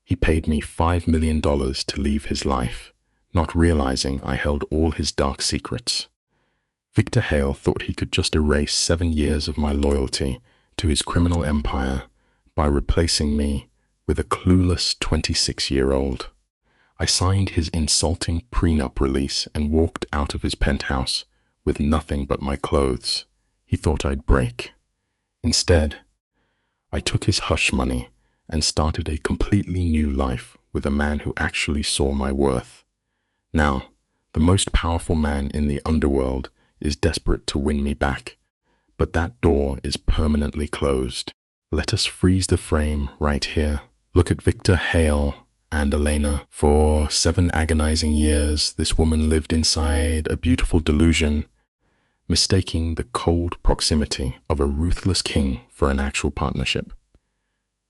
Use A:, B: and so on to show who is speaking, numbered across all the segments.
A: He paid me $5 million to leave his life, not realizing I held all his dark secrets. Victor Hale thought he could just erase 7 years of my loyalty to his criminal empire by replacing me with a clueless 26-year-old. I signed his insulting prenup release and walked out of his penthouse with nothing but my clothes. He thought I'd break. Instead, I took his hush money and started a completely new life with a man who actually saw my worth. Now, the most powerful man in the underworld is desperate to win me back, but that door is permanently closed. Let us freeze the frame right here. Look at Victor Hale and Elena. For 7 agonizing years, this woman lived inside a beautiful delusion, mistaking the cold proximity of a ruthless king for an actual partnership.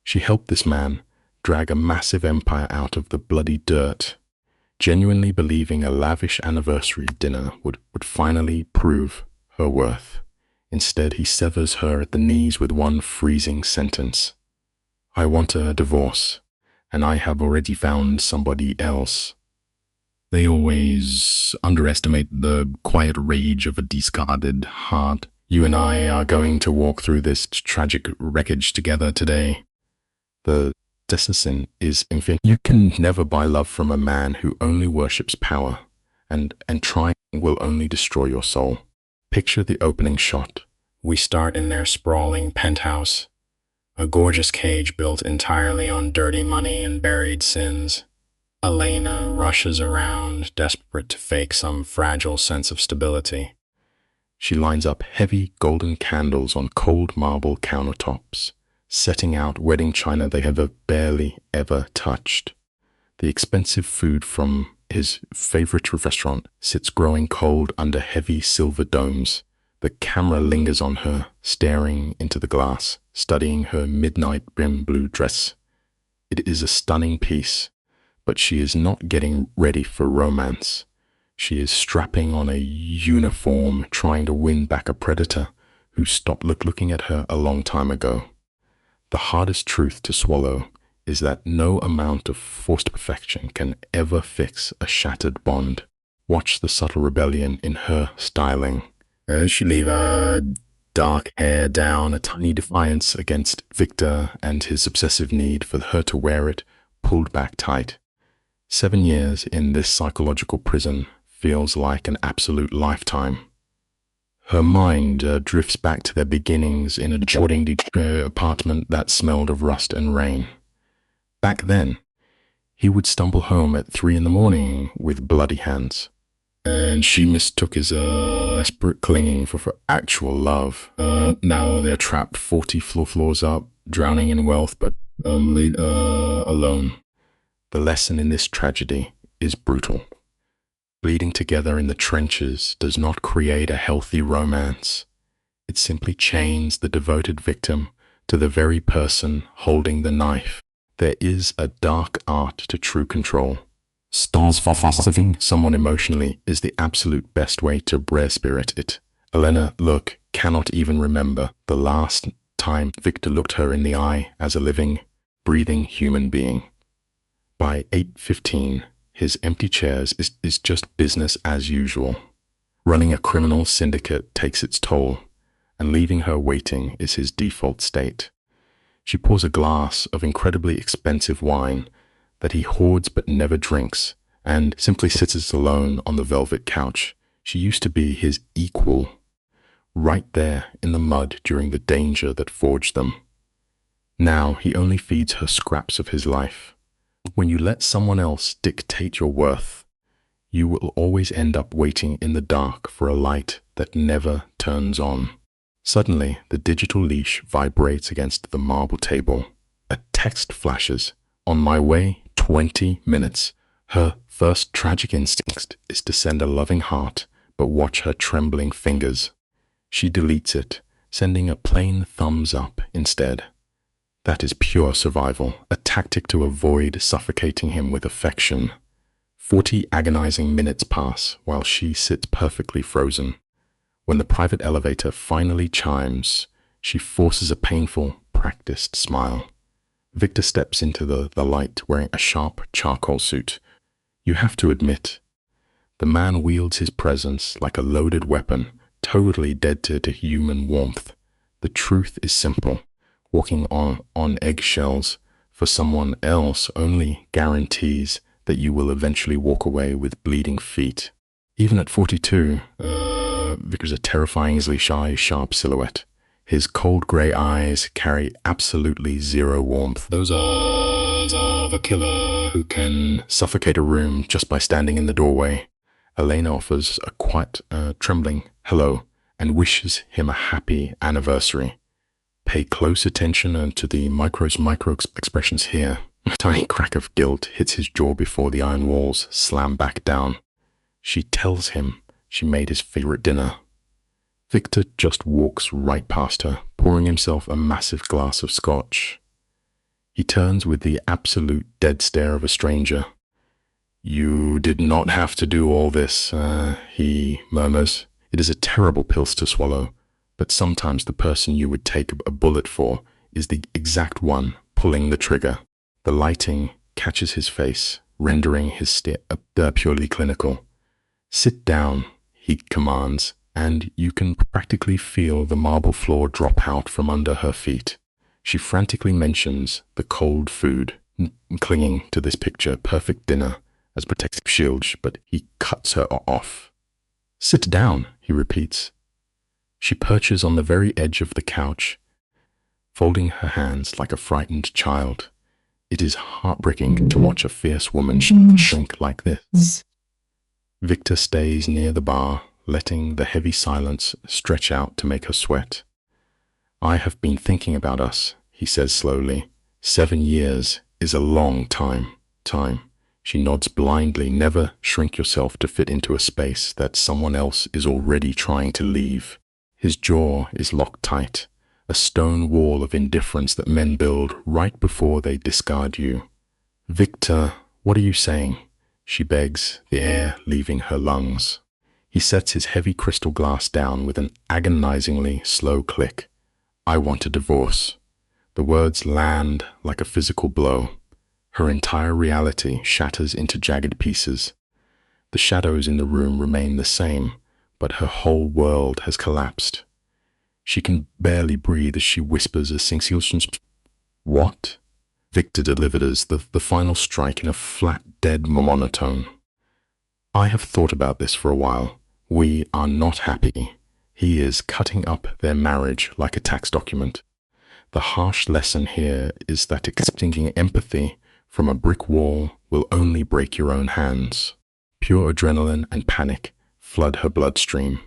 A: She helped this man drag a massive empire out of the bloody dirt, genuinely believing a lavish anniversary dinner would finally prove her worth. Instead, he severs her at the knees with one freezing sentence. I want a divorce, and I have already found somebody else. They always underestimate the quiet rage of a discarded heart. You and I are going to walk through this tragic wreckage together today. The assassin is infinite. You can never buy love from a man who only worships power, and trying will only destroy your soul. Picture the opening shot. We start in their sprawling penthouse, a gorgeous cage built entirely on dirty money and buried sins. Elena rushes around, desperate to fake some fragile sense of stability. She lines up heavy golden candles on cold marble countertops, setting out wedding china they have barely ever touched. The expensive food from his favorite restaurant sits growing cold under heavy silver domes. The camera lingers on her, staring into the glass, studying her midnight brim blue dress. It is a stunning piece, but she is not getting ready for romance. She is strapping on a uniform, trying to win back a predator who stopped looking at her a long time ago. The hardest truth to swallow is that no amount of forced perfection can ever fix a shattered bond. Watch the subtle rebellion in her styling. As she leaves her dark hair down, a tiny defiance against Victor and his obsessive need for her to wear it pulled back tight. 7 years in this psychological prison feels like an absolute lifetime. Her mind drifts back to their beginnings in a boarding apartment that smelled of rust and rain. Back then, he would stumble home at 3 a.m. with bloody hands, and she mistook his desperate clinging for actual love. Now they're trapped 40 floors up, drowning in wealth, but alone. The lesson in this tragedy is brutal. Bleeding together in the trenches does not create a healthy romance. It simply chains the devoted victim to the very person holding the knife. There is a dark art to true control. Stars for someone emotionally is the absolute best way to spirit it. Elena, cannot even remember the last time Victor looked her in the eye as a living, breathing human being. By 8:15, his empty chairs is just business as usual. Running a criminal syndicate takes its toll, and leaving her waiting is his default state. She pours a glass of incredibly expensive wine that he hoards but never drinks, and simply sits alone on the velvet couch. She used to be his equal, right there in the mud during the danger that forged them. Now he only feeds her scraps of his life. When you let someone else dictate your worth, you will always end up waiting in the dark for a light that never turns on. Suddenly, the digital leash vibrates against the marble table. A text flashes. On my way, 20 minutes. Her first tragic instinct is to send a loving heart, but watch her trembling fingers. She deletes it, sending a plain thumbs up instead. That is pure survival, a tactic to avoid suffocating him with affection. 40 agonizing minutes pass while she sits perfectly frozen. When the private elevator finally chimes, she forces a painful, practiced smile. Victor steps into the light wearing a sharp charcoal suit. You have to admit, the man wields his presence like a loaded weapon, totally dead to human warmth. The truth is simple. Walking on eggshells for someone else only guarantees that you will eventually walk away with bleeding feet. Even at 42, Victor's a terrifyingly shy, sharp silhouette. His cold grey eyes carry absolutely zero warmth. Those eyes of a killer who can suffocate a room just by standing in the doorway. Elena offers a quiet, trembling hello and wishes him a happy anniversary. Pay close attention to the micro expressions here. A tiny crack of guilt hits his jaw before the iron walls slam back down. She tells him she made his favorite dinner. Victor just walks right past her, pouring himself a massive glass of scotch. He turns with the absolute dead stare of a stranger. "You did not have to do all this," he murmurs. "It is a terrible pill to swallow, but sometimes the person you would take a bullet for is the exact one pulling the trigger." The lighting catches his face, rendering his stare purely clinical. "Sit down," he commands, and you can practically feel the marble floor drop out from under her feet. She frantically mentions the cold food, clinging to this picture-perfect dinner as protective shield, but he cuts her off. "Sit down," he repeats. She perches on the very edge of the couch, folding her hands like a frightened child. It is heartbreaking to watch a fierce woman shrink like this. Victor stays near the bar, letting the heavy silence stretch out to make her sweat. "I have been thinking about us," he says slowly. 7 years is a long time. She nods blindly. "Never shrink yourself to fit into a space that someone else is already trying to leave." His jaw is locked tight, a stone wall of indifference that men build right before they discard you. "Victor, what are you saying?" she begs, the air leaving her lungs. He sets his heavy crystal glass down with an agonizingly slow click. "I want a divorce." The words land like a physical blow. Her entire reality shatters into jagged pieces. The shadows in the room remain the same, but her whole world has collapsed. She can barely breathe as she whispers a single "What?" Victor delivers the final strike in a flat, dead monotone. "I have thought about this for a while. We are not happy." He is cutting up their marriage like a tax document. The harsh lesson here is that accepting empathy from a brick wall will only break your own hands. Pure adrenaline and panic flood her bloodstream.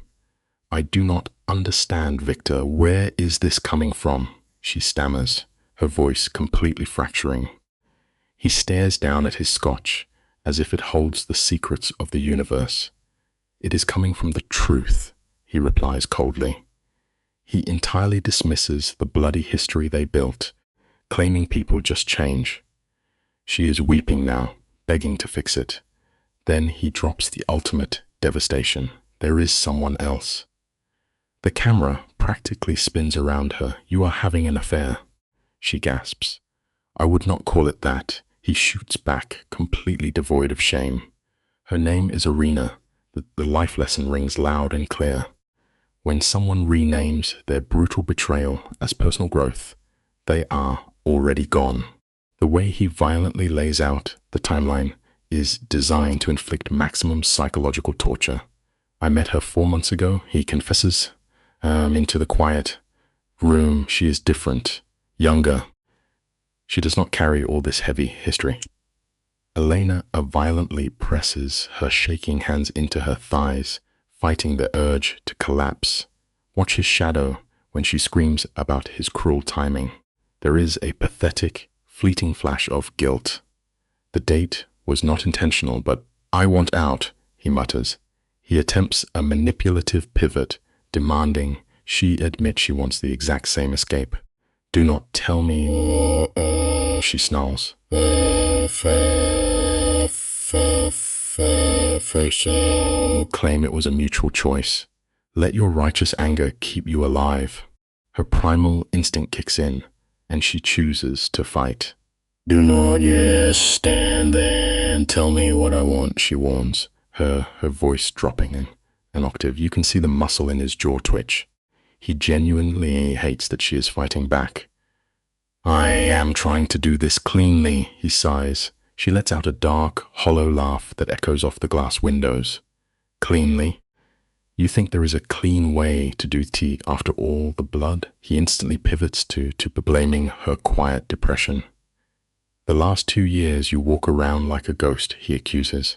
A: "I do not understand, Victor. Where is this coming from?" she stammers, her voice completely fracturing. He stares down at his scotch as if it holds the secrets of the universe. "It is coming from the truth," he replies coldly. He entirely dismisses the bloody history they built, claiming people just change. She is weeping now, begging to fix it. Then he drops the ultimate devastation. There is someone else. The camera practically spins around her. "You are having an affair," she gasps. "I would not call it that," he shoots back, completely devoid of shame. Her name is Arena. The life lesson rings loud and clear. When someone renames their brutal betrayal as personal growth, they are already gone. The way he violently lays out the timeline is designed to inflict maximum psychological torture. "I met her 4 months ago," he confesses. Into the quiet room, she is different, younger. She does not carry all this heavy history. Elena violently presses her shaking hands into her thighs, fighting the urge to collapse. Watch his shadow when she screams about his cruel timing. There is a pathetic, fleeting flash of guilt. "The date was not intentional, but I want out," he mutters. He attempts a manipulative pivot, demanding she admit she wants the exact same escape. "Do not tell me," she snarls. "Claim it was a mutual choice. Let your righteous anger keep you alive." Her primal instinct kicks in, and she chooses to fight. Do not yet stand there and tell me what I want, she warns, her voice dropping an octave. You can see the muscle in his jaw twitch. He genuinely hates that she is fighting back. I am trying to do this cleanly, he sighs. She lets out a dark, hollow laugh that echoes off the glass windows. Cleanly? You think there is a clean way to do tea after all the blood? He instantly pivots to blaming her quiet depression. The last 2 years you walk around like a ghost, he accuses.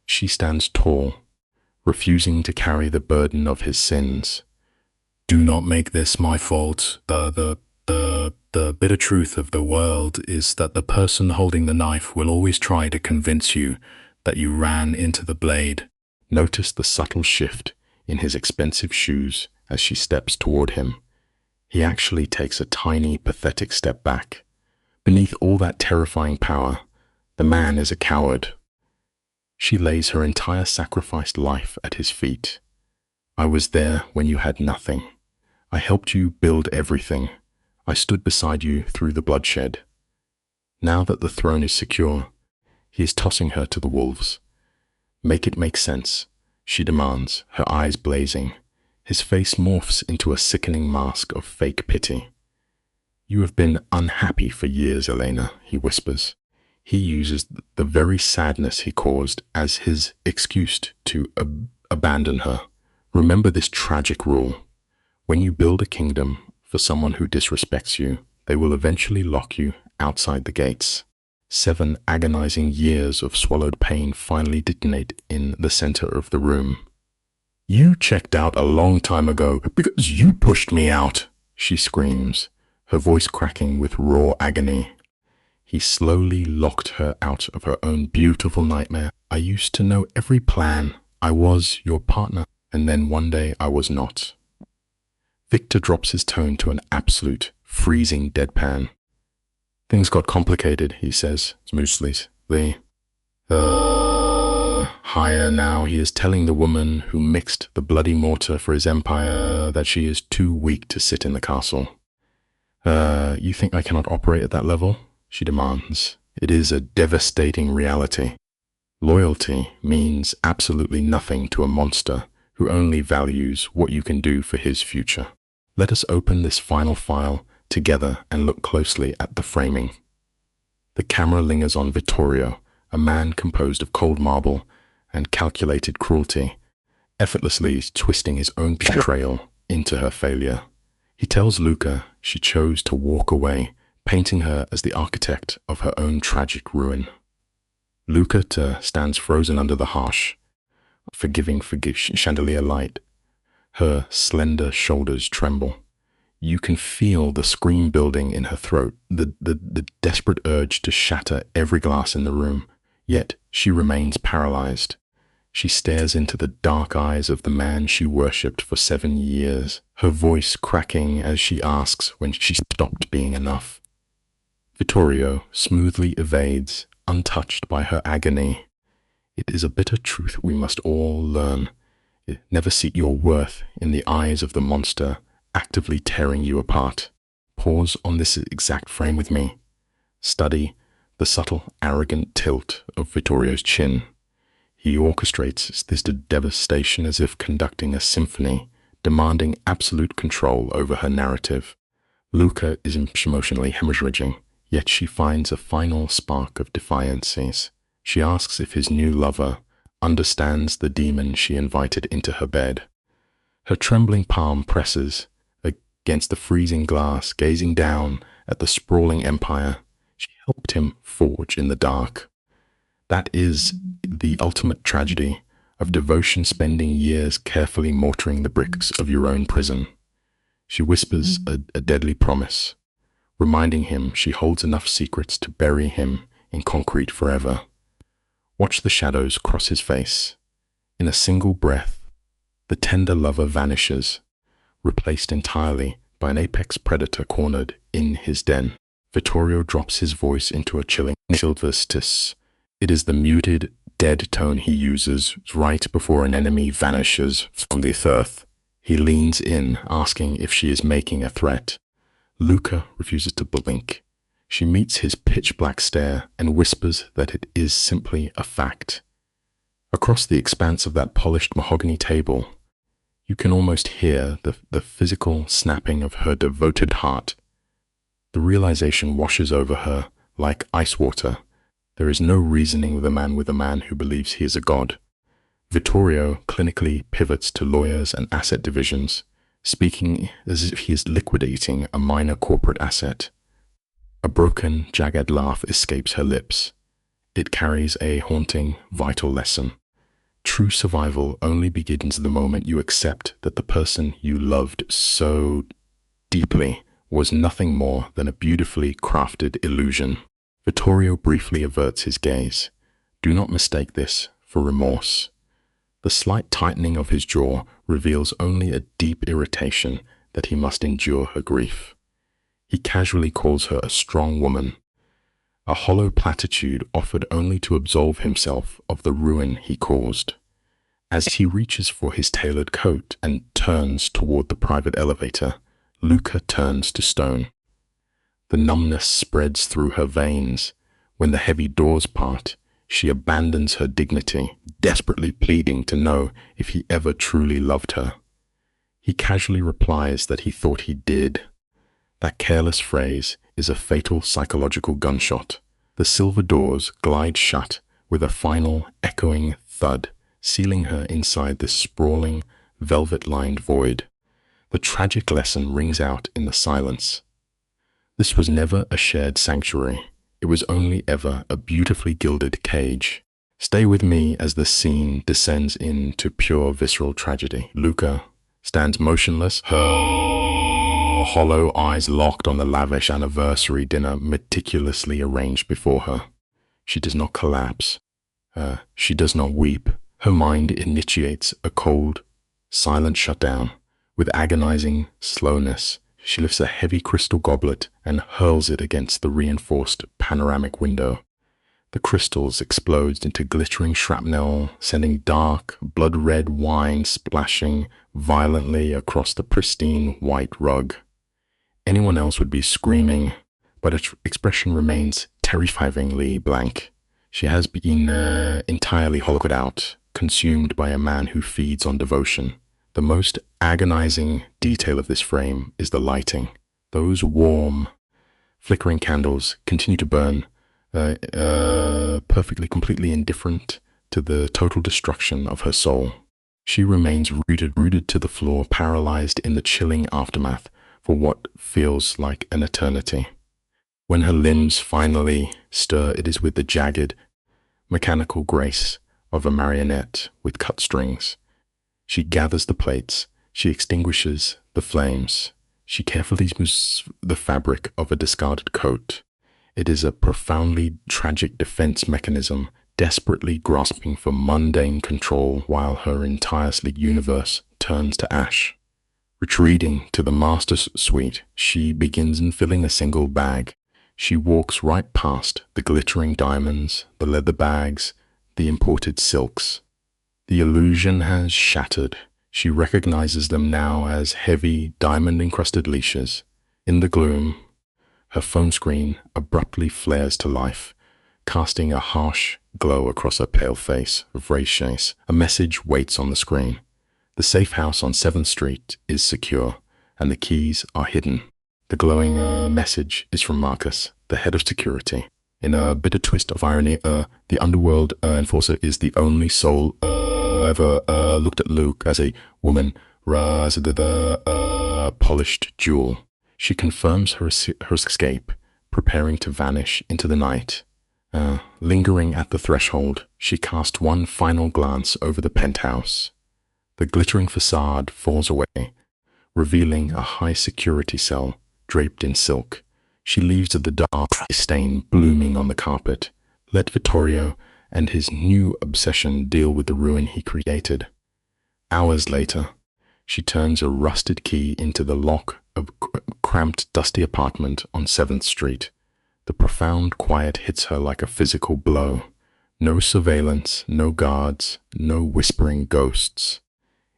A: She stands tall, refusing to carry the burden of his sins. Do not make this my fault. The bitter truth of the world is that the person holding the knife will always try to convince you that you ran into the blade. Notice the subtle shift in his expensive shoes as she steps toward him. He actually takes a tiny, pathetic step back. Beneath all that terrifying power, the man is a coward. She lays her entire sacrificed life at his feet. I was there when you had nothing. I helped you build everything. I stood beside you through the bloodshed. Now that the throne is secure, he is tossing her to the wolves. Make it make sense, she demands, her eyes blazing. His face morphs into a sickening mask of fake pity. You have been unhappy for years, Elena, he whispers. He uses the very sadness he caused as his excuse to abandon her. Remember this tragic rule. When you build a kingdom for someone who disrespects you, they will eventually lock you outside the gates. 7 agonizing years of swallowed pain finally detonate in the center of the room. You checked out a long time ago because you pushed me out, she screams, her voice cracking with raw agony. He slowly locked her out of her own beautiful nightmare. I used to know every plan. I was your partner, and then one day I was not. Victor drops his tone to an absolute, freezing deadpan. Things got complicated, he says, smoothly. Higher now, he is telling the woman who mixed the bloody mortar for his empire that she is too weak to sit in the castle. You think I cannot operate at that level? She demands. It is a devastating reality. Loyalty means absolutely nothing to a monster who only values what you can do for his future. Let us open this final file together and look closely at the framing. The camera lingers on Vittorio, a man composed of cold marble and calculated cruelty, effortlessly twisting his own betrayal into her failure. He tells Luca she chose to walk away, painting her as the architect of her own tragic ruin. Luca stands frozen under the harsh, forgiving chandelier light. Her slender shoulders tremble. You can feel the scream building in her throat, the desperate urge to shatter every glass in the room. Yet she remains paralyzed. She stares into the dark eyes of the man she worshipped for 7 years, her voice cracking as she asks when she stopped being enough. Vittorio smoothly evades, untouched by her agony. It is a bitter truth we must all learn. Never seek your worth in the eyes of the monster actively tearing you apart. Pause on this exact frame with me. Study the subtle, arrogant tilt of Vittorio's chin. He orchestrates this devastation as if conducting a symphony, demanding absolute control over her narrative. Luca is emotionally hemorrhaging, yet she finds a final spark of defiance. She asks if his new lover understands the demon she invited into her bed. Her trembling palm presses against the freezing glass, gazing down at the sprawling empire she helped him forge in the dark. That is the ultimate tragedy of devotion, spending years carefully mortaring the bricks of your own prison. She whispers a deadly promise, reminding him she holds enough secrets to bury him in concrete forever. Watch the shadows cross his face. In a single breath, the tender lover vanishes, replaced entirely by an apex predator cornered in his den. Vittorio drops his voice into a chilling silverstis. It is the muted, dead tone he uses right before an enemy vanishes from the earth. He leans in, asking if she is making a threat. Luca refuses to blink. She meets his pitch-black stare and whispers that it is simply a fact. Across the expanse of that polished mahogany table, you can almost hear the physical snapping of her devoted heart. The realization washes over her like ice water. There is no reasoning with a man who believes he is a god. Vittorio clinically pivots to lawyers and asset divisions, speaking as if he is liquidating a minor corporate asset. A broken, jagged laugh escapes her lips. It carries a haunting, vital lesson. True survival only begins the moment you accept that the person you loved so deeply was nothing more than a beautifully crafted illusion. Vittorio briefly averts his gaze. Do not mistake this for remorse. The slight tightening of his jaw reveals only a deep irritation that he must endure her grief. He casually calls her a strong woman, a hollow platitude offered only to absolve himself of the ruin he caused. As he reaches for his tailored coat and turns toward the private elevator, Luca turns to stone. The numbness spreads through her veins. When the heavy doors part, she abandons her dignity, desperately pleading to know if he ever truly loved her. He casually replies that he thought he did. That careless phrase is a fatal psychological gunshot. The silver doors glide shut with a final echoing thud, sealing her inside this sprawling, velvet-lined void. The tragic lesson rings out in the silence. This was never a shared sanctuary. It was only ever a beautifully gilded cage. Stay with me as the scene descends into pure visceral tragedy. Luca stands motionless, her hollow eyes locked on the lavish anniversary dinner meticulously arranged before her. She does not collapse. She does not weep. Her mind initiates a cold, silent shutdown. With agonizing slowness, she lifts a heavy crystal goblet and hurls it against the reinforced panoramic window. The crystals explode into glittering shrapnel, sending dark, blood-red wine splashing violently across the pristine white rug. Anyone else would be screaming, but her expression remains terrifyingly blank. She has been entirely hollowed out, consumed by a man who feeds on devotion. The most agonizing detail of this frame is the lighting. Those warm, flickering candles continue to burn, perfectly, completely indifferent to the total destruction of her soul. She remains rooted to the floor, paralyzed in the chilling aftermath for what feels like an eternity. When her limbs finally stir, it is with the jagged, mechanical grace of a marionette with cut strings. She gathers the plates, she extinguishes the flames, she carefully moves the fabric of a discarded coat. It is a profoundly tragic defense mechanism, desperately grasping for mundane control while her entire universe turns to ash. Retreating to the master's suite, she begins filling a single bag. She walks right past the glittering diamonds, the leather bags, the imported silks. The illusion has shattered. She recognizes them now as heavy, diamond-encrusted leashes. In the gloom, her phone screen abruptly flares to life, casting a harsh glow across her pale face of rage. A message waits on the screen. The safe house on 7th Street is secure, and the keys are hidden. The glowing message is from Marcus, the head of security. In a bitter twist of irony, the underworld enforcer is the only soul ever looked at Luke as a woman rather than a polished jewel. She confirms her escape, preparing to vanish into the night. Lingering at the threshold, she casts one final glance over the penthouse. The glittering facade falls away, revealing a high-security cell draped in silk. She leaves the dark stain blooming on the carpet. Let Vittorio and his new obsession deal with the ruin he created. Hours later, she turns a rusted key into the lock of a cramped, dusty apartment on 7th Street. The profound quiet hits her like a physical blow. No surveillance, no guards, no whispering ghosts.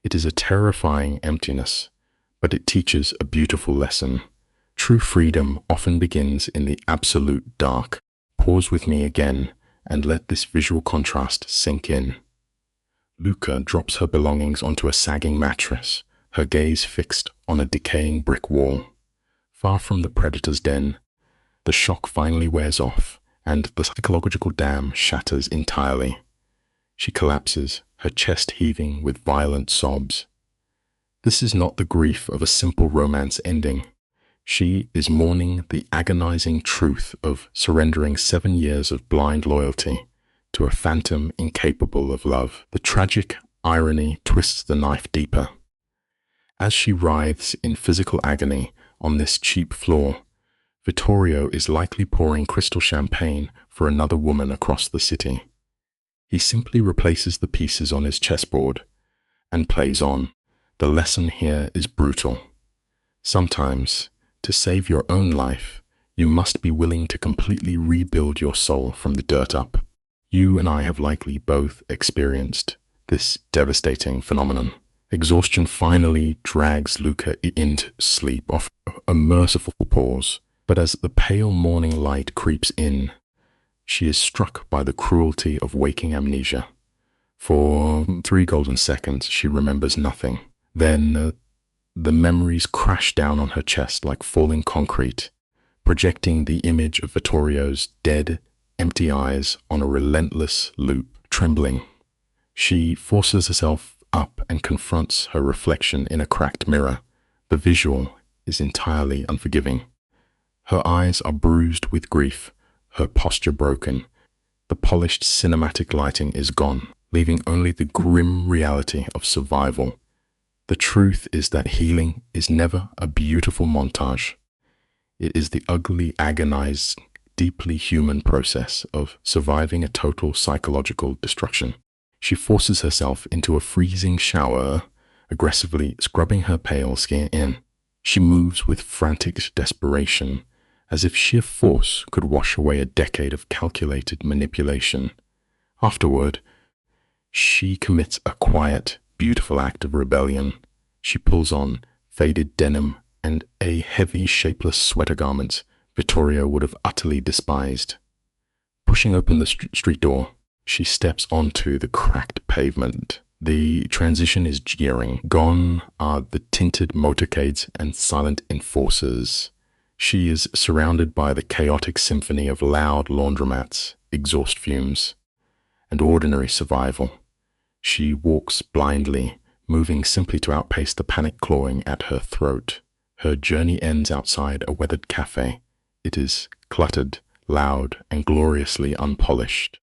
A: It is a terrifying emptiness, but it teaches a beautiful lesson. True freedom often begins in the absolute dark. Pause with me again and let this visual contrast sink in. Luca drops her belongings onto a sagging mattress, her gaze fixed on a decaying brick wall. Far from the predator's den, the shock finally wears off, and the psychological dam shatters entirely. She collapses, her chest heaving with violent sobs. This is not the grief of a simple romance ending. She is mourning the agonizing truth of surrendering 7 years of blind loyalty to a phantom incapable of love. The tragic irony twists the knife deeper. As she writhes in physical agony on this cheap floor, Vittorio is likely pouring crystal champagne for another woman across the city. He simply replaces the pieces on his chessboard and plays on. The lesson here is brutal. Sometimes, to save your own life, you must be willing to completely rebuild your soul from the dirt up. You and I have likely both experienced this devastating phenomenon. Exhaustion finally drags Luca into sleep, offering a merciful pause. But as the pale morning light creeps in, she is struck by the cruelty of waking amnesia. For 3 golden seconds, she remembers nothing. Then, the memories crash down on her chest like falling concrete, projecting the image of Vittorio's dead, empty eyes on a relentless loop. Trembling, she forces herself up and confronts her reflection in a cracked mirror. The visual is entirely unforgiving. Her eyes are bruised with grief, her posture broken. The polished cinematic lighting is gone, leaving only the grim reality of survival. The truth is that healing is never a beautiful montage. It is the ugly, agonized, deeply human process of surviving a total psychological destruction. She forces herself into a freezing shower, aggressively scrubbing her pale skin in. She moves with frantic desperation, as if sheer force could wash away a decade of calculated manipulation. Afterward, she commits a quiet, beautiful act of rebellion. She pulls on faded denim and a heavy, shapeless sweater garment Vittorio would have utterly despised. Pushing open the street door, she steps onto the cracked pavement. The transition is jeering. Gone are the tinted motorcades and silent enforcers. She is surrounded by the chaotic symphony of loud laundromats, exhaust fumes, and ordinary survival. She walks blindly, moving simply to outpace the panic clawing at her throat. Her journey ends outside a weathered cafe. It is cluttered, loud, and gloriously unpolished.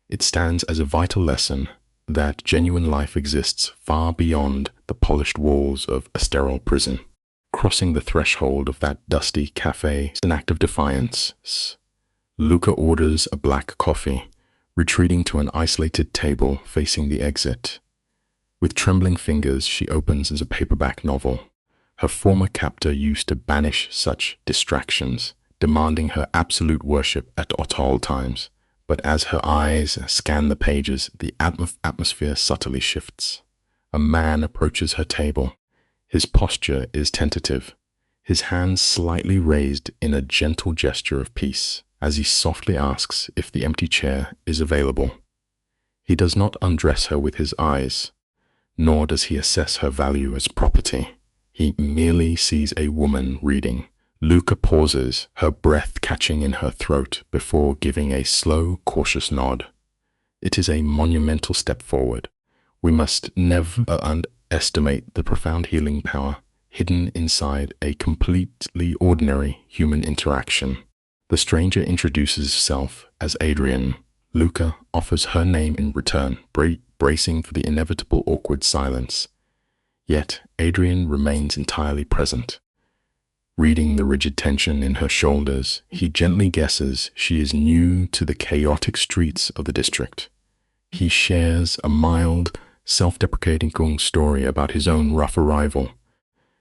A: It stands as a vital lesson that genuine life exists far beyond the polished walls of a sterile prison. Crossing the threshold of that dusty cafe is an act of defiance. Luca orders a black coffee, retreating to an isolated table facing the exit. With trembling fingers, she opens a paperback novel. Her former captor used to banish such distractions, demanding her absolute worship at all times. But as her eyes scan the pages, the atmosphere subtly shifts. A man approaches her table. His posture is tentative, his hands slightly raised in a gentle gesture of peace, as he softly asks if the empty chair is available. He does not undress her with his eyes, nor does he assess her value as property. He merely sees a woman reading. Luca pauses, her breath catching in her throat before giving a slow, cautious nod. It is a monumental step forward. We must never underestimate the profound healing power hidden inside a completely ordinary human interaction. The stranger introduces herself as Adrian. Luca offers her name in return, bracing for the inevitable awkward silence. Yet Adrian remains entirely present. Reading the rigid tension in her shoulders, he gently guesses she is new to the chaotic streets of the district. He shares a mild, self-deprecating story about his own rough arrival,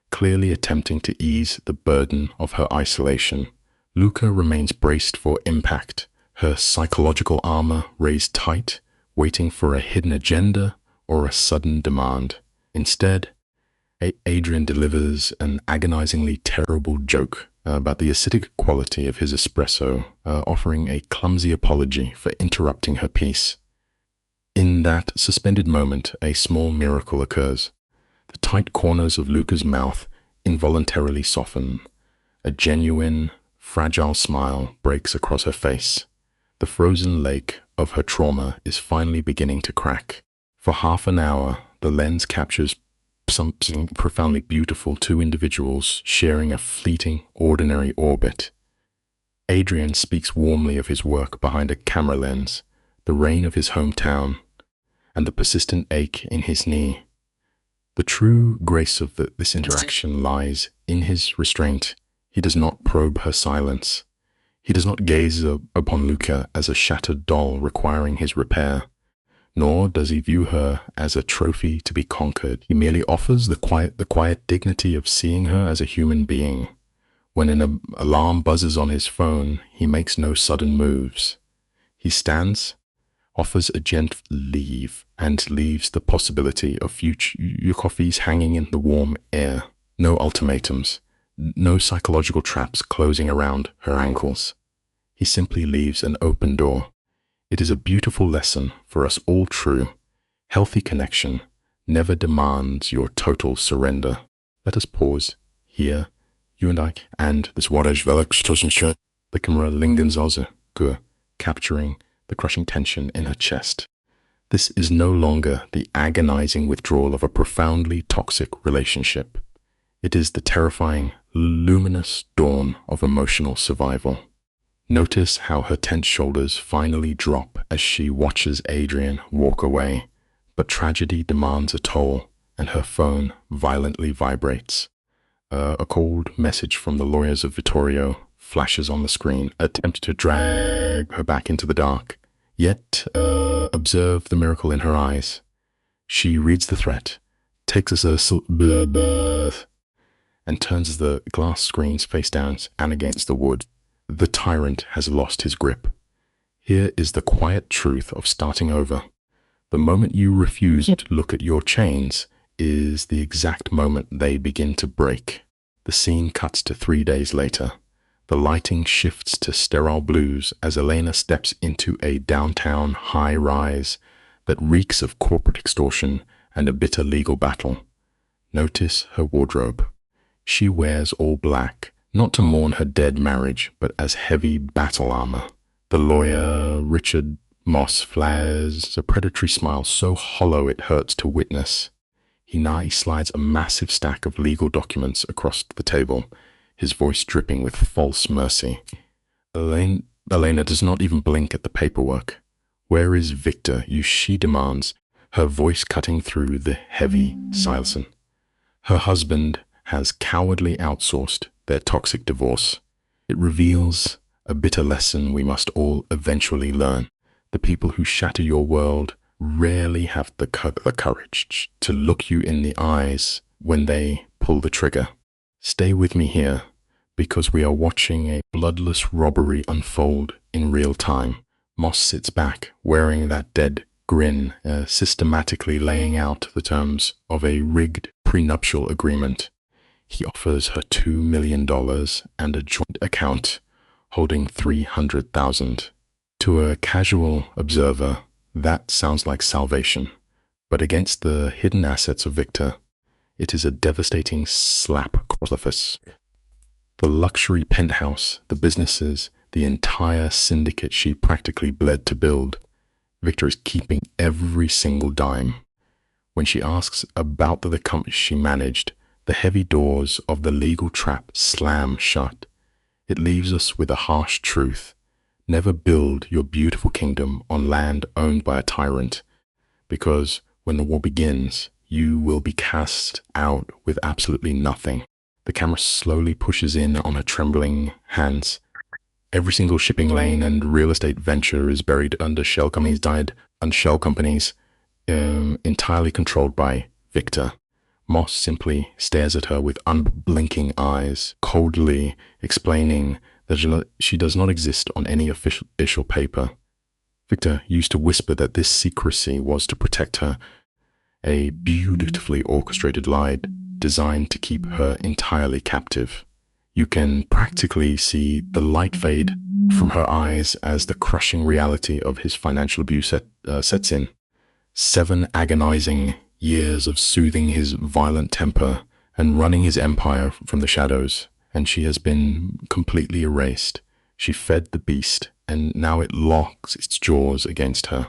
A: clearly attempting to ease the burden of her isolation. Luca remains braced for impact, her psychological armor raised tight, waiting for a hidden agenda or a sudden demand. Instead, Adrian delivers an agonizingly terrible joke, about the acidic quality of his espresso, offering a clumsy apology for interrupting her piece. In that suspended moment, a small miracle occurs. The tight corners of Luca's mouth involuntarily soften. A genuine, fragile smile breaks across her face. The frozen lake of her trauma is finally beginning to crack. For half an hour, the lens captures something profoundly beautiful, two individuals sharing a fleeting, ordinary orbit. Adrian speaks warmly of his work behind a camera lens, the rain of his hometown, and the persistent ache in his knee. The true grace of this interaction lies in his restraint. He does not probe her silence. He does not gaze upon Luca as a shattered doll requiring his repair, nor does he view her as a trophy to be conquered. He merely offers the quiet dignity of seeing her as a human being. When an alarm buzzes on his phone, he makes no sudden moves. He stands, offers a gentle leave, and leaves the possibility of future coffees hanging in the warm air. No ultimatums, no psychological traps closing around her ankles. He simply leaves an open door. It is a beautiful lesson for us all true. Healthy connection never demands your total surrender. Let us pause here, you and I, and this the camera lingers also, capturing the crushing tension in her chest. This is no longer the agonizing withdrawal of a profoundly toxic relationship. It is the terrifying, luminous dawn of emotional survival. Notice how her tense shoulders finally drop as she watches Adrian walk away, but tragedy demands a toll, and her phone violently vibrates. A cold message from the lawyers of Vittorio flashes on the screen, attempt to drag her back into the dark. Yet, observe the miracle in her eyes. She reads the threat, takes a and turns the glass screens face down and against the wood. The tyrant has lost his grip. Here is the quiet truth of starting over. The moment you refuse to look at your chains is the exact moment they begin to break. The scene cuts to 3 days later. The lighting shifts to sterile blues as Elena steps into a downtown high-rise that reeks of corporate extortion and a bitter legal battle. Notice her wardrobe. She wears all black, not to mourn her dead marriage, but as heavy battle armor. The lawyer, Richard Moss, flares a predatory smile so hollow it hurts to witness. He now slides a massive stack of legal documents across the table, his voice dripping with false mercy. Elena does not even blink at the paperwork. "Where is Victor?" she demands, her voice cutting through the heavy silence. Her husband has cowardly outsourced their toxic divorce. It reveals a bitter lesson we must all eventually learn. The people who shatter your world rarely have the courage to look you in the eyes when they pull the trigger. Stay with me here, because we are watching a bloodless robbery unfold in real time. Moss sits back, wearing that dead grin, systematically laying out the terms of a rigged prenuptial agreement. He offers her $2 million and a joint account holding $300,000. To a casual observer, that sounds like salvation, but against the hidden assets of Victor, it is a devastating slap across the face. The luxury penthouse, the businesses, the entire syndicate she practically bled to build, Victor is keeping every single dime. When she asks about the company she managed, the heavy doors of the legal trap slam shut. It leaves us with a harsh truth. Never build your beautiful kingdom on land owned by a tyrant, because when the war begins, you will be cast out with absolutely nothing. The camera slowly pushes in on her trembling hands. Every single shipping lane and real estate venture is buried under shell companies, entirely controlled by Victor. Moss simply stares at her with unblinking eyes, coldly explaining that she does not exist on any official paper. Victor used to whisper that this secrecy was to protect her, a beautifully orchestrated lie designed to keep her entirely captive. You can practically see the light fade from her eyes as the crushing reality of his financial abuse sets in. 7 agonizing years of soothing his violent temper and running his empire from the shadows, and she has been completely erased. She fed the beast, and now it locks its jaws against her.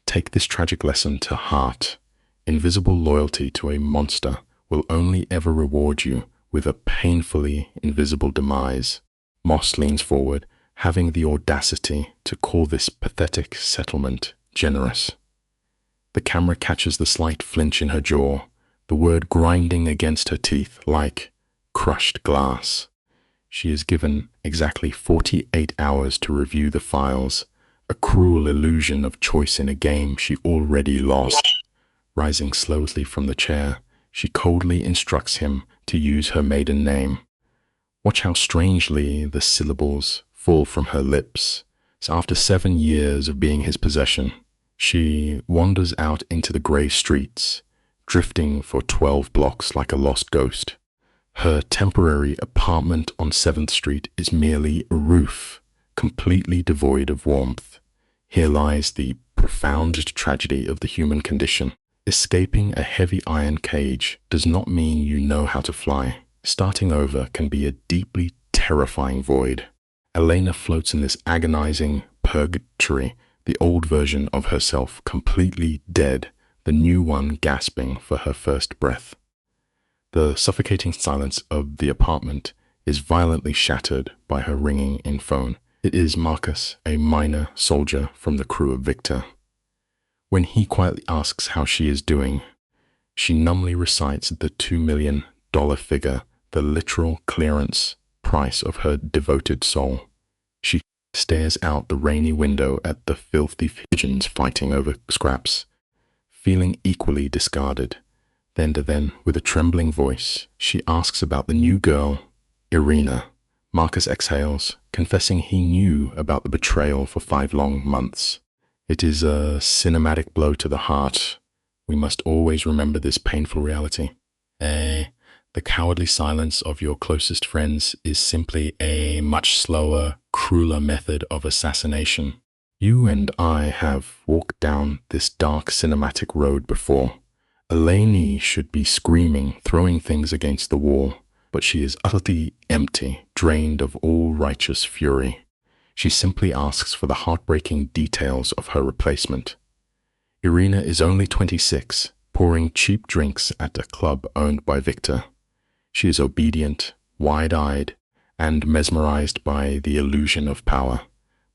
A: Take this tragic lesson to heart. Invisible loyalty to a monster will only ever reward you with a painfully invisible demise. Moss leans forward, having the audacity to call this pathetic settlement generous. The camera catches the slight flinch in her jaw, the word grinding against her teeth like crushed glass. She is given exactly 48 hours to review the files, a cruel illusion of choice in a game she already lost. Rising slowly from the chair, she coldly instructs him to use her maiden name. Watch how strangely the syllables fall from her lips. So after 7 years of being his possession, she wanders out into the grey streets, drifting for 12 blocks like a lost ghost. Her temporary apartment on 7th Street is merely a roof, completely devoid of warmth. Here lies the profound tragedy of the human condition. Escaping a heavy iron cage does not mean you know how to fly. Starting over can be a deeply terrifying void. Elena floats in this agonizing purgatory, the old version of herself completely dead, the new one gasping for her first breath. The suffocating silence of the apartment is violently shattered by her ringing in phone. It is Marcus, a minor soldier from the crew of Victor. When he quietly asks how she is doing, she numbly recites the $2 million figure, the literal clearance price of her devoted soul. She stares out the rainy window at the filthy pigeons fighting over scraps, feeling equally discarded. Then, with a trembling voice, she asks about the new girl, Irina. Marcus exhales, confessing he knew about the betrayal for 5 long months. It is a cinematic blow to the heart. We must always remember this painful reality. The cowardly silence of your closest friends is simply a much slower, crueler method of assassination. You and I have walked down this dark cinematic road before. Eleni should be screaming, throwing things against the wall, but she is utterly empty, drained of all righteous fury. She simply asks for the heartbreaking details of her replacement. Irina is only 26, pouring cheap drinks at a club owned by Victor. She is obedient, wide-eyed, and mesmerized by the illusion of power.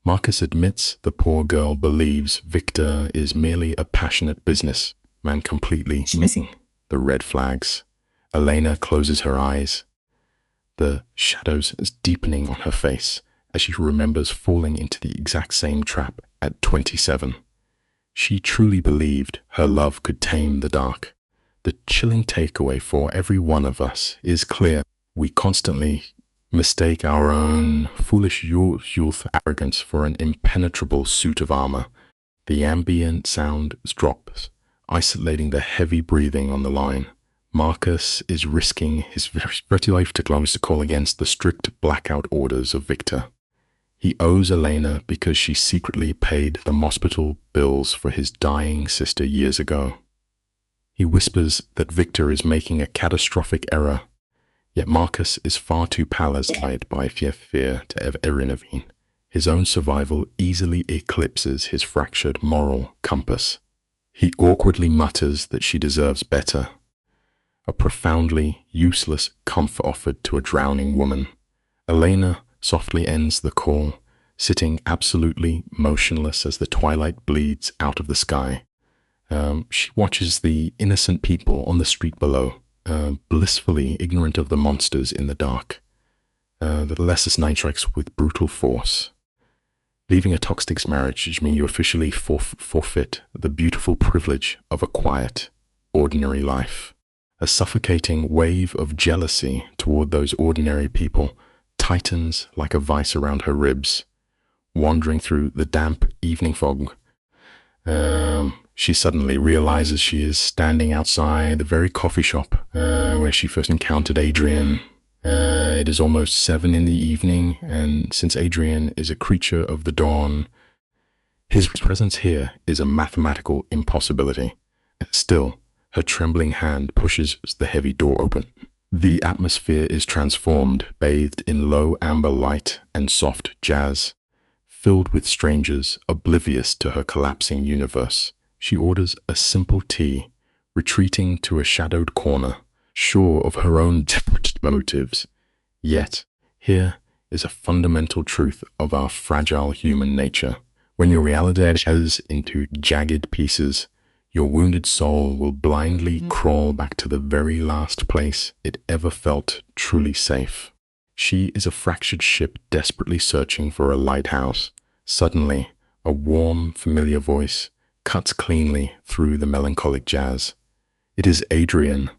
A: Marcus admits the poor girl believes Victor is merely a passionate businessman completely missing the red flags. Elena closes her eyes, the shadows deepening on her face as she remembers falling into the exact same trap at 27. She truly believed her love could tame the dark. The chilling takeaway for every one of us is clear. We constantly mistake our own foolish youth arrogance for an impenetrable suit of armor. The ambient sound drops, isolating the heavy breathing on the line. Marcus is risking his very life to call against the strict blackout orders of Victor. He owes Elena because she secretly paid the hospital bills for his dying sister years ago. He whispers that Victor is making a catastrophic error, yet Marcus is far too paralyzed by fear to ever intervene. His own survival easily eclipses his fractured moral compass. He awkwardly mutters that she deserves better, a profoundly useless comfort offered to a drowning woman. Elena softly ends the call, sitting absolutely motionless as the twilight bleeds out of the sky. She watches the innocent people on the street below, blissfully ignorant of the monsters in the dark. The lesser night strikes with brutal force. Leaving a toxic marriage means you officially forfeit the beautiful privilege of a quiet, ordinary life. A suffocating wave of jealousy toward those ordinary people tightens like a vice around her ribs. Wandering through the damp evening fog, she suddenly realizes she is standing outside the very coffee shop where she first encountered Adrian. It is almost 7 in the evening, and since Adrian is a creature of the dawn, his presence here is a mathematical impossibility. Still, her trembling hand pushes the heavy door open. The atmosphere is transformed, bathed in low amber light and soft jazz. Filled with strangers, oblivious to her collapsing universe, she orders a simple tea, retreating to a shadowed corner, sure of her own desperate motives. Yet, here is a fundamental truth of our fragile human nature. When your reality shatters into jagged pieces, your wounded soul will blindly crawl back to the very last place it ever felt truly safe. She is a fractured ship desperately searching for a lighthouse. Suddenly, a warm, familiar voice cuts cleanly through the melancholic jazz. It is Adrian,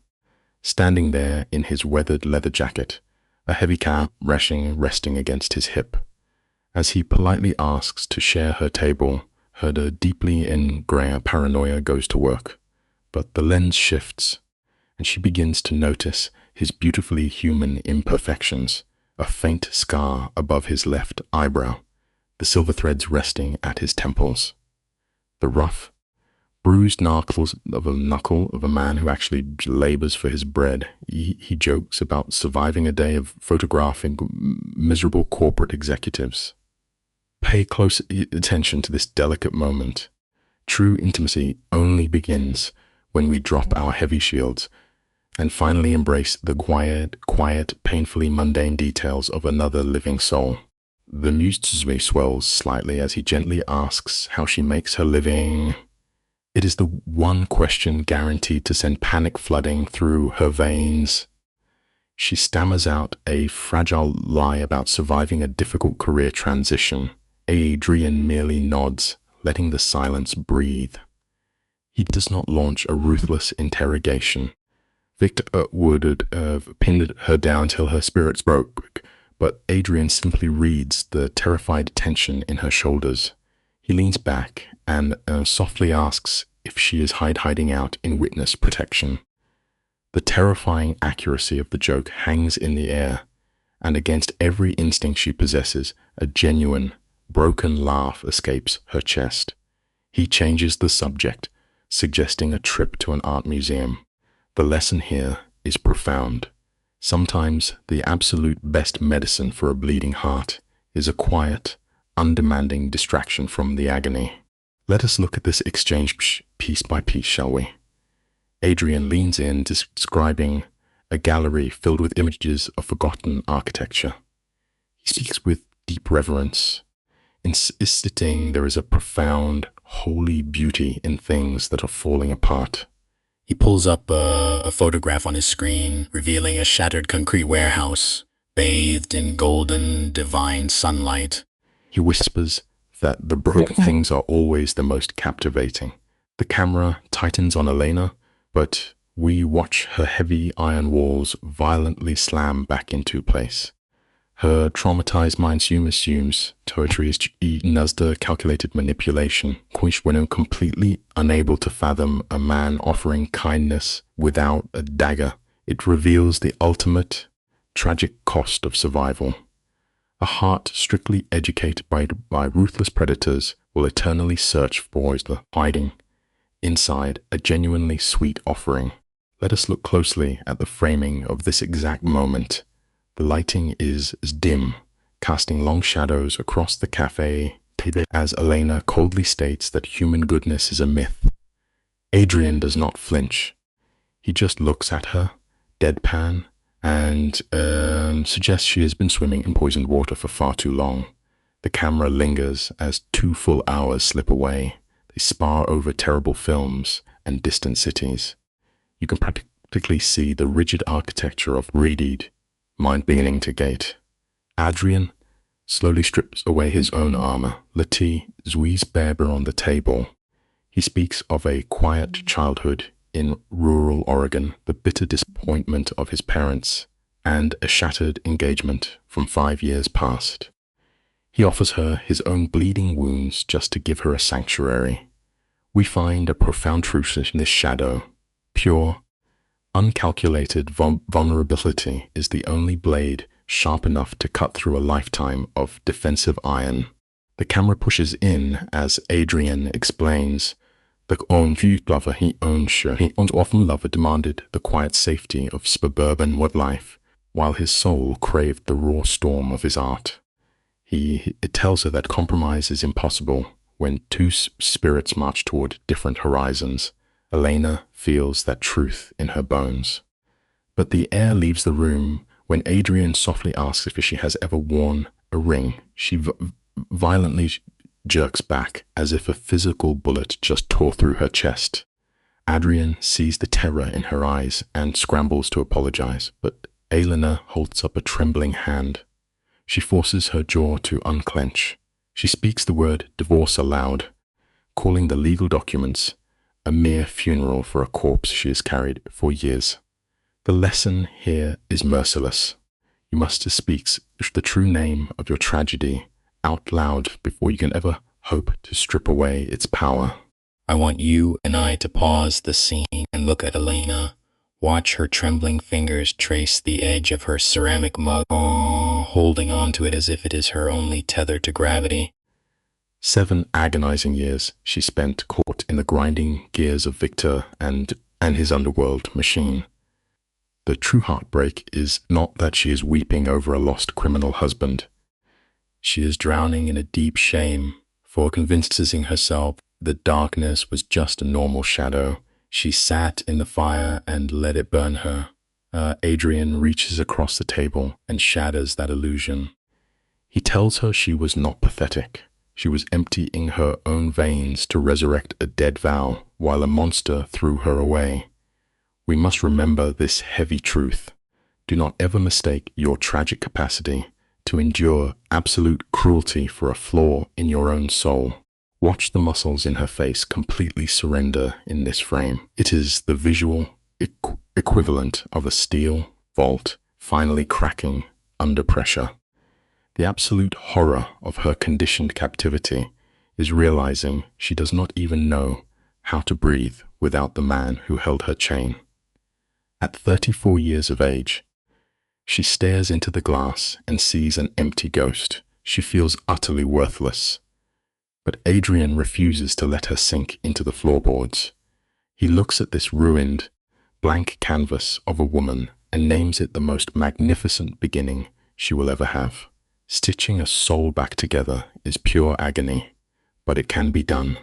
A: standing there in his weathered leather jacket, a heavy cap resting against his hip. As he politely asks to share her table, her deeply ingrained paranoia goes to work. But the lens shifts, and she begins to notice his beautifully human imperfections, a faint scar above his left eyebrow, the silver threads resting at his temples. The rough, bruised knuckles of a man who actually labors for his bread. He jokes about surviving a day of photographing miserable corporate executives. Pay close attention to this delicate moment. True intimacy only begins when we drop our heavy shields and finally embrace the quiet, painfully mundane details of another living soul. The music swells slightly as he gently asks how she makes her living. It is the one question guaranteed to send panic flooding through her veins. She stammers out a fragile lie about surviving a difficult career transition. Adrian merely nods, letting the silence breathe. He does not launch a ruthless interrogation. Victor would have pinned her down till her spirits broke, but Adrian simply reads the terrified tension in her shoulders. He leans back and softly asks if she is hiding out in witness protection. The terrifying accuracy of the joke hangs in the air, and against every instinct she possesses, a genuine, broken laugh escapes her chest. He changes the subject, suggesting a trip to an art museum. The lesson here is profound. Sometimes the absolute best medicine for a bleeding heart is a quiet, undemanding distraction from the agony. Let us look at this exchange piece by piece, shall we? Adrian leans in, describing a gallery filled with images of forgotten architecture. He speaks with deep reverence, insisting there is a profound, holy beauty in things that are falling apart. He pulls up a photograph on his screen, revealing a shattered concrete warehouse, bathed in golden, divine sunlight. He whispers that the broken things are always the most captivating. The camera tightens on Elena, but we watch her heavy iron walls violently slam back into place. Her traumatized mind assumes poetry is eaten as the calculated manipulation, when completely unable to fathom a man offering kindness without a dagger. It reveals the ultimate, tragic cost of survival. A heart strictly educated by ruthless predators will eternally search for the hiding inside a genuinely sweet offering. Let us look closely at the framing of this exact moment. The lighting is dim, casting long shadows across the cafe as Elena coldly states that human goodness is a myth. Adrian does not flinch. He just looks at her, deadpan, and suggests she has been swimming in poisoned water for far too long. The camera lingers as 2 full hours slip away. They spar over terrible films and distant cities. You can practically see the rigid architecture of reedied, mind beginning to gate. Adrian slowly strips away his own armor. Letty Zui's Berber on the table. He speaks of a quiet childhood in rural Oregon, the bitter disappointment of his parents, and a shattered engagement from 5 years past. He offers her his own bleeding wounds just to give her a sanctuary. We find a profound truth in this shadow, pure, Uncalculated vulnerability is the only blade sharp enough to cut through a lifetime of defensive iron. The camera pushes in as Adrian explains, the lover he often lover demanded the quiet safety of suburban life, while his soul craved the raw storm of his art. It tells her that compromise is impossible when two spirits march toward different horizons. Elena feels that truth in her bones. But the air leaves the room when Adrian softly asks if she has ever worn a ring. She violently jerks back as if a physical bullet just tore through her chest. Adrian sees the terror in her eyes and scrambles to apologize, but Elena holds up a trembling hand. She forces her jaw to unclench. She speaks the word divorce aloud, calling the legal documents a mere funeral for a corpse she has carried for years. The lesson here is merciless. You must speak the true name of your tragedy out loud before you can ever hope to strip away its power.
B: I want you and I to pause the scene and look at Elena. Watch her trembling fingers trace the edge of her ceramic mug, holding on to it as if it is her only tether to gravity.
A: 7 agonizing years she spent caught in the grinding gears of Victor and his underworld machine. The true heartbreak is not that she is weeping over a lost criminal husband. She is drowning in a deep shame for convincing herself that darkness was just a normal shadow. She sat in the fire and let it burn her. Adrian reaches across the table and shatters that illusion. He tells her she was not pathetic. She was emptying her own veins to resurrect a dead vow while a monster threw her away. We must remember this heavy truth. Do not ever mistake your tragic capacity to endure absolute cruelty for a flaw in your own soul. Watch the muscles in her face completely surrender in this frame. It is the visual equivalent of a steel vault finally cracking under pressure. The absolute horror of her conditioned captivity is realizing she does not even know how to breathe without the man who held her chain. At 34 years of age, she stares into the glass and sees an empty ghost. She feels utterly worthless. But Adrian refuses to let her sink into the floorboards. He looks at this ruined, blank canvas of a woman and names it the most magnificent beginning she will ever have. Stitching a soul back together is pure agony, but it can be done.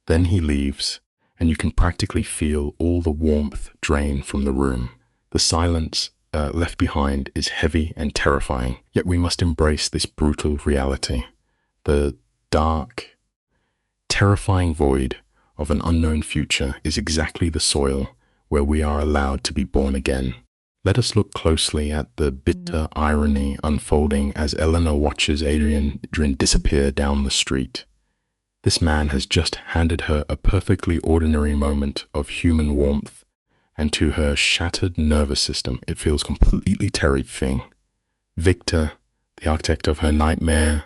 A: Then he leaves, and you can practically feel all the warmth drain from the room. The silence left behind is heavy and terrifying, yet we must embrace this brutal reality. The dark, terrifying void of an unknown future is exactly the soil where we are allowed to be born again. Let us look closely at the bitter irony unfolding as Eleanor watches Adrian disappear down the street. This man has just handed her a perfectly ordinary moment of human warmth, and to her shattered nervous system it feels completely terrifying. Victor, the architect of her nightmare,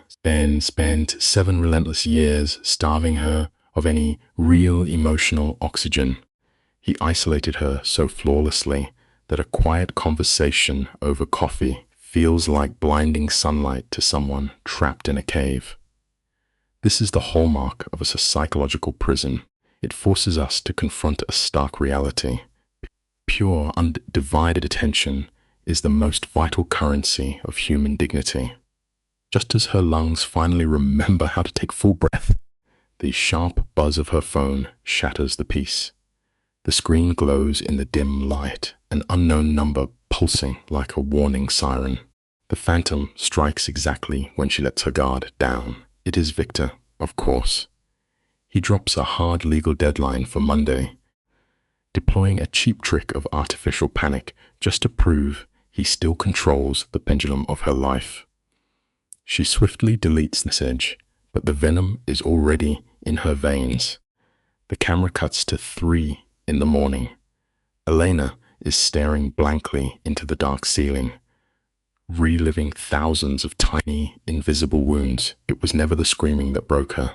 A: spent 7 relentless years starving her of any real emotional oxygen. He isolated her so flawlessly that a quiet conversation over coffee feels like blinding sunlight to someone trapped in a cave. This is the hallmark of a psychological prison. It forces us to confront a stark reality. Pure, undivided attention is the most vital currency of human dignity. Just as her lungs finally remember how to take full breath, the sharp buzz of her phone shatters the peace. The screen glows in the dim light, an unknown number pulsing like a warning siren. The phantom strikes exactly when she lets her guard down. It is Victor, of course. He drops a hard legal deadline for Monday, deploying a cheap trick of artificial panic just to prove he still controls the pendulum of her life. She swiftly deletes the message, but the venom is already in her veins. The camera cuts to 3 in the morning. Elena is staring blankly into the dark ceiling, reliving thousands of tiny, invisible wounds. It was never the screaming that broke her.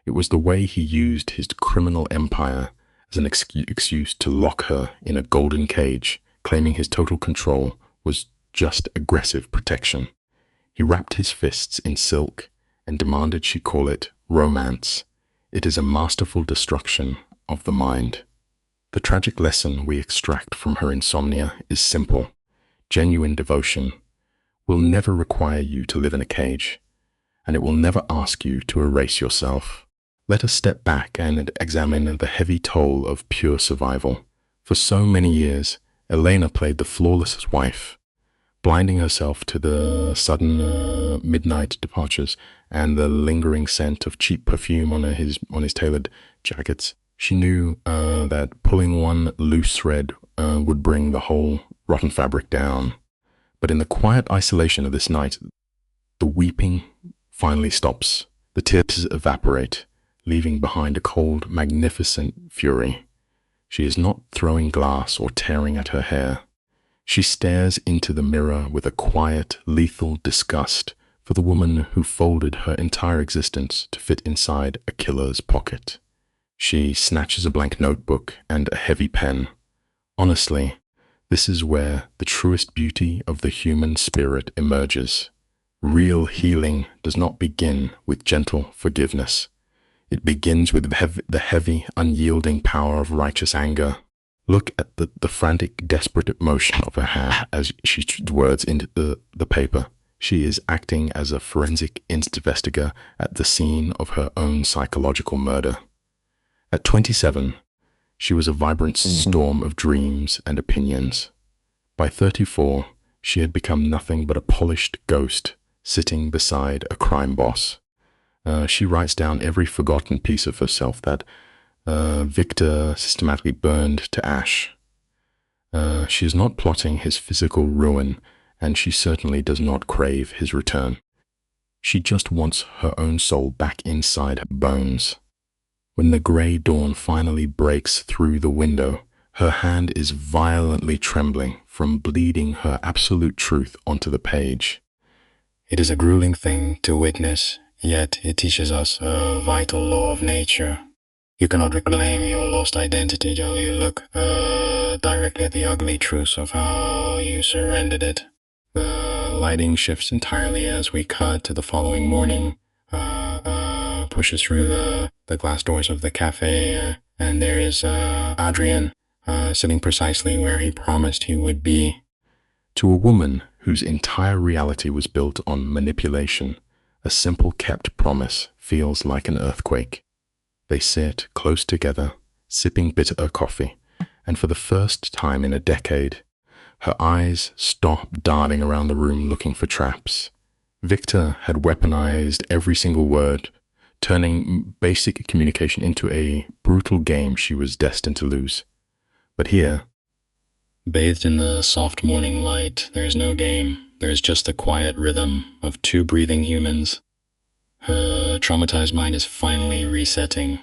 A: It was the way he used his criminal empire as an excuse to lock her in a golden cage, claiming his total control was just aggressive protection. He wrapped his fists in silk and demanded she call it romance. It is a masterful destruction of the mind. The tragic lesson we extract from her insomnia is simple. Genuine devotion will never require you to live in a cage, and it will never ask you to erase yourself. Let us step back and examine the heavy toll of pure survival. For so many years, Elena played the flawless wife, blinding herself to the sudden midnight departures and the lingering scent of cheap perfume on his tailored jackets. She knew that pulling one loose thread would bring the whole rotten fabric down. But in the quiet isolation of this night, the weeping finally stops. The tears evaporate, leaving behind a cold, magnificent fury. She is not throwing glass or tearing at her hair. She stares into the mirror with a quiet, lethal disgust for the woman who folded her entire existence to fit inside a killer's pocket. She snatches a blank notebook and a heavy pen. Honestly, this is where the truest beauty of the human spirit emerges. Real healing does not begin with gentle forgiveness. It begins with the heavy, unyielding power of righteous anger. Look at the frantic, desperate motion of her hand as she shoots words into the paper. She is acting as a forensic investigator at the scene of her own psychological murder. At 27, she was a vibrant storm of dreams and opinions. By 34, she had become nothing but a polished ghost sitting beside a crime boss. She writes down every forgotten piece of herself that Victor systematically burned to ash. She is not plotting his physical ruin, and she certainly does not crave his return. She just wants her own soul back inside her bones. When the grey dawn finally breaks through the window, her hand is violently trembling from bleeding her absolute truth onto the page.
B: It is a grueling thing to witness, yet it teaches us a vital law of nature. You cannot reclaim your lost identity till you look directly at the ugly truth of how you surrendered it. The lighting shifts entirely as we cut to the following morning, pushes through the glass doors of the cafe, and there is Adrian sitting precisely where he promised he would be.
A: To a woman whose entire reality was built on manipulation, a simple kept promise feels like an earthquake. They sit close together, sipping bitter coffee, and for the first time in a decade, her eyes stop darting around the room looking for traps. Victor had weaponized every single word, turning basic communication into a brutal game she was destined to lose. But here,
B: bathed in the soft morning light, there is no game. There is just the quiet rhythm of two breathing humans. Her traumatized mind is finally resetting.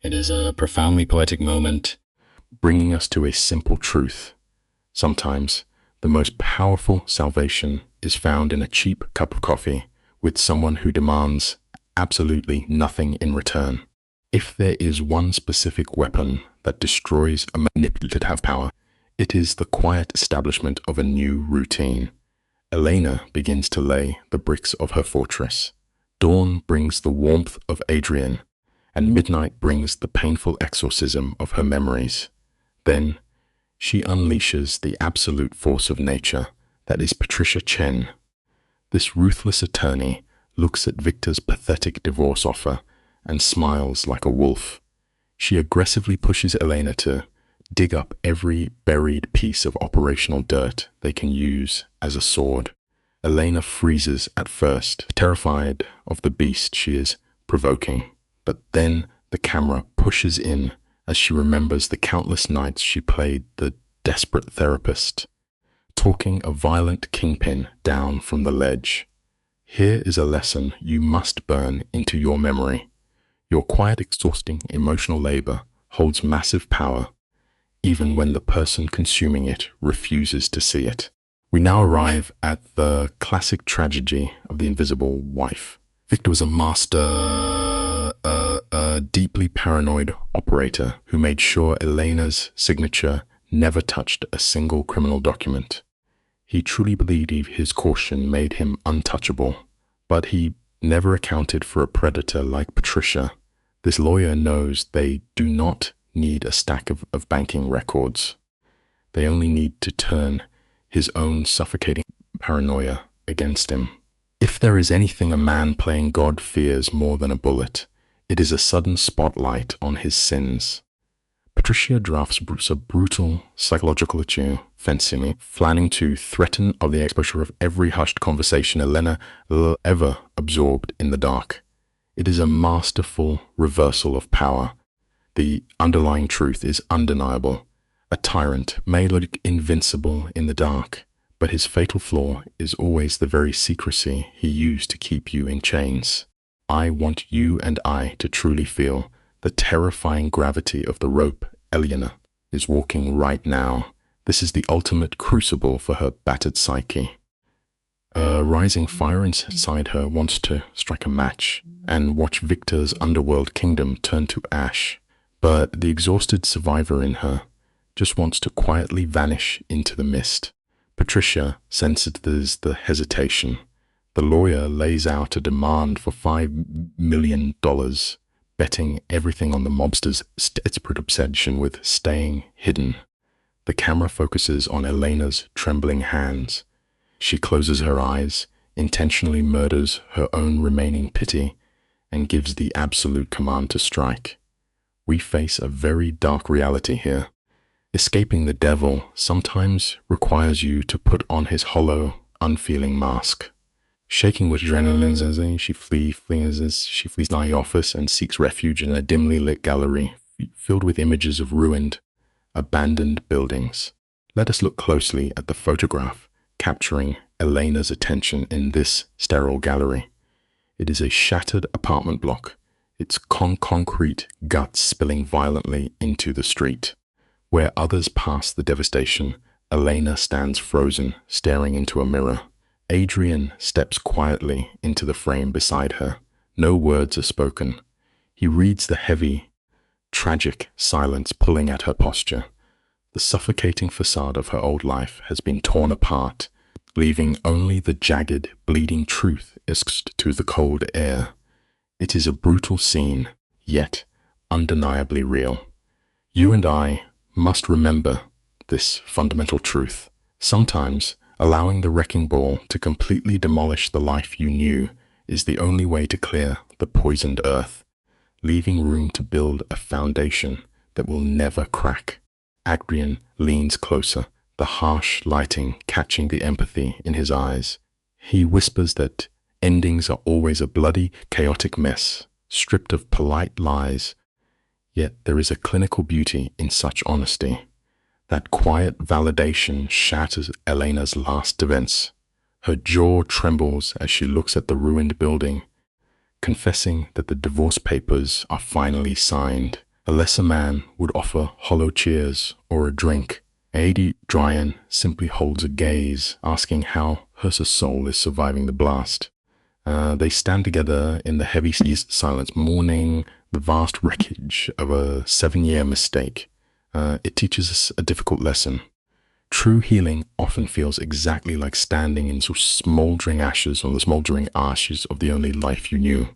B: It is a profoundly poetic moment,
A: bringing us to a simple truth. Sometimes, the most powerful salvation is found in a cheap cup of coffee with someone who demands absolutely nothing in return. If there is one specific weapon that destroys a manipulative power, it is the quiet establishment of a new routine. Elena begins to lay the bricks of her fortress. Dawn brings the warmth of Adrian, and midnight brings the painful exorcism of her memories. Then, she unleashes the absolute force of nature that is Patricia Chen. This ruthless attorney looks at Victor's pathetic divorce offer and smiles like a wolf. She aggressively pushes Elena to dig up every buried piece of operational dirt they can use as a sword. Elena freezes at first, terrified of the beast she is provoking, but then the camera pushes in as she remembers the countless nights she played the desperate therapist, talking a violent kingpin down from the ledge. Here is a lesson you must burn into your memory. Your quiet, exhausting emotional labor holds massive power, even when the person consuming it refuses to see it. We now arrive at the classic tragedy of the invisible wife. Victor was a master a deeply paranoid operator who made sure Elena's signature never touched a single criminal document. He truly believed his caution made him untouchable, but he never accounted for a predator like Patricia. This lawyer knows they do not need a stack of banking records. They only need to turn his own suffocating paranoia against him. If there is anything a man playing God fears more than a bullet, it is a sudden spotlight on his sins. Patricia drafts a brutal psychological offensively, planning to threaten of the exposure of every hushed conversation Elena ever absorbed in the dark. It is a masterful reversal of power. The underlying truth is undeniable. A tyrant may look invincible in the dark, but his fatal flaw is always the very secrecy he used to keep you in chains. I want you and I to truly feel the terrifying gravity of the rope Elena is walking right now. This is the ultimate crucible for her battered psyche. A rising fire inside her wants to strike a match and watch Victor's underworld kingdom turn to ash, but the exhausted survivor in her just wants to quietly vanish into the mist. Patricia senses the hesitation. The lawyer lays out a demand for $5 million, betting everything on the mobster's desperate obsession with staying hidden. The camera focuses on Elena's trembling hands. She closes her eyes, intentionally murders her own remaining pity, and gives the absolute command to strike. We face a very dark reality here. Escaping the devil sometimes requires you to put on his hollow, unfeeling mask. Shaking with adrenaline, she flees the office and seeks refuge in a dimly lit gallery filled with images of ruined, abandoned buildings. Let us look closely at the photograph capturing Elena's attention in this sterile gallery. It is a shattered apartment block, its concrete guts spilling violently into the street. Where others pass the devastation, Elena stands frozen, staring into a mirror. Adrian steps quietly into the frame beside her. No words are spoken. He reads the heavy, tragic silence pulling at her posture. The suffocating facade of her old life has been torn apart, leaving only the jagged, bleeding truth exposed to the cold air. It is a brutal scene, yet undeniably real. You and I must remember this fundamental truth. Sometimes, allowing the wrecking ball to completely demolish the life you knew is the only way to clear the poisoned earth, leaving room to build a foundation that will never crack. Adrian leans closer, the harsh lighting catching the empathy in his eyes. He whispers that endings are always a bloody, chaotic mess, stripped of polite lies. Yet there is a clinical beauty in such honesty. That quiet validation shatters Elena's last defense. Her jaw trembles as she looks at the ruined building, confessing that the divorce papers are finally signed. A lesser man would offer hollow cheers or a drink. Adrian simply holds a gaze, asking how her soul is surviving the blast. They stand together in the heavy silence, mourning the vast wreckage of a 7-year mistake. It teaches us a difficult lesson. True healing often feels exactly like standing in smoldering ashes or the smoldering ashes of the only life you knew,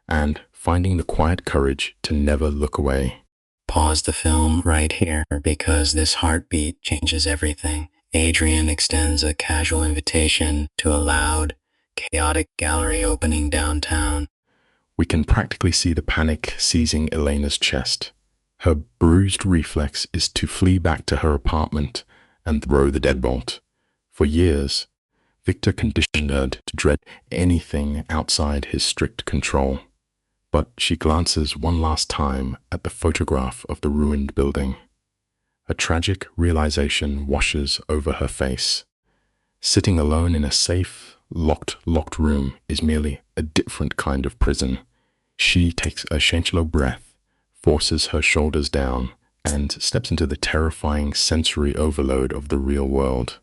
A: and finding the quiet courage to never look away.
B: Pause the film right here because this heartbeat changes everything. Adrian extends a casual invitation to a loud, chaotic gallery opening downtown.
A: We can practically see the panic seizing Elena's chest. Her bruised reflex is to flee back to her apartment and throw the deadbolt. For years, Victor conditioned her to dread anything outside his strict control. But she glances one last time at the photograph of the ruined building. A tragic realization washes over her face. Sitting alone in a safe, locked room is merely a different kind of prison. She takes a shallow breath, forces her shoulders down, and steps into the terrifying sensory overload of the real world.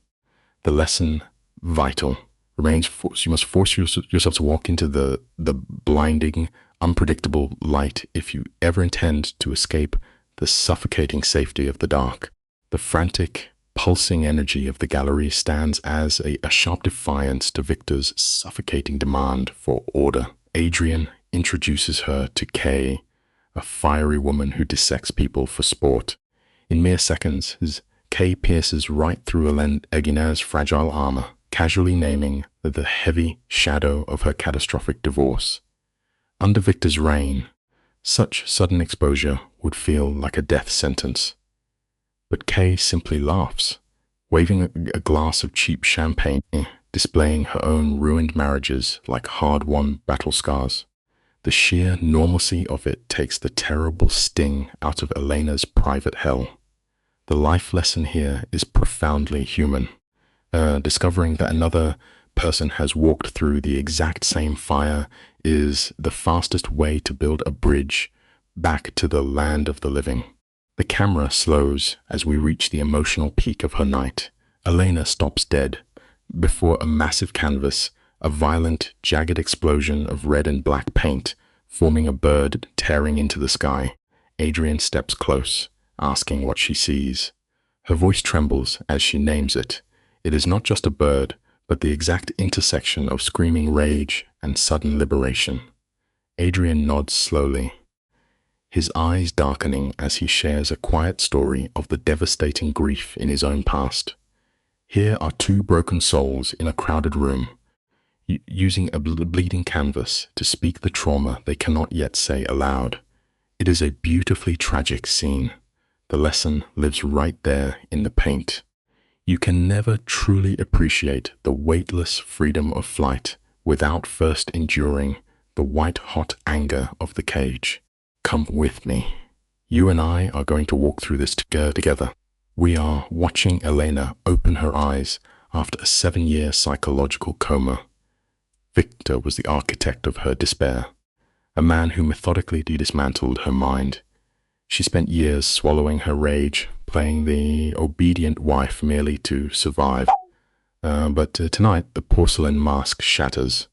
A: The lesson, vital, remains you must force yourself to walk into the blinding, unpredictable light if you ever intend to escape the suffocating safety of the dark. The frantic, pulsing energy of the gallery stands as a sharp defiance to Victor's suffocating demand for order. Adrian introduces her to Kay, a fiery woman who dissects people for sport. In mere seconds, Kay pierces right through Eginaire's fragile armor, casually naming the heavy shadow of her catastrophic divorce. Under Victor's reign, such sudden exposure would feel like a death sentence. But Kay simply laughs, waving a glass of cheap champagne, displaying her own ruined marriages like hard-won battle scars. The sheer normalcy of it takes the terrible sting out of Elena's private hell. The life lesson here is profoundly human. Discovering that another person has walked through the exact same fire is the fastest way to build a bridge back to the land of the living. The camera slows as we reach the emotional peak of her night. Elena stops dead before a massive canvas, a violent, jagged explosion of red and black paint, forming a bird tearing into the sky. Adrian steps close, asking what she sees. Her voice trembles as she names it. It is not just a bird, but the exact intersection of screaming rage and sudden liberation. Adrian nods slowly, his eyes darkening as he shares a quiet story of the devastating grief in his own past. Here are two broken souls in a crowded room, using a bleeding canvas to speak the trauma they cannot yet say aloud. It is a beautifully tragic scene. The lesson lives right there in the paint. You can never truly appreciate the weightless freedom of flight without first enduring the white-hot anger of the cage. Come with me. You and I are going to walk through this together. We are watching Elena open her eyes after a 7-year psychological coma. Victor was the architect of her despair, a man who methodically dismantled her mind. She spent years swallowing her rage, playing the obedient wife merely to survive. But tonight, the porcelain mask shatters.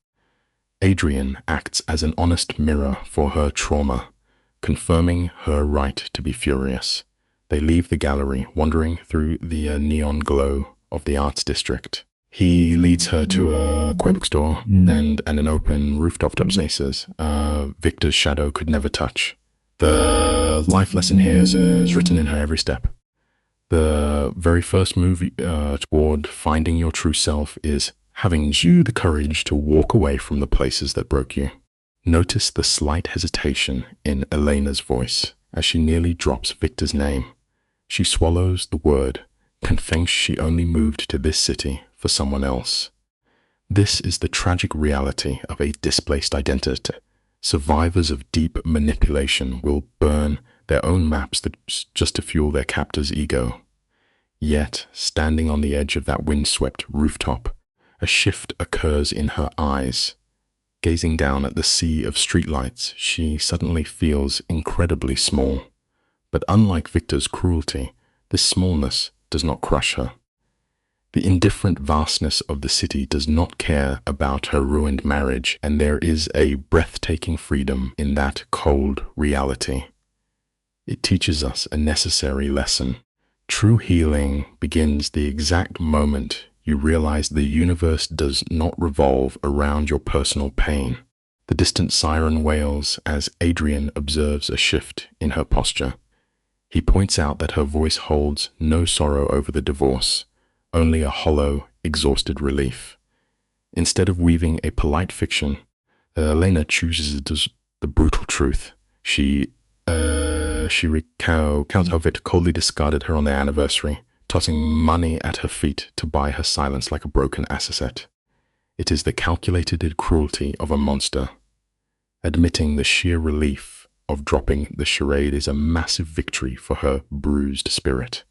A: Adrian acts as an honest mirror for her trauma, confirming her right to be furious. They leave the gallery, wandering through the neon glow of the arts district. He leads her to a quaint store and an open rooftop places Victor's shadow could never touch. The life lesson here is written in her every step. The very first move toward finding your true self is having you the courage to walk away from the places that broke you. Notice the slight hesitation in Elena's voice as she nearly drops Victor's name. She swallows the word, confessing she only moved to this city for someone else. This is the tragic reality of a displaced identity. Survivors of deep manipulation will burn their own maps just to fuel their captor's ego. Yet, standing on the edge of that windswept rooftop, a shift occurs in her eyes. Gazing down at the sea of streetlights, she suddenly feels incredibly small. But unlike Victor's cruelty, this smallness does not crush her. The indifferent vastness of the city does not care about her ruined marriage, and there is a breathtaking freedom in that cold reality. It teaches us a necessary lesson. True healing begins the exact moment you realize the universe does not revolve around your personal pain. The distant siren wails as Adrian observes a shift in her posture. He points out that her voice holds no sorrow over the divorce, only a hollow, exhausted relief. Instead of weaving a polite fiction, Elena chooses the brutal truth. She recounts how Victor coldly discarded her on their anniversary, tossing money at her feet to buy her silence like a broken asset. It is the calculated cruelty of a monster. Admitting the sheer relief of dropping the charade is a massive victory for her bruised spirit.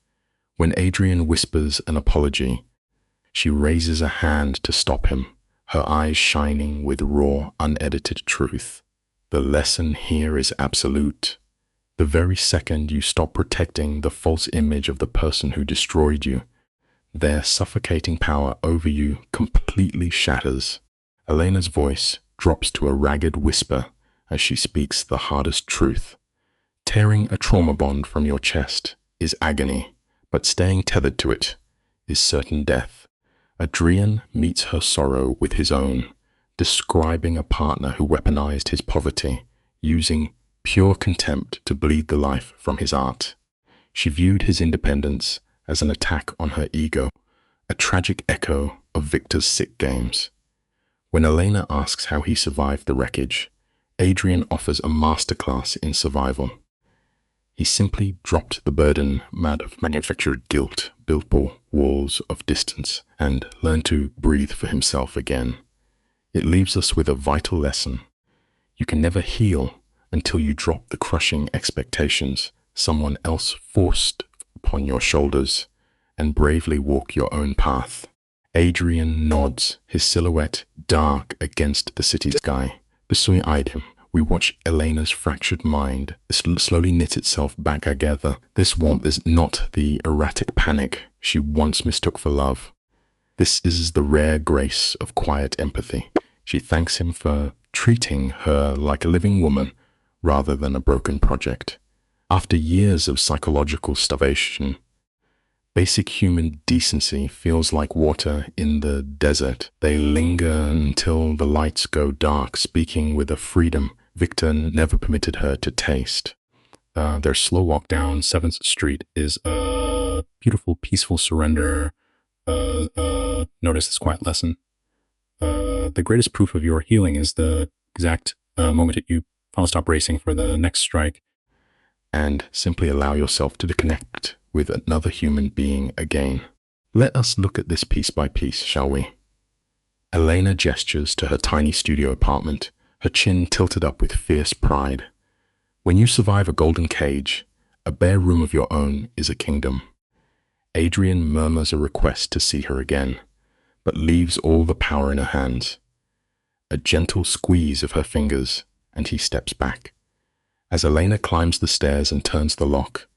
A: When Adrian whispers an apology, she raises a hand to stop him, her eyes shining with raw, unedited truth. The lesson here is absolute. The very second you stop protecting the false image of the person who destroyed you, their suffocating power over you completely shatters. Elena's voice drops to a ragged whisper, as she speaks the hardest truth. Tearing a trauma bond from your chest is agony, but staying tethered to it is certain death. Adrian meets her sorrow with his own, describing a partner who weaponized his poverty, using pure contempt to bleed the life from his art. She viewed his independence as an attack on her ego, a tragic echo of Victor's sick games. When Elena asks how he survived the wreckage, Adrian offers a masterclass in survival. He simply dropped the burden of manufactured guilt, built walls of distance, and learned to breathe for himself again. It leaves us with a vital lesson. You can never heal until you drop the crushing expectations someone else forced upon your shoulders and bravely walk your own path. Adrian nods, his silhouette dark against the city sky. Beside him, we watch Elena's fractured mind slowly knit itself back together. This warmth is not the erratic panic she once mistook for love. This is the rare grace of quiet empathy. She thanks him for treating her like a living woman rather than a broken project. After years of psychological starvation, basic human decency feels like water in the desert. They linger until the lights go dark, speaking with a freedom Victor never permitted her to taste. Their slow walk down 7th Street is a beautiful, peaceful surrender. Notice this quiet lesson. The greatest proof of your healing is the exact moment that you finally stop racing for the next strike and simply allow yourself to connect with another human being again. Let us look at this piece by piece, shall we? Elena gestures to her tiny studio apartment, her chin tilted up with fierce pride. When you survive a golden cage, a bare room of your own is a kingdom. Adrian murmurs a request to see her again, but leaves all the power in her hands. A gentle squeeze of her fingers, and he steps back. As Elena climbs the stairs and turns the lock,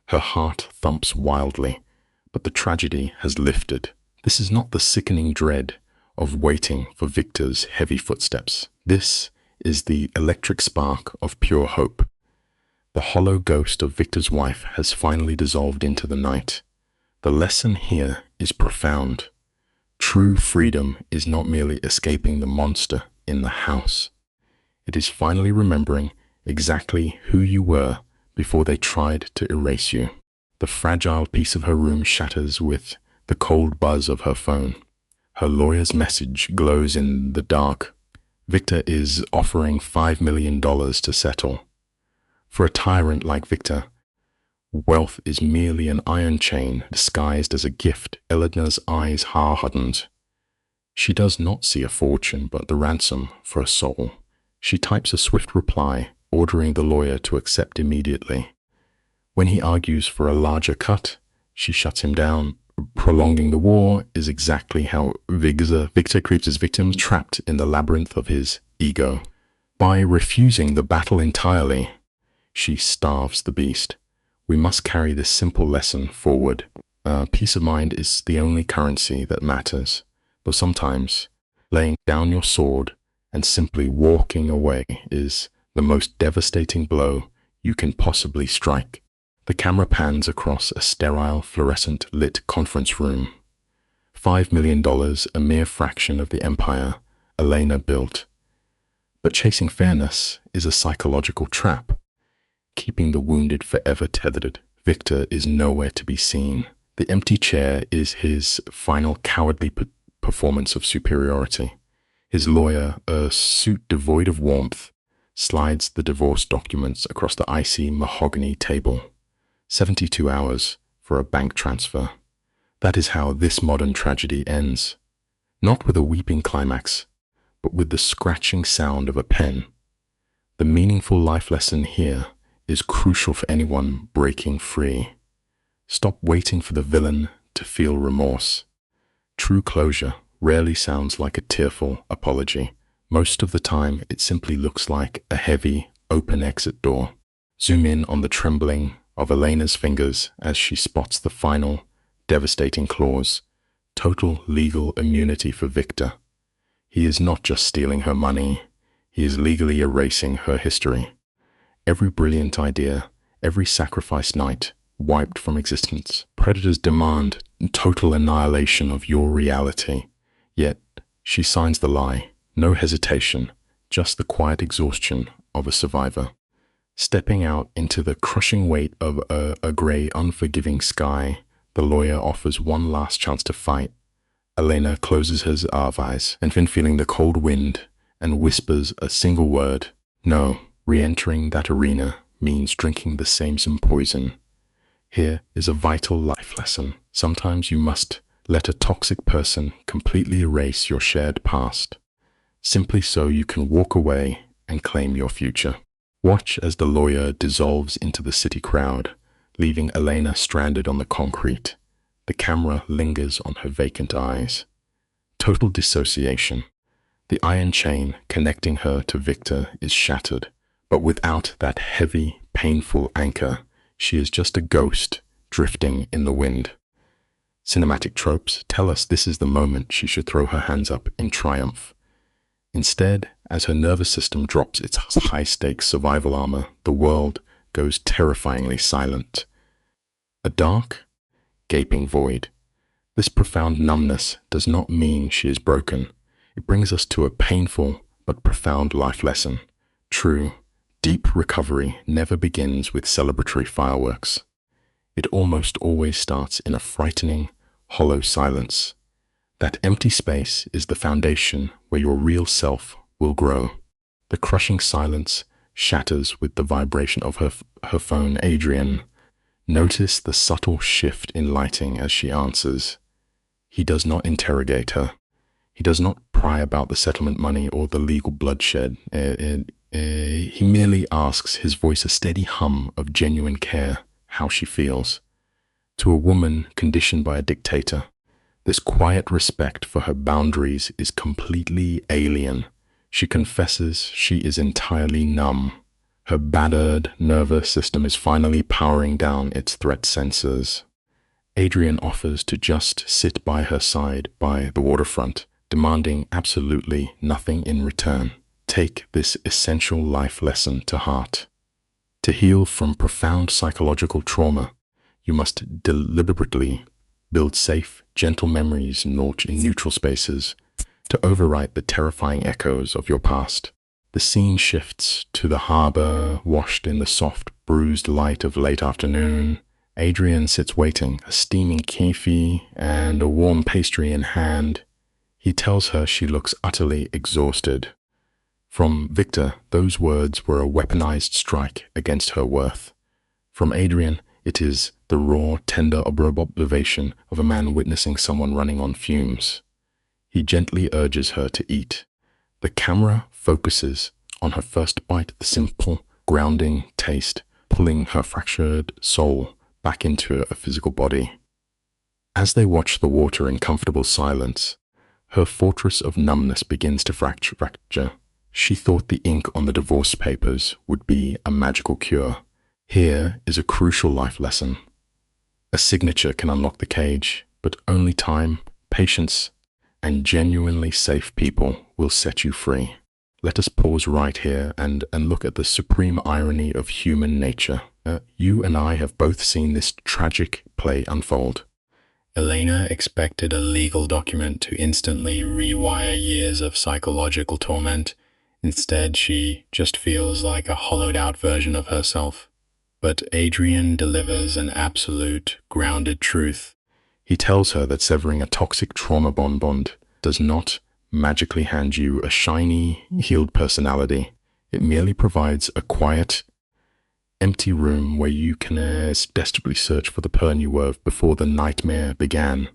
A: her heart thumps wildly, but the tragedy has lifted. This is not the sickening dread of waiting for Victor's heavy footsteps. This is the electric spark of pure hope. The hollow ghost of Victor's wife has finally dissolved into the night. The lesson here is profound. True freedom is not merely escaping the monster in the house. It is finally remembering exactly who you were before they tried to erase you. The fragile piece of her room shatters with the cold buzz of her phone. Her lawyer's message glows in the dark. Victor is offering $5 million to settle. For a tyrant like Victor, wealth is merely an iron chain disguised as a gift. Elena's eyes hardened. She does not see a fortune, but the ransom for a soul. She types a swift reply, ordering the lawyer to accept immediately. When he argues for a larger cut, she shuts him down. Prolonging the war is exactly how Victor keeps his victims trapped in the labyrinth of his ego. By refusing the battle entirely, she starves the beast. We must carry this simple lesson forward. Peace of mind is the only currency that matters, but sometimes laying down your sword and simply walking away is the most devastating blow you can possibly strike. The camera pans across a sterile, fluorescent-lit conference room. $5 million, a mere fraction of the empire Elena built. But chasing fairness is a psychological trap, keeping the wounded forever tethered. Victor is nowhere to be seen. The empty chair is his final cowardly performance of superiority. His lawyer, a suit devoid of warmth, slides the divorce documents across the icy mahogany table. 72 hours for a bank transfer. That is how this modern tragedy ends. Not with a weeping climax, but with the scratching sound of a pen. The meaningful life lesson here is crucial for anyone breaking free. Stop waiting for the villain to feel remorse. True closure rarely sounds like a tearful apology. Most of the time, it simply looks like a heavy, open exit door. Zoom in on the trembling of Elena's fingers as she spots the final, devastating clause: total legal immunity for Victor. He is not just stealing her money, He is legally erasing her history. Every brilliant idea, every sacrificed night, wiped from existence. Predators demand total annihilation of your reality. Yet, she signs the lie. No hesitation, just the quiet exhaustion of a survivor. Stepping out into the crushing weight of a grey, unforgiving sky, the lawyer offers one last chance to fight. Elena closes her eyes, and then feeling the cold wind, and whispers a single word. No, re-entering that arena means drinking the same poison. Here is a vital life lesson. Sometimes you must let a toxic person completely erase your shared past, simply so you can walk away and claim your future. Watch as the lawyer dissolves into the city crowd, leaving Elena stranded on the concrete. The camera lingers on her vacant eyes. Total dissociation. The iron chain connecting her to Victor is shattered, but without that heavy, painful anchor, she is just a ghost drifting in the wind. Cinematic tropes tell us this is the moment she should throw her hands up in triumph. Instead, as her nervous system drops its high-stakes survival armor, the world goes terrifyingly silent. A dark, gaping void. This profound numbness does not mean she is broken. It brings us to a painful but profound life lesson. True, deep recovery never begins with celebratory fireworks. It almost always starts in a frightening, hollow silence. That empty space is the foundation where your real self will grow. The crushing silence shatters with the vibration of her phone. Adrian, notice the subtle shift in lighting as she answers. He does not interrogate her. He does not pry about the settlement money or the legal bloodshed. He merely asks, his voice a steady hum of genuine care, how she feels. To a woman conditioned by a dictator, this quiet respect for her boundaries is completely alien. She confesses she is entirely numb. Her battered nervous system is finally powering down its threat sensors. Adrian offers to just sit by her side by the waterfront, demanding absolutely nothing in return. Take this essential life lesson to heart. To heal from profound psychological trauma, you must deliberately build safe, gentle memories in neutral spaces to overwrite the terrifying echoes of your past. The scene shifts to the harbor, washed in the soft, bruised light of late afternoon. Adrian sits waiting, a steaming kefir and a warm pastry in hand. He tells her she looks utterly exhausted. From Victor, those words were a weaponized strike against her worth. From Adrian, it is the raw, tender observation of a man witnessing someone running on fumes. He gently urges her to eat. The camera focuses on her first bite, the simple, grounding taste, pulling her fractured soul back into a physical body. As they watch the water in comfortable silence, her fortress of numbness begins to fracture. She thought the ink on the divorce papers would be a magical cure. Here is a crucial life lesson. A signature can unlock the cage, but only time, patience, and genuinely safe people will set you free. Let us pause right here and look at the supreme irony of human nature. You and I have both seen this tragic play unfold.
B: Elena expected a legal document to instantly rewire years of psychological torment. Instead, she just feels like a hollowed-out version of herself. But Adrian delivers an absolute, grounded truth.
A: He tells her that severing a toxic trauma bond does not magically hand you a shiny, healed personality. It merely provides a quiet, empty room where you can desperately search for the person you were before the nightmare began.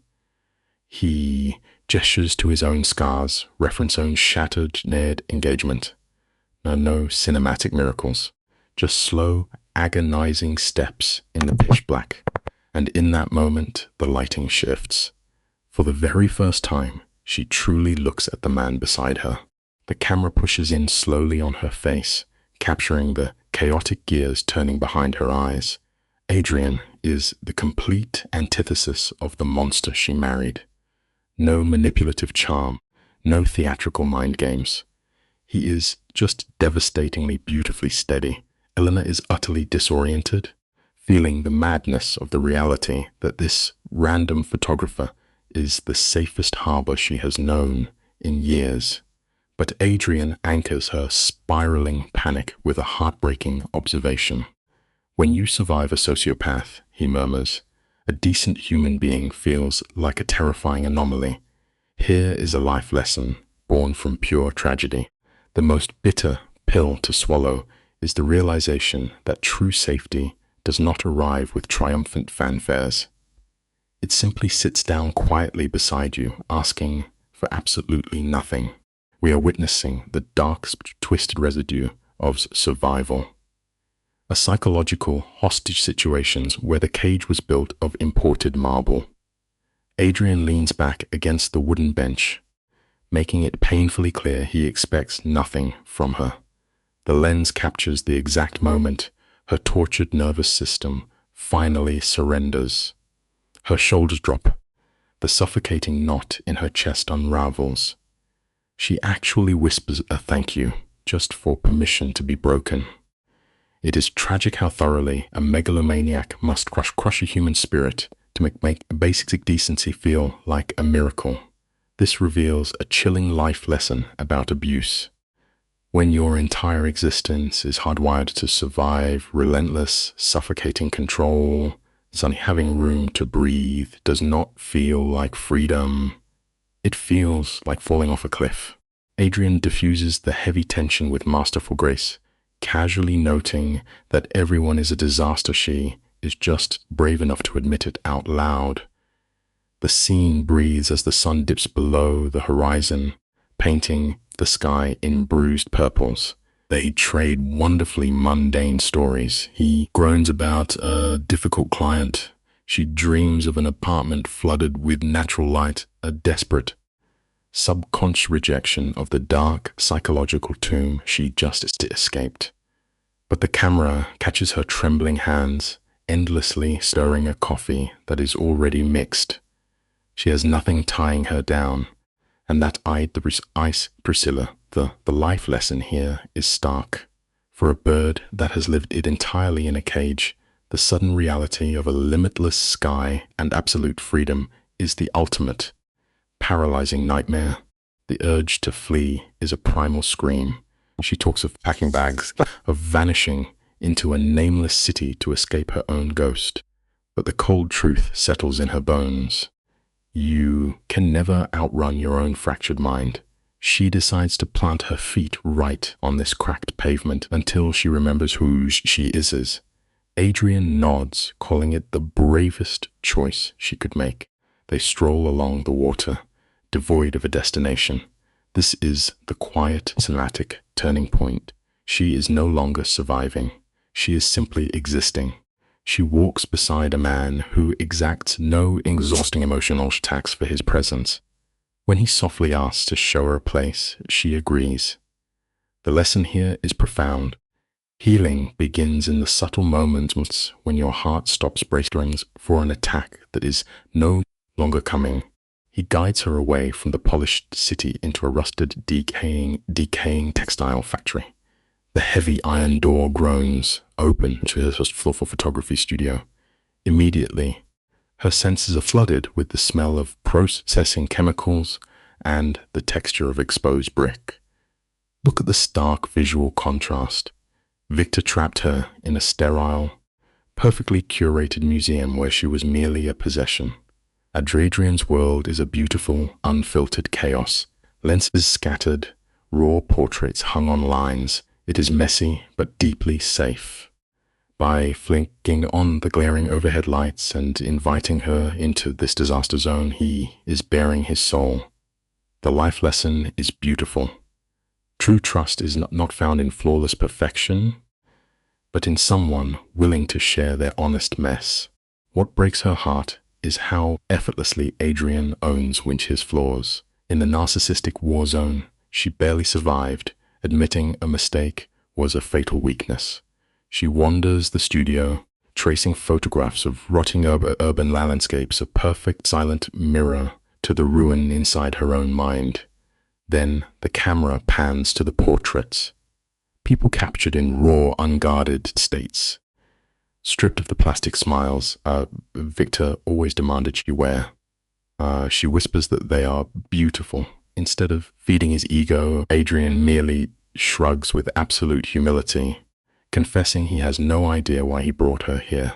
A: He gestures to his own scars, reference own shattered engagement. No cinematic miracles, just slow, agonizing steps in the pitch black. And in that moment, the lighting shifts. For the very first time, she truly looks at the man beside her. The camera pushes in slowly on her face, capturing the chaotic gears turning behind her eyes. Adrian is the complete antithesis of the monster she married. No manipulative charm, no theatrical mind games. He is just devastatingly beautifully steady. Elena is utterly disoriented, feeling the madness of the reality that this random photographer is the safest harbor she has known in years. But Adrian anchors her spiraling panic with a heartbreaking observation. "When you survive a sociopath," he murmurs, "a decent human being feels like a terrifying anomaly. Here is a life lesson born from pure tragedy. The most bitter pill to swallow is the realization that true safety does not arrive with triumphant fanfares. It simply sits down quietly beside you, asking for absolutely nothing." We are witnessing the dark, twisted residue of survival. A psychological hostage situations where the cage was built of imported marble. Adrian leans back against the wooden bench, making it painfully clear he expects nothing from her. The lens captures the exact moment her tortured nervous system finally surrenders. Her shoulders drop. The suffocating knot in her chest unravels. She actually whispers a thank you, just for permission to be broken. It is tragic how thoroughly a megalomaniac must crush a human spirit to make basic decency feel like a miracle. This reveals a chilling life lesson about abuse. When your entire existence is hardwired to survive relentless, suffocating control, suddenly having room to breathe does not feel like freedom. It feels like falling off a cliff. Adrian diffuses the heavy tension with masterful grace, casually noting that everyone is a disaster. She is just brave enough to admit it out loud. The scene breathes as the sun dips below the horizon, painting the sky in bruised purples. They trade wonderfully mundane stories. He groans about a difficult client. She dreams of an apartment flooded with natural light, a desperate, subconscious rejection of the dark psychological tomb she just escaped. But the camera catches her trembling hands, endlessly stirring a coffee that is already mixed. She has nothing tying her down, and that ice Priscilla. The life lesson here is stark. For a bird that has lived it entirely in a cage, the sudden reality of a limitless sky and absolute freedom is the ultimate, paralyzing nightmare. The urge to flee is a primal scream. She talks of packing bags, of vanishing into a nameless city to escape her own ghost. But the cold truth settles in her bones. You can never outrun your own fractured mind. She decides to plant her feet right on this cracked pavement until she remembers who she is. Adrian nods, calling it the bravest choice she could make. They stroll along the water, devoid of a destination. This is the quiet, cinematic turning point. She is no longer surviving. She is simply existing. She walks beside a man who exacts no exhausting emotional tax for his presence. When he softly asks to show her a place, she agrees. The lesson here is profound. Healing begins in the subtle moments when your heart stops bracing for an attack that is no longer coming. He guides her away from the polished city into a rusted, decaying textile factory. The heavy iron door groans open to her floor for photography studio. Immediately, her senses are flooded with the smell of processing chemicals and the texture of exposed brick. Look at the stark visual contrast. Victor trapped her in a sterile, perfectly curated museum where she was merely a possession. Adrian's world is a beautiful, unfiltered chaos. Lenses scattered, raw portraits hung on lines. It is messy but deeply safe. By flicking on the glaring overhead lights and inviting her into this disaster zone, he is baring his soul. The life lesson is beautiful. True trust is not found in flawless perfection, but in someone willing to share their honest mess. What breaks her heart is how effortlessly Adrian owns his flaws. In the narcissistic war zone, she barely survived, admitting a mistake was a fatal weakness. She wanders the studio, tracing photographs of rotting urban landscapes, a perfect silent mirror to the ruin inside her own mind. Then the camera pans to the portraits. People captured in raw, unguarded states. Stripped of the plastic smiles Victor always demanded she wear. She whispers that they are beautiful. Instead of feeding his ego, Adrian merely shrugs with absolute humility, confessing he has no idea why he brought her here.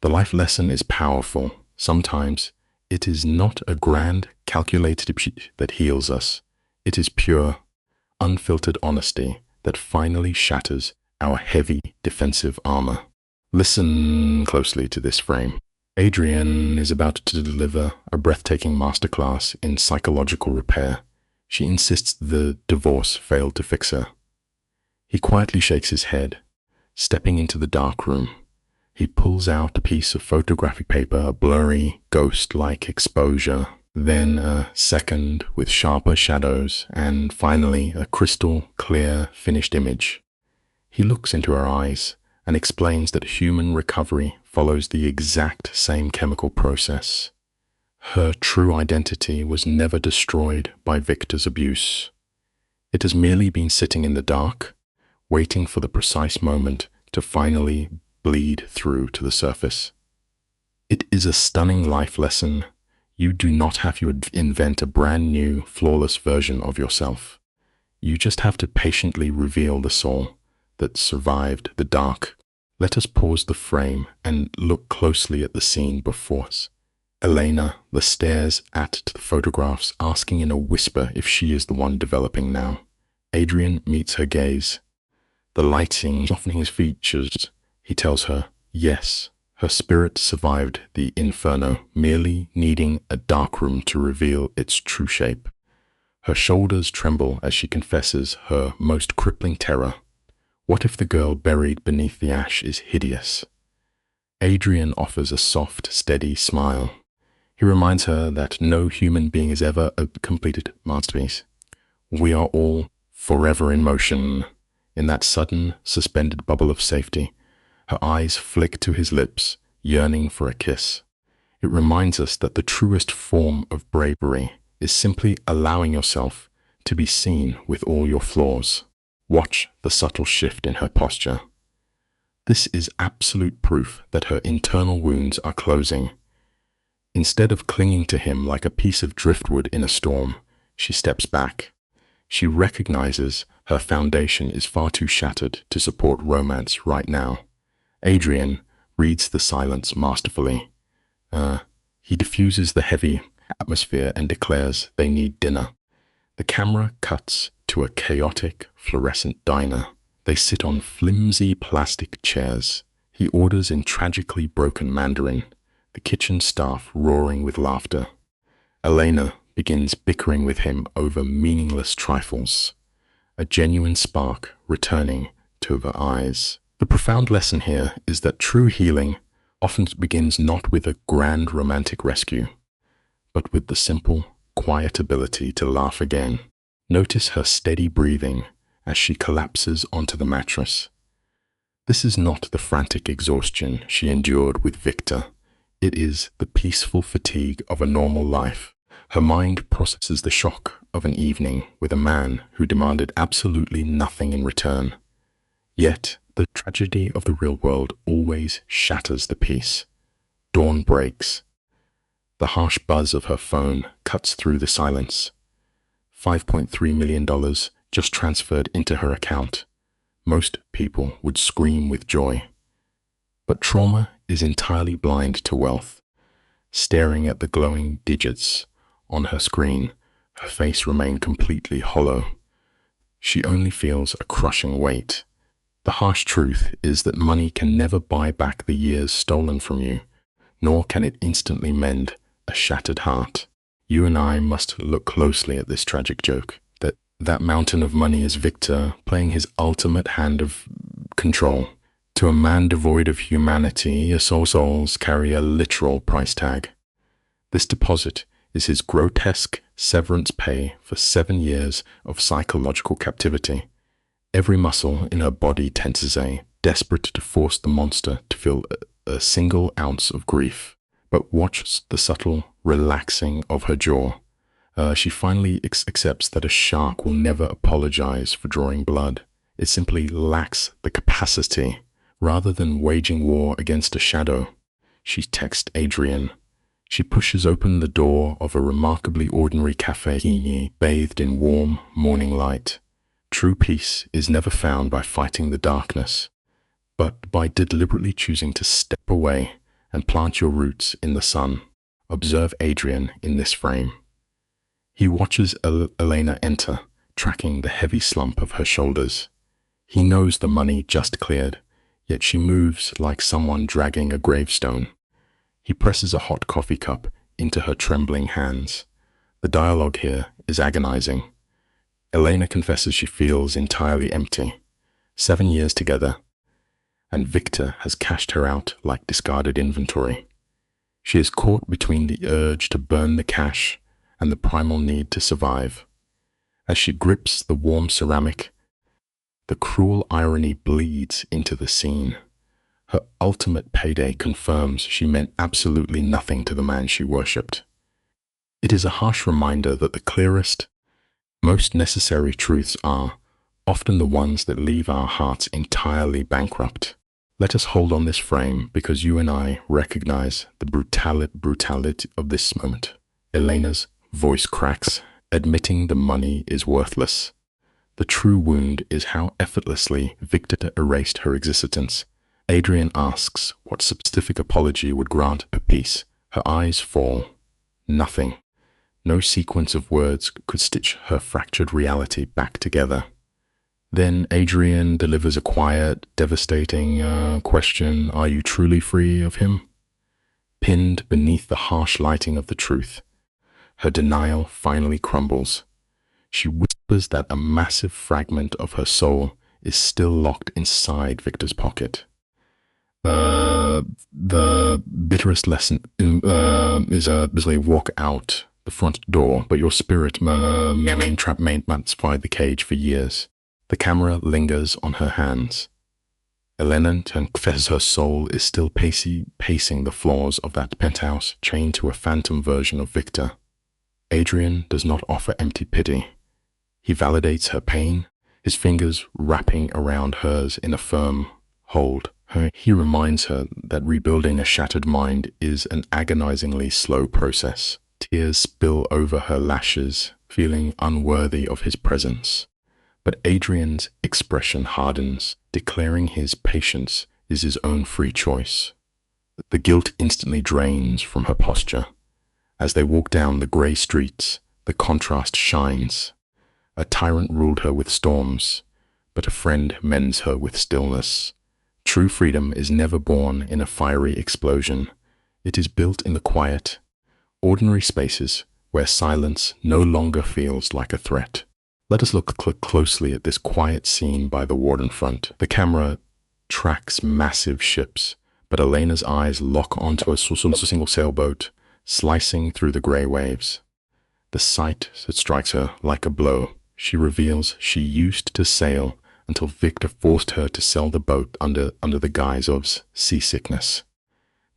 A: The life lesson is powerful. Sometimes it is not a grand, calculated shit that heals us. It is pure, unfiltered honesty that finally shatters our heavy defensive armor. Listen closely to this frame. Adrian is about to deliver a breathtaking masterclass in psychological repair. She insists the divorce failed to fix her. He quietly shakes his head, stepping into the dark room. He pulls out a piece of photographic paper, a blurry, ghost-like exposure, then a second with sharper shadows, and finally a crystal-clear, finished image. He looks into her eyes and explains that human recovery follows the exact same chemical process. Her true identity was never destroyed by Victor's abuse. It has merely been sitting in the dark, waiting for the precise moment to finally bleed through to the surface. It is a stunning life lesson. You do not have to invent a brand new, flawless version of yourself. You just have to patiently reveal the soul that survived the dark. Let us pause the frame and look closely at the scene before us. Elena stares at the photographs, asking in a whisper if she is the one developing now. Adrian meets her gaze. The lighting softening his features. He tells her, yes, her spirit survived the inferno, merely needing a darkroom to reveal its true shape. Her shoulders tremble as she confesses her most crippling terror. What if the girl buried beneath the ash is hideous? Adrian offers a soft, steady smile. He reminds her that no human being is ever a completed masterpiece. We are all forever in motion. In that sudden, suspended bubble of safety, her eyes flick to his lips, yearning for a kiss. It reminds us that the truest form of bravery is simply allowing yourself to be seen with all your flaws. Watch the subtle shift in her posture. This is absolute proof that her internal wounds are closing. Instead of clinging to him like a piece of driftwood in a storm, she steps back. She recognizes her foundation is far too shattered to support romance right now. Adrian reads the silence masterfully. He diffuses the heavy atmosphere and declares they need dinner. The camera cuts to a chaotic, fluorescent diner. They sit on flimsy plastic chairs. He orders in tragically broken Mandarin, the kitchen staff roaring with laughter. Elena begins bickering with him over meaningless trifles, a genuine spark returning to her eyes. The profound lesson here is that true healing often begins not with a grand romantic rescue, but with the simple, quiet ability to laugh again. Notice her steady breathing as she collapses onto the mattress. This is not the frantic exhaustion she endured with Victor. It is the peaceful fatigue of a normal life. Her mind processes the shock of an evening with a man who demanded absolutely nothing in return. Yet, the tragedy of the real world always shatters the peace. Dawn breaks. The harsh buzz of her phone cuts through the silence. $5.3 million just transferred into her account. Most people would scream with joy. But trauma is entirely blind to wealth. Staring at the glowing digits on her screen, her face remained completely hollow. She only feels a crushing weight. The harsh truth is that money can never buy back the years stolen from you, nor can it instantly mend a shattered heart. You and I must look closely at this tragic joke. That mountain of money is Victor playing his ultimate hand of control. To a man devoid of humanity, souls carry a literal price tag. This deposit is his grotesque severance pay for 7 years of psychological captivity. Every muscle in her body tenses, desperate to force the monster to feel a single ounce of grief. But watch the subtle relaxing of her jaw, She finally accepts that a shark will never apologize for drawing blood. It simply lacks the capacity. Rather than waging war against a shadow, she texts Adrian. She pushes open the door of a remarkably ordinary cafe, bathed in warm morning light. True peace is never found by fighting the darkness, but by deliberately choosing to step away and plant your roots in the sun. Observe Adrian in this frame. He watches Elena enter, tracking the heavy slump of her shoulders. He knows the money just cleared, yet she moves like someone dragging a gravestone. He presses a hot coffee cup into her trembling hands. The dialogue here is agonizing. Elena confesses she feels entirely empty. 7 years together, and Victor has cashed her out like discarded inventory. She is caught between the urge to burn the cash and the primal need to survive. As she grips the warm ceramic, the cruel irony bleeds into the scene. Her ultimate payday confirms she meant absolutely nothing to the man she worshipped. It is a harsh reminder that the clearest, most necessary truths are often the ones that leave our hearts entirely bankrupt. Let us hold on this frame because you and I recognize the brutality of this moment. Elena's voice cracks, admitting the money is worthless. The true wound is how effortlessly Victor erased her existence. Adrian asks what specific apology would grant her peace. Her eyes fall. Nothing. No sequence of words could stitch her fractured reality back together. Then Adrian delivers a quiet, devastating question. Are you truly free of him? Pinned beneath the harsh lighting of the truth, her denial finally crumbles. She whispers that a massive fragment of her soul is still locked inside Victor's pocket. The bitterest lesson is basically walk out the front door, but your spirit outside the cage for years. The camera lingers on her hands. Elena confesses her soul is still pacing the floors of that penthouse, chained to a phantom version of Victor. Adrian does not offer empty pity. He validates her pain, his fingers wrapping around hers in a firm hold. He reminds her that rebuilding a shattered mind is an agonizingly slow process. Tears spill over her lashes, feeling unworthy of his presence. But Adrian's expression hardens, declaring his patience is his own free choice. The guilt instantly drains from her posture. As they walk down the grey streets, the contrast shines. A tyrant ruled her with storms, but a friend mends her with stillness. True freedom is never born in a fiery explosion. It is built in the quiet, ordinary spaces where silence no longer feels like a threat. Let us look closely at this quiet scene by the waterfront. The camera tracks massive ships, but Elena's eyes lock onto a single sailboat, slicing through the grey waves. The sight that strikes her like a blow. She reveals she used to sail until Victor forced her to sell the boat under the guise of seasickness.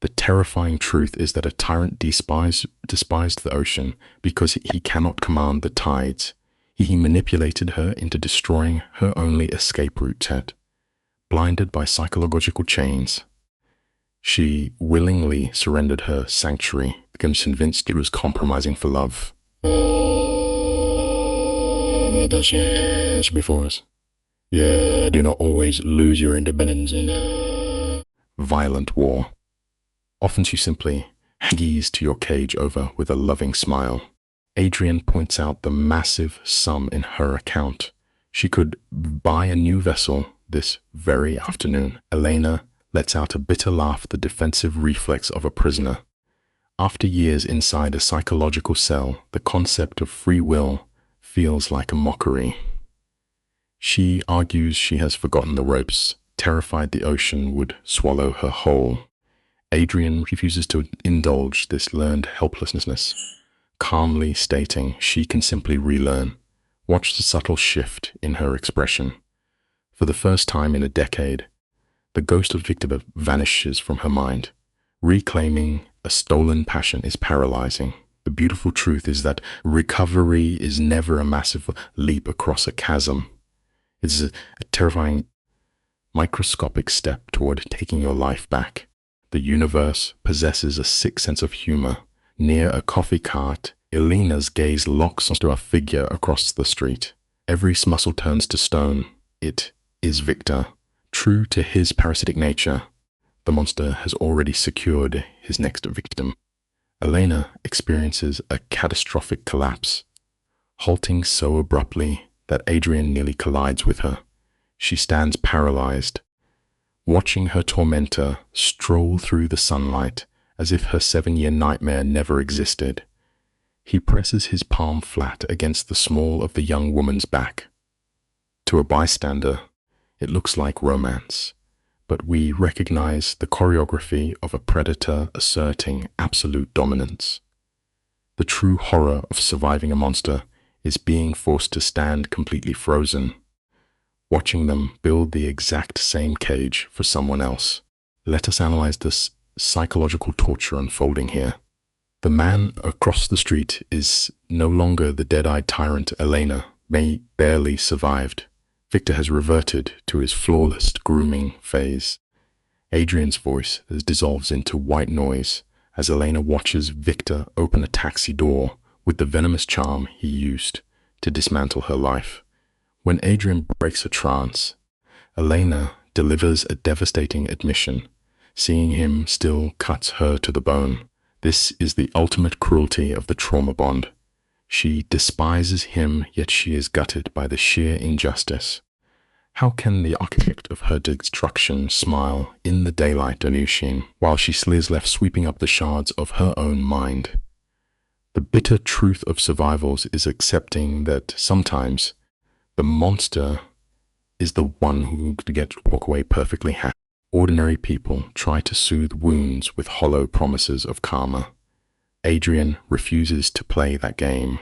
A: The terrifying truth is that a tyrant despised the ocean because he cannot command the tides. He manipulated her into destroying her only escape route set. Blinded by psychological chains, she willingly surrendered her sanctuary because convinced he was compromising for love. Before us. Yeah, do not always lose your independence in violent war. Often she simply hangs to your cage over with a loving smile. Adrian points out the massive sum in her account. She could buy a new vessel this very afternoon. Elena lets out a bitter laugh, the defensive reflex of a prisoner. After years inside a psychological cell, the concept of free will feels like a mockery. She argues she has forgotten the ropes, terrified the ocean would swallow her whole. Adrian refuses to indulge this learned helplessness, calmly stating she can simply relearn. Watch the subtle shift in her expression. For the first time in a decade, the ghost of Victor vanishes from her mind. Reclaiming a stolen passion is paralyzing. The beautiful truth is that recovery is never a massive leap across a chasm. It's a terrifying, microscopic step toward taking your life back. The universe possesses a sick sense of humor. Near a coffee cart, Elena's gaze locks onto a figure across the street. Every muscle turns to stone. It is Victor. True to his parasitic nature, the monster has already secured his next victim. Elena experiences a catastrophic collapse, halting so abruptly that Adrian nearly collides with her. She stands paralyzed, watching her tormentor stroll through the sunlight as if her 7-year nightmare never existed. He presses his palm flat against the small of the young woman's back. To a bystander, it looks like romance, but we recognize the choreography of a predator asserting absolute dominance. The true horror of surviving a monster is being forced to stand completely frozen, watching them build the exact same cage for someone else. Let us analyze this psychological torture unfolding here. The man across the street is no longer the dead-eyed tyrant Elena may barely survived. Victor has reverted to his flawless grooming phase. Adrian's voice dissolves into white noise as Elena watches Victor open a taxi door with the venomous charm he used to dismantle her life. When Adrian breaks a trance, Elena delivers a devastating admission. Seeing him still cuts her to the bone. This is the ultimate cruelty of the trauma bond. She despises him, yet she is gutted by the sheer injustice. How can the architect of her destruction smile in the daylight Anushin, while she slithers left sweeping up the shards of her own mind? The bitter truth of survivals is accepting that sometimes the monster is the one who gets to walk away perfectly happy. Ordinary people try to soothe wounds with hollow promises of karma. Adrian refuses to play that game.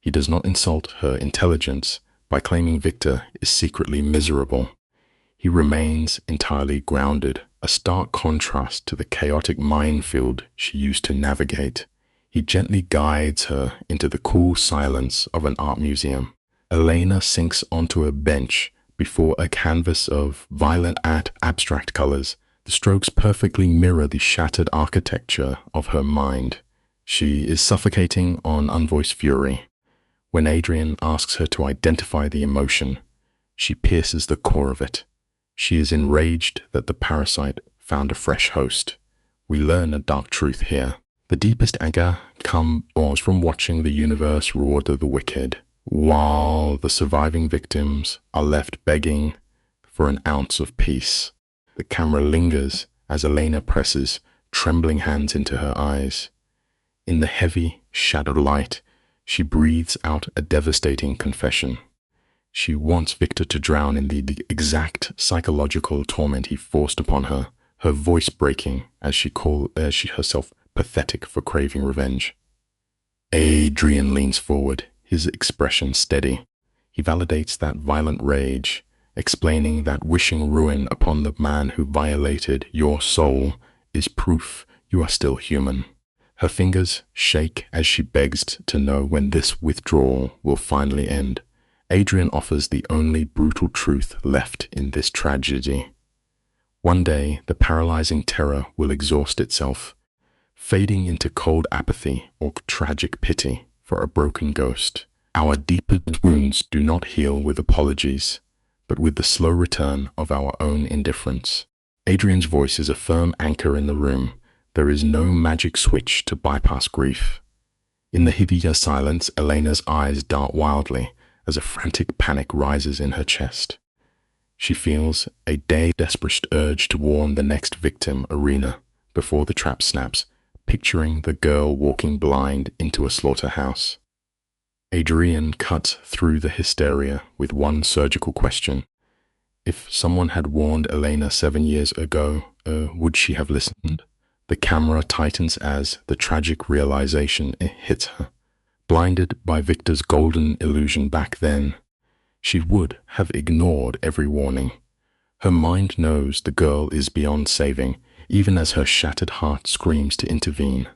A: He does not insult her intelligence by claiming Victor is secretly miserable. He remains entirely grounded, a stark contrast to the chaotic minefield she used to navigate. He gently guides her into the cool silence of an art museum. Elena sinks onto a bench before a canvas of violent abstract colors. The strokes perfectly mirror the shattered architecture of her mind. She is suffocating on unvoiced fury. When Adrian asks her to identify the emotion, she pierces the core of it. She is enraged that the parasite found a fresh host. We learn a dark truth here. The deepest anger comes from watching the universe reward the wicked, while the surviving victims are left begging for an ounce of peace. The camera lingers as Elena presses trembling hands into her eyes. In the heavy, shadowed light, she breathes out a devastating confession. She wants Victor to drown in the exact psychological torment he forced upon her, her voice breaking as she herself pathetic for craving revenge. Adrian leans forward, his expression steady. He validates that violent rage, explaining that wishing ruin upon the man who violated your soul is proof you are still human. Her fingers shake as she begs to know when this withdrawal will finally end. Adrian offers the only brutal truth left in this tragedy. One day, the paralyzing terror will exhaust itself, fading into cold apathy or tragic pity for a broken ghost. Our deepest wounds do not heal with apologies, but with the slow return of our own indifference. Adrian's voice is a firm anchor in the room. There is no magic switch to bypass grief. In the heavier silence, Elena's eyes dart wildly as a frantic panic rises in her chest. She feels a desperate urge to warn the next victim Arena before the trap snaps, picturing the girl walking blind into a slaughterhouse. Adrian cuts through the hysteria with one surgical question. If someone had warned Elena 7 years ago, would she have listened? The camera tightens as the tragic realization hits her. Blinded by Victor's golden illusion back then, she would have ignored every warning. Her mind knows the girl is beyond saving, even as her shattered heart screams to intervene.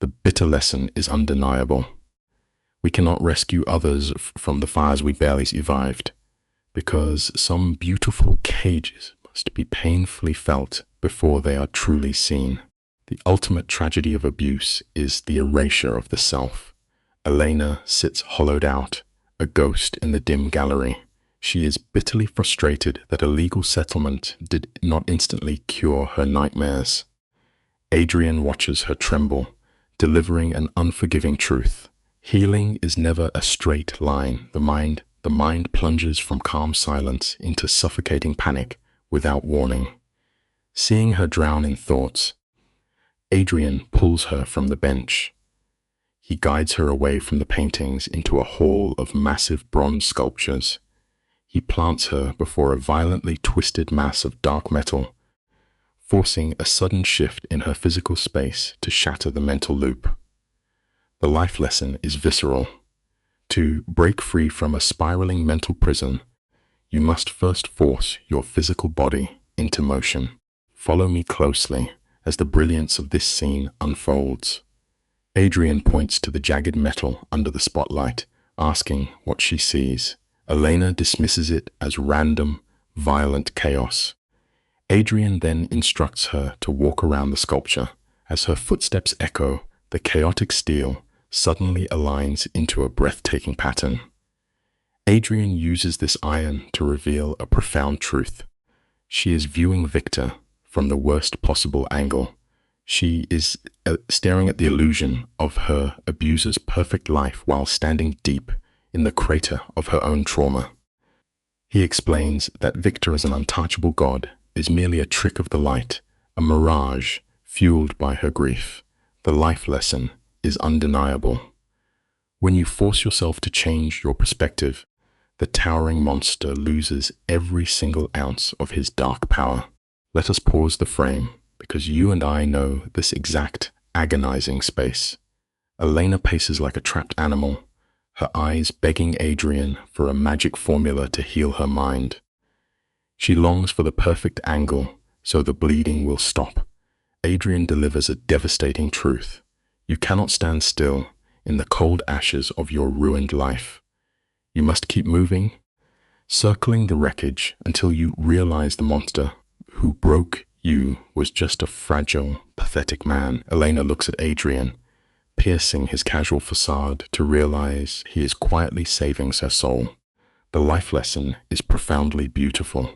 A: The bitter lesson is undeniable. We cannot rescue others from the fires we barely survived, because some beautiful cages must be painfully felt before they are truly seen. The ultimate tragedy of abuse is the erasure of the self. Elena sits hollowed out, a ghost in the dim gallery. She is bitterly frustrated that a legal settlement did not instantly cure her nightmares. Adrian watches her tremble, delivering an unforgiving truth. Healing is never a straight line. The mind plunges from calm silence into suffocating panic without warning. Seeing her drown in thoughts, Adrian pulls her from the bench. He guides her away from the paintings into a hall of massive bronze sculptures. He plants her before a violently twisted mass of dark metal, forcing a sudden shift in her physical space to shatter the mental loop. The life lesson is visceral. To break free from a spiraling mental prison, you must first force your physical body into motion. Follow me closely as the brilliance of this scene unfolds. Adrian points to the jagged metal under the spotlight, asking what she sees. Elena dismisses it as random, violent chaos. Adrian then instructs her to walk around the sculpture. As her footsteps echo, the chaotic steel suddenly aligns into a breathtaking pattern. Adrian uses this iron to reveal a profound truth. She is viewing Victor from the worst possible angle. She is staring at the illusion of her abuser's perfect life while standing deep in the crater of her own trauma. He explains that Victor as an untouchable god is merely a trick of the light, a mirage fueled by her grief. The life lesson is undeniable. When you force yourself to change your perspective, the towering monster loses every single ounce of his dark power. Let us pause the frame, because you and I know this exact agonizing space. Elena paces like a trapped animal, her eyes begging Adrian for a magic formula to heal her mind. She longs for the perfect angle so the bleeding will stop. Adrian delivers a devastating truth. You cannot stand still in the cold ashes of your ruined life. You must keep moving, circling the wreckage until you realize the monster who broke you was just a fragile, pathetic man. Elena looks at Adrian, piercing his casual facade to realize he is quietly saving her soul. The life lesson is profoundly beautiful.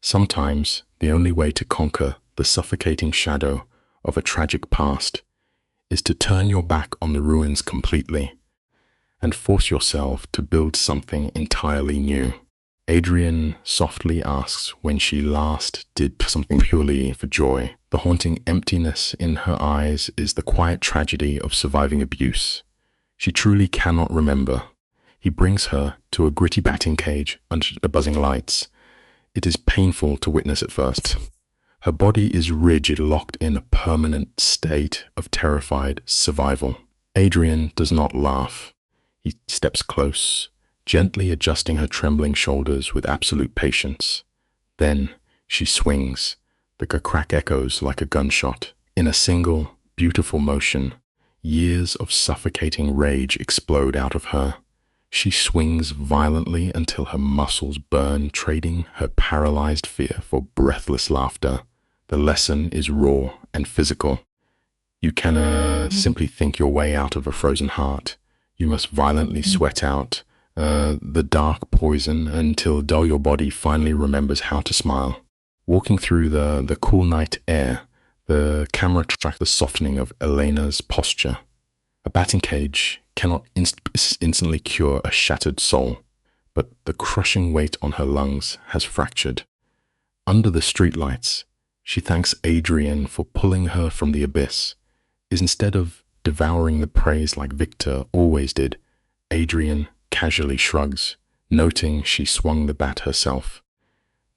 A: Sometimes the only way to conquer the suffocating shadow of a tragic past is to turn your back on the ruins completely and force yourself to build something entirely new. Adrian softly asks when she last did something purely for joy. The haunting emptiness in her eyes is the quiet tragedy of surviving abuse. She truly cannot remember. He brings her to a gritty batting cage under the buzzing lights. It is painful to witness at first. Her body is rigid, locked in a permanent state of terrified survival. Adrian does not laugh. He steps close, gently adjusting her trembling shoulders with absolute patience. Then she swings. The crack echoes like a gunshot. In a single, beautiful motion, years of suffocating rage explode out of her. She swings violently until her muscles burn, trading her paralyzed fear for breathless laughter. The lesson is raw and physical. You cannot simply think your way out of a frozen heart. You must violently sweat out the dark poison until your body finally remembers how to smile. Walking through the cool night air, the camera tracks the softening of Elena's posture. A batting cage cannot instantly cure a shattered soul, but the crushing weight on her lungs has fractured. Under the streetlights, she thanks Adrian for pulling her from the abyss. Instead of devouring the praise like Victor always did, Adrian casually shrugs, noting she swung the bat herself.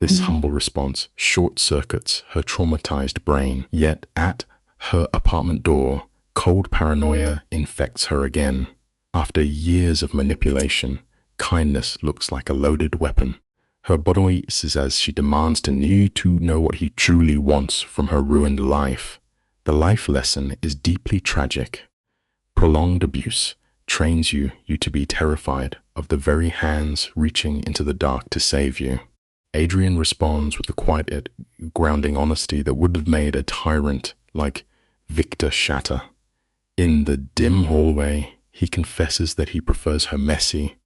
A: This humble response short-circuits her traumatized brain, yet at her apartment door, cold paranoia infects her again. After years of manipulation, kindness looks like a loaded weapon. Her body is as she demands to know what he truly wants from her ruined life. The life lesson is deeply tragic. Prolonged abuse trains you to be terrified of the very hands reaching into the dark to save you. Adrian responds with a quiet, grounding honesty that would have made a tyrant like Victor shatter. In the dim hallway, he confesses that he prefers her messy,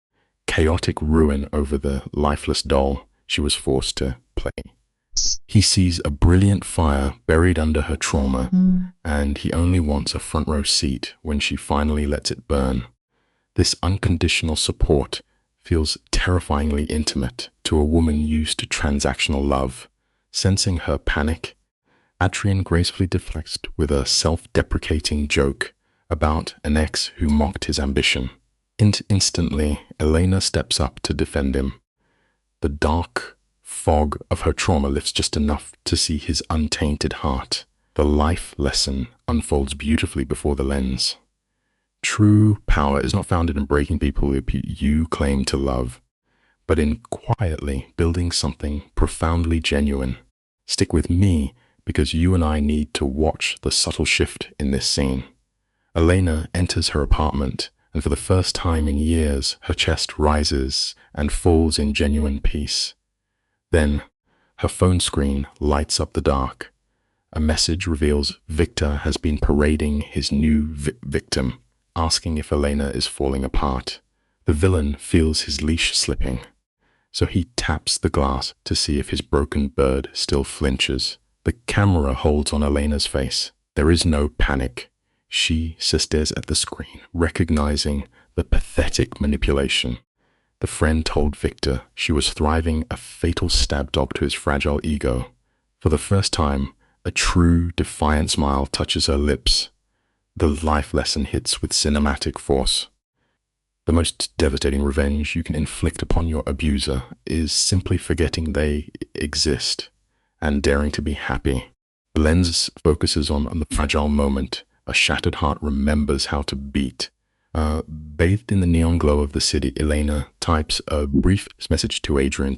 A: chaotic ruin over the lifeless doll she was forced to play. He sees a brilliant fire buried under her trauma, and he only wants a front row seat when she finally lets it burn. This unconditional support feels terrifyingly intimate to a woman used to transactional love. Sensing her panic, Adrian gracefully deflects with a self-deprecating joke about an ex who mocked his ambition. Instantly, Elena steps up to defend him. The dark fog of her trauma lifts just enough to see his untainted heart. The life lesson unfolds beautifully before the lens. True power is not founded in breaking people you claim to love, but in quietly building something profoundly genuine. Stick with me, because you and I need to watch the subtle shift in this scene. Elena enters her apartment, and for the first time in years, her chest rises and falls in genuine peace. Then, her phone screen lights up the dark. A message reveals Victor has been parading his new victim, asking if Elena is falling apart. The villain feels his leash slipping, so he taps the glass to see if his broken bird still flinches. The camera holds on Elena's face. There is no panic. She stares at the screen, recognizing the pathetic manipulation. The friend told Victor she was thriving, a fatal stab dog to his fragile ego. For the first time, a true, defiant smile touches her lips. The life lesson hits with cinematic force. The most devastating revenge you can inflict upon your abuser is simply forgetting they exist and daring to be happy. The lens focuses on the fragile moment. A shattered heart remembers how to beat. Bathed in the neon glow of the city, Elena types a brief message to Adrian,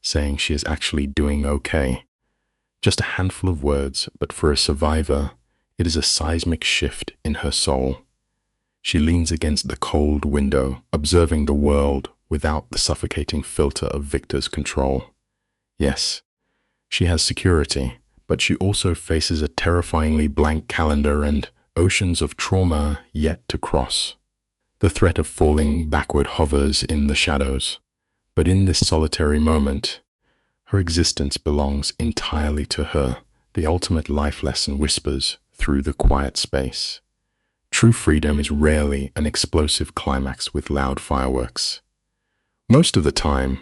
A: saying she is actually doing okay. Just a handful of words, but for a survivor, it is a seismic shift in her soul. She leans against the cold window, observing the world without the suffocating filter of Victor's control. Yes, she has security, but she also faces a terrifyingly blank calendar and oceans of trauma yet to cross. The threat of falling backward hovers in the shadows, but in this solitary moment, her existence belongs entirely to her. The ultimate life lesson whispers through the quiet space. True freedom is rarely an explosive climax with loud fireworks. Most of the time,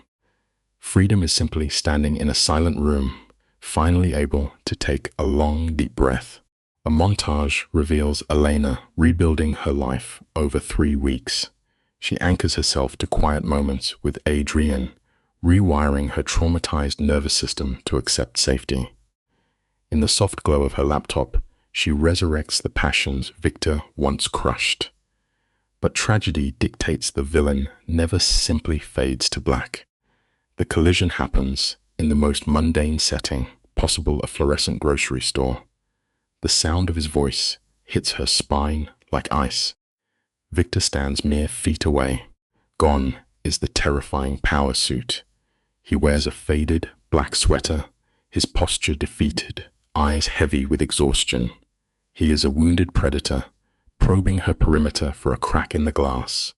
A: freedom is simply standing in a silent room, finally able to take a long, deep breath. A montage reveals Elena rebuilding her life over 3 weeks. She anchors herself to quiet moments with Adrian, rewiring her traumatized nervous system to accept safety. In the soft glow of her laptop, she resurrects the passions Victor once crushed. But tragedy dictates the villain never simply fades to black. The collision happens in the most mundane setting possible, a fluorescent grocery store. The sound of his voice hits her spine like ice. Victor stands mere feet away. Gone is the terrifying power suit. He wears a faded black sweater, his posture defeated, eyes heavy with exhaustion. He is a wounded predator, probing her perimeter for a crack in the glass.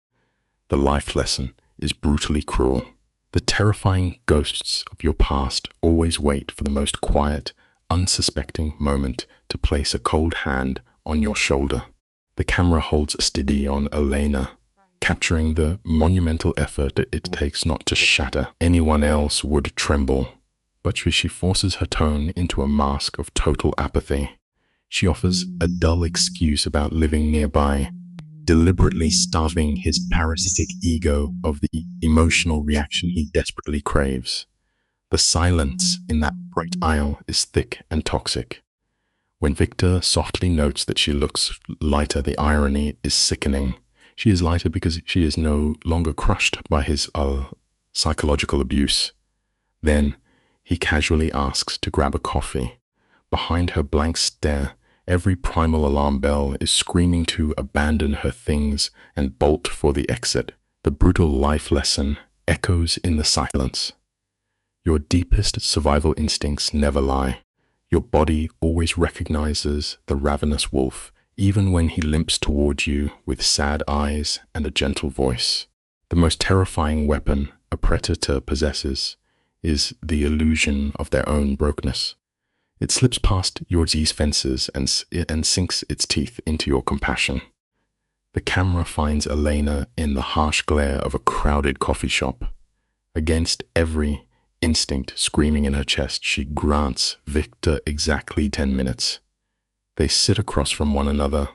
A: The life lesson is brutally cruel. The terrifying ghosts of your past always wait for the most quiet, unsuspecting moment to place a cold hand on your shoulder. The camera holds steady on Elena, capturing the monumental effort it takes not to shatter. Anyone else would tremble, but she forces her tone into a mask of total apathy. She offers a dull excuse about living nearby, deliberately starving his parasitic ego of the emotional reaction he desperately craves. The silence in that bright aisle is thick and toxic. When Victor softly notes that she looks lighter, the irony is sickening. She is lighter because she is no longer crushed by his psychological abuse. Then he casually asks to grab a coffee. Behind her blank stare, Every primal alarm bell is screaming to abandon her things and bolt for the exit. The brutal life lesson echoes in the silence. Your deepest survival instincts never lie. Your body always recognizes the ravenous wolf, even when he limps toward you with sad eyes and a gentle voice. The most terrifying weapon a predator possesses is the illusion of their own brokenness. It slips past your disease fences and sinks its teeth into your compassion. The camera finds Elena in the harsh glare of a crowded coffee shop. Against every instinct screaming in her chest, she grants Victor exactly 10 minutes. They sit across from one another,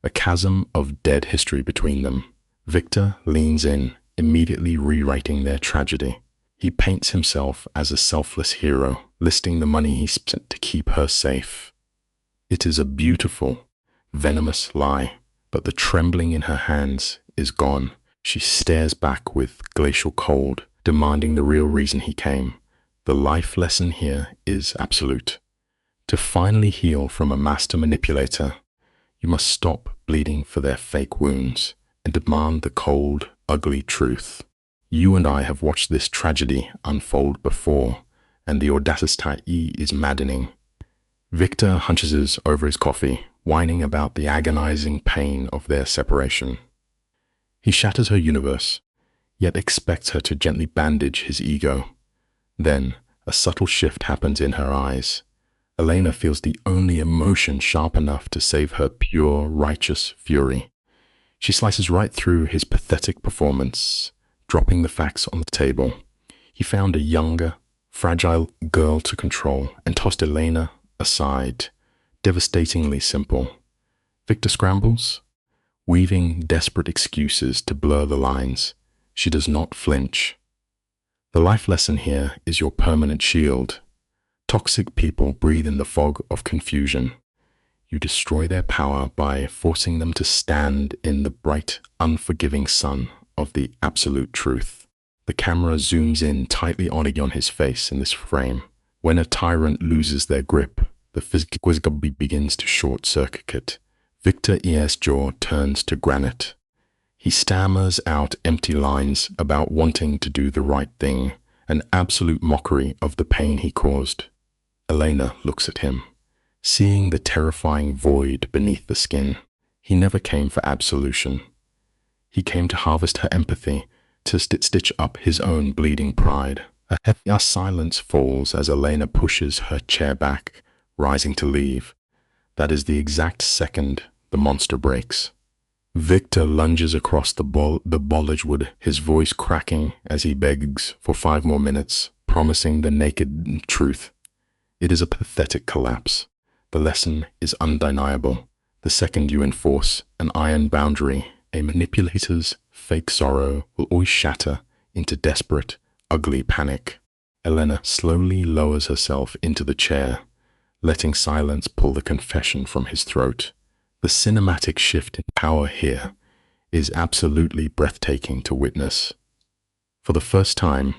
A: a chasm of dead history between them. Victor leans in, immediately rewriting their tragedy. He paints himself as a selfless hero, listing the money he spent to keep her safe. It is a beautiful, venomous lie, but the trembling in her hands is gone. She stares back with glacial cold, demanding the real reason he came. The life lesson here is absolute. To finally heal from a master manipulator, you must stop bleeding for their fake wounds and demand the cold, ugly truth. You and I have watched this tragedy unfold before, and the audacity is maddening. Victor hunches over his coffee, whining about the agonizing pain of their separation. He shatters her universe, yet expects her to gently bandage his ego. Then, a subtle shift happens in her eyes. Elena feels the only emotion sharp enough to save her pure, righteous fury. She slices right through his pathetic performance, dropping the facts on the table. He found a younger, fragile girl to control and tossed Elena aside. Devastatingly simple. Victor scrambles, weaving desperate excuses to blur the lines. She does not flinch. The life lesson here is your permanent shield. Toxic people breathe in the fog of confusion. You destroy their power by forcing them to stand in the bright, unforgiving sun of the absolute truth. The camera zooms in tightly on his face in this frame. When a tyrant loses their grip, the physical begins to short-circuit. Victor's jaw turns to granite. He stammers out empty lines about wanting to do the right thing, an absolute mockery of the pain he caused. Elena looks at him, seeing the terrifying void beneath the skin. He never came for absolution. He came to harvest her empathy, to stitch up his own bleeding pride. A heavy silence falls as Elena pushes her chair back, rising to leave. That is the exact second the monster breaks. Victor lunges across the bollards wood, his voice cracking as he begs for 5 more minutes, promising the naked truth. It is a pathetic collapse. The lesson is undeniable. The second you enforce an iron boundary, a manipulator's fake sorrow will always shatter into desperate, ugly panic. Elena slowly lowers herself into the chair, letting silence pull the confession from his throat. The cinematic shift in power here is absolutely breathtaking to witness. For the first time,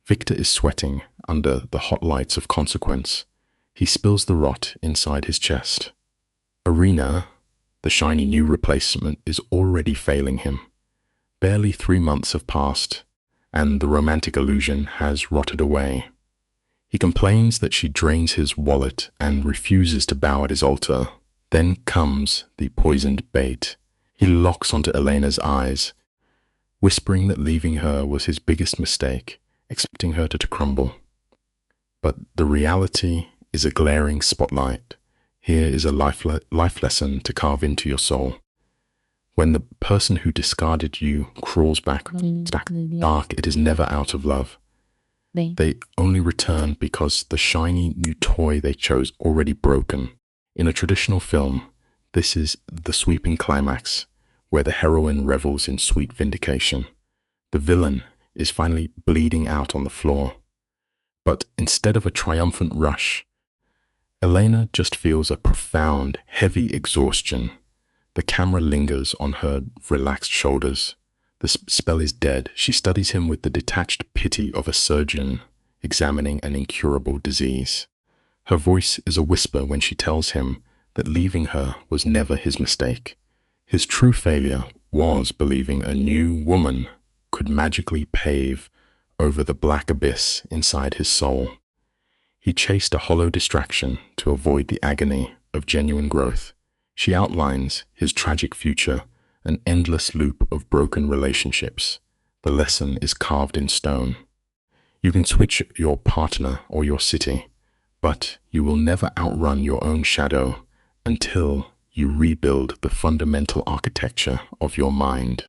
A: Victor is sweating under the hot lights of consequence. He spills the rot inside his chest. Arena, the shiny new replacement, is already failing him. Barely 3 months have passed, and the romantic illusion has rotted away. He complains that she drains his wallet and refuses to bow at his altar. Then comes the poisoned bait. He locks onto Elena's eyes, whispering that leaving her was his biggest mistake, expecting her to crumble. But the reality is a glaring spotlight. Here is a life lesson to carve into your soul. When the person who discarded you crawls back dark, it is never out of love. They only return because the shiny new toy they chose already broken. In a traditional film, this is the sweeping climax, where the heroine revels in sweet vindication. The villain is finally bleeding out on the floor. But instead of a triumphant rush, Elena just feels a profound, heavy exhaustion. The camera lingers on her relaxed shoulders. The spell is dead. She studies him with the detached pity of a surgeon examining an incurable disease. Her voice is a whisper when she tells him that leaving her was never his mistake. His true failure was believing a new woman could magically pave over the black abyss inside his soul. He chased a hollow distraction to avoid the agony of genuine growth. She outlines his tragic future, an endless loop of broken relationships. The lesson is carved in stone. You can switch your partner or your city, but you will never outrun your own shadow until you rebuild the fundamental architecture of your mind.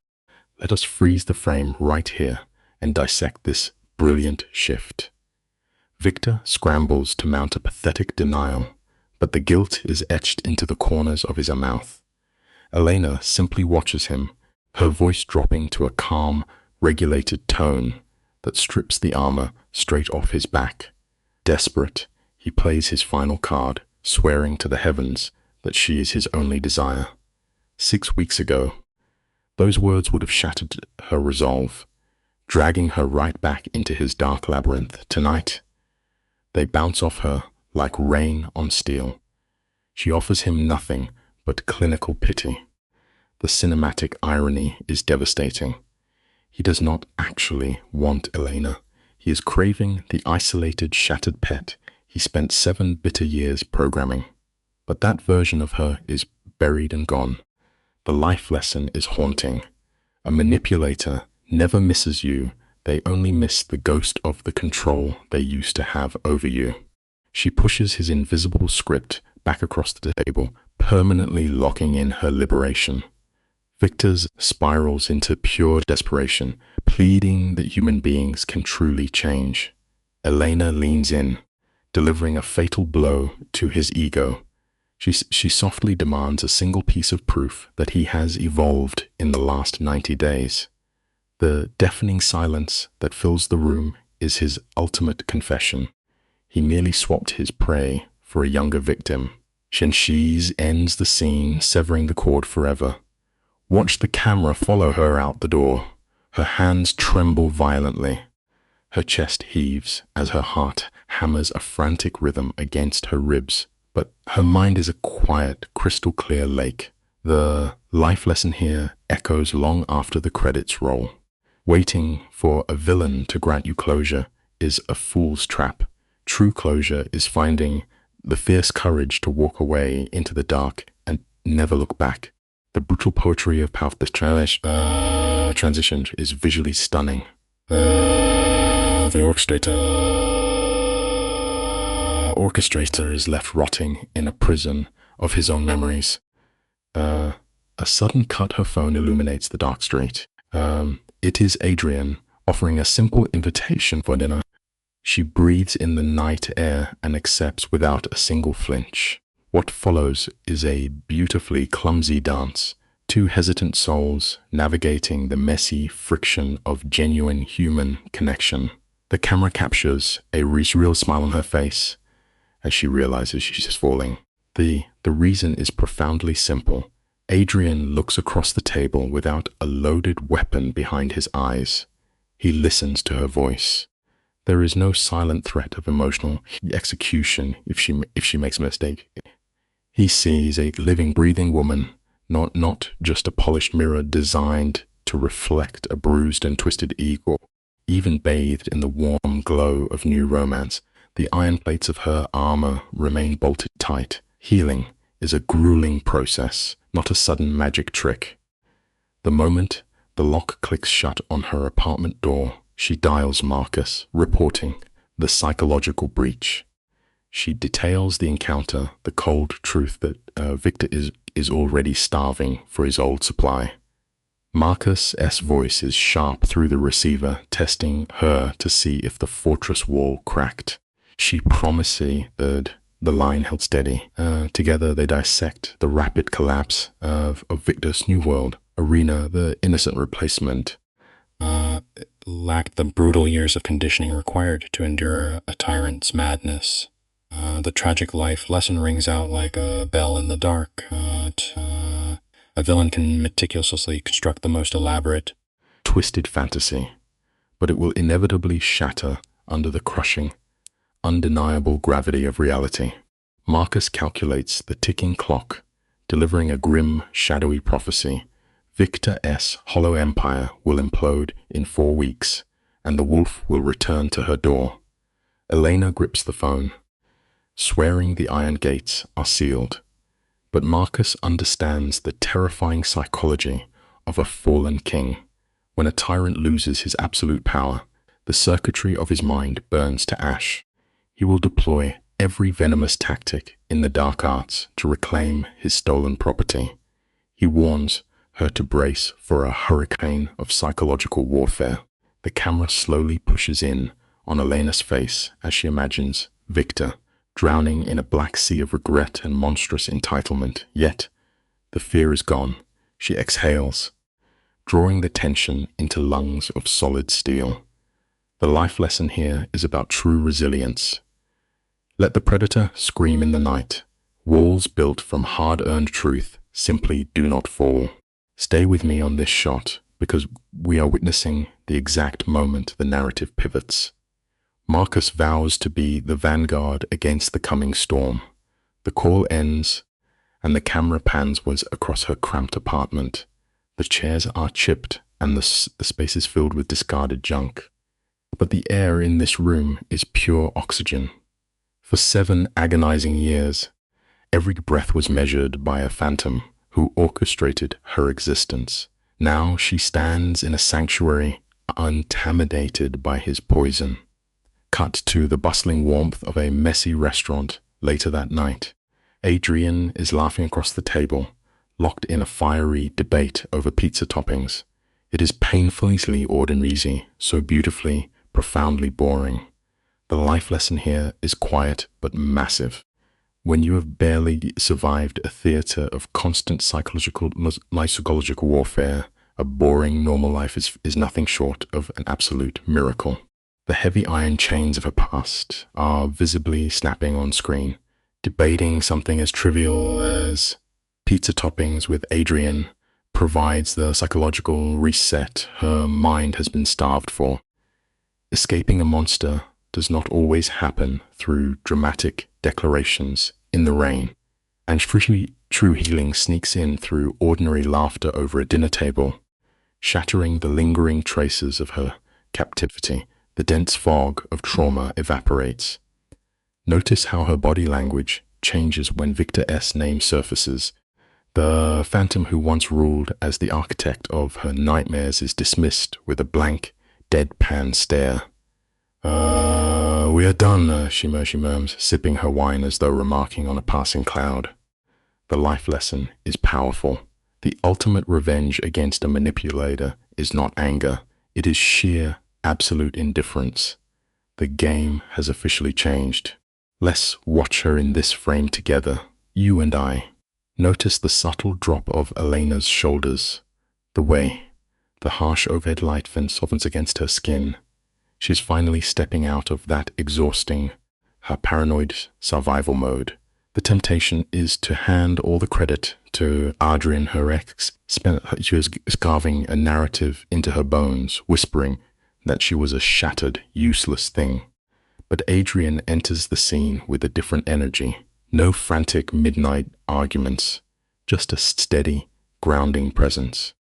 A: Let us freeze the frame right here and dissect this brilliant shift. Victor scrambles to mount a pathetic denial, but the guilt is etched into the corners of his mouth. Elena simply watches him, her voice dropping to a calm, regulated tone that strips the armor straight off his back. Desperate, he plays his final card, swearing to the heavens that she is his only desire. 6 weeks ago, those words would have shattered her resolve, dragging her right back into his dark labyrinth. Tonight, they bounce off her like rain on steel. She offers him nothing but clinical pity. The cinematic irony is devastating. He does not actually want Elena. He is craving the isolated, shattered pet he spent 7 bitter years programming. But that version of her is buried and gone. The life lesson is haunting. A manipulator never misses you. They only miss the ghost of the control they used to have over you. She pushes his invisible script back across the table, permanently locking in her liberation. Victor's spirals into pure desperation, pleading that human beings can truly change. Elena leans in, delivering a fatal blow to his ego. She softly demands a single piece of proof that he has evolved in the last 90 days. The deafening silence that fills the room is his ultimate confession. He merely swapped his prey for a younger victim. Shenxi's ends the scene, severing the cord forever. Watch the camera follow her out the door. Her hands tremble violently. Her chest heaves as her heart hammers a frantic rhythm against her ribs. But her mind is a quiet, crystal-clear lake. The life lesson here echoes long after the credits roll. Waiting for a villain to grant you closure is a fool's trap. True closure is finding the fierce courage to walk away into the dark and never look back. The brutal poetry of Path transition is visually stunning. The orchestrator is left rotting in a prison of his own memories. A sudden cut her phone illuminates the dark street. It is Adrian offering a simple invitation for dinner. She breathes in the night air and accepts without a single flinch. What follows is a beautifully clumsy dance. 2 hesitant souls navigating the messy friction of genuine human connection. The camera captures a real smile on her face as she realizes she's falling. The reason is profoundly simple. Adrian looks across the table without a loaded weapon behind his eyes. He listens to her voice. There is no silent threat of emotional execution if she makes a mistake. He sees a living, breathing woman, not just a polished mirror designed to reflect a bruised and twisted ego. Even bathed in the warm glow of new romance, the iron plates of her armor remain bolted tight. Healing is a grueling process, not a sudden magic trick. The moment the lock clicks shut on her apartment door, she dials Marcus, reporting the psychological breach. She details the encounter, the cold truth that Victor is already starving for his old supply. Marcus' voice is sharp through the receiver, testing her to see if the fortress wall cracked. She promises that the line held steady. Together they dissect the rapid collapse of Victor's new world. Arena, the innocent replacement,
B: lacked the brutal years of conditioning required to endure a tyrant's madness. The tragic life lesson rings out like a bell in the dark. A villain can meticulously construct the most elaborate,
A: twisted fantasy, but it will inevitably shatter under the crushing, undeniable gravity of reality. Marcus calculates the ticking clock, delivering a grim, shadowy prophecy. Victor S. Hollow Empire will implode in 4 weeks, and the wolf will return to her door. Elena grips the phone, swearing the iron gates are sealed. But Marcus understands the terrifying psychology of a fallen king. When a tyrant loses his absolute power, the circuitry of his mind burns to ash. He will deploy every venomous tactic in the dark arts to reclaim his stolen property. He warns her to brace for a hurricane of psychological warfare. The camera slowly pushes in on Elena's face as she imagines Victor drowning in a black sea of regret and monstrous entitlement. Yet, the fear is gone. She exhales, drawing the tension into lungs of solid steel. The life lesson here is about true resilience. Let the predator scream in the night. Walls built from hard-earned truth simply do not fall. Stay with me on this shot, because we are witnessing the exact moment the narrative pivots. Marcus vows to be the vanguard against the coming storm. The call ends, and the camera pans across her cramped apartment. The chairs are chipped, and the space is filled with discarded junk. But the air in this room is pure oxygen. For 7 agonizing years, every breath was measured by a phantom who orchestrated her existence. Now she stands in a sanctuary, unintimidated by his poison. Cut to the bustling warmth of a messy restaurant later that night. Adrian is laughing across the table, locked in a fiery debate over pizza toppings. It is painfully ordinary, so beautifully, profoundly boring. The life lesson here is quiet but massive. When you have barely survived a theater of constant psychological warfare, a boring normal life is nothing short of an absolute miracle. The heavy iron chains of her past are visibly snapping on screen. Debating something as trivial as pizza toppings with Adrian provides the psychological reset her mind has been starved for. Escaping a monster does not always happen through dramatic declarations in the rain, and true healing sneaks in through ordinary laughter over a dinner table, shattering the lingering traces of her captivity. The dense fog of trauma evaporates. Notice how her body language changes when Victor S. name surfaces. The phantom who once ruled as the architect of her nightmares is dismissed with a blank, deadpan stare. We are done, she murmurs, sipping her wine as though remarking on a passing cloud. The life lesson is powerful. The ultimate revenge against a manipulator is not anger. It is sheer, absolute indifference. The game has officially changed. Let's watch her in this frame together, you and I. Notice the subtle drop of Elena's shoulders, the way the harsh overhead light softens against her skin. She's finally stepping out of that exhausting, her paranoid survival mode. The temptation is to hand all the credit to Adrian, her ex. She was carving a narrative into her bones, whispering that she was a shattered, useless thing. But Adrian enters the scene with a different energy. No frantic midnight arguments, just a steady, grounding presence.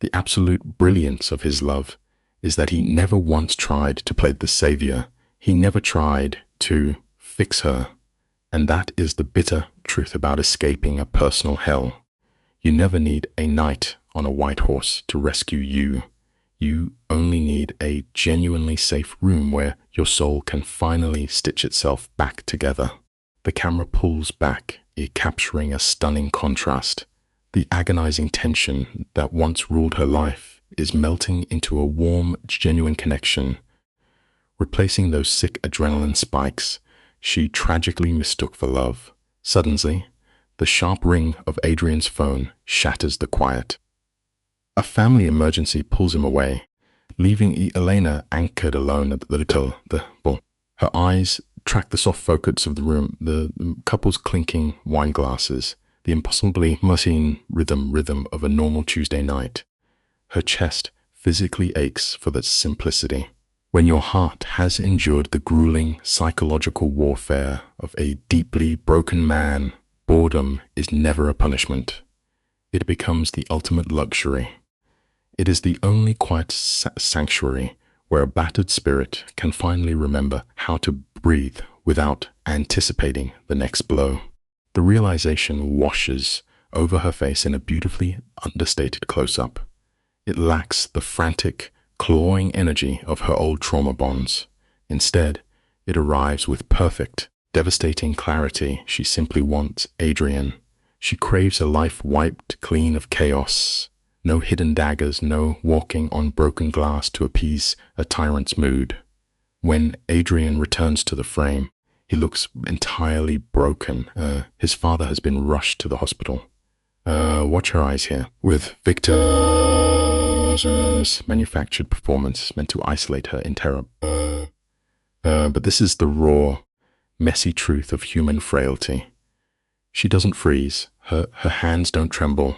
A: The absolute brilliance of his love is that he never once tried to play the savior. He never tried to fix her. And that is the bitter truth about escaping a personal hell. You never need a knight on a white horse to rescue you. You only need a genuinely safe room where your soul can finally stitch itself back together. The camera pulls back, capturing a stunning contrast. The agonizing tension that once ruled her life is melting into a warm, genuine connection. Replacing those sick adrenaline spikes she tragically mistook for love. Suddenly, the sharp ring of Adrian's phone shatters the quiet. A family emergency pulls him away, leaving Elena anchored alone at the table. Her eyes track the soft focus of the room, the couple's clinking wine glasses, the impossibly mundane rhythm of a normal Tuesday night. Her chest physically aches for that simplicity. When your heart has endured the grueling psychological warfare of a deeply broken man, boredom is never a punishment. It becomes the ultimate luxury. It is the only quiet sanctuary where a battered spirit can finally remember how to breathe without anticipating the next blow. The realization washes over her face in a beautifully understated close-up. It lacks the frantic, clawing energy of her old trauma bonds. Instead, it arrives with perfect, devastating clarity. She simply wants Adrian. She craves a life wiped clean of chaos. No hidden daggers, no walking on broken glass to appease a tyrant's mood. When Adrian returns to the frame, he looks entirely broken. His father has been rushed to the hospital. Watch her eyes here. With Victor's manufactured performance meant to isolate her in terror. But this is the raw, messy truth of human frailty. She doesn't freeze. Her hands don't tremble.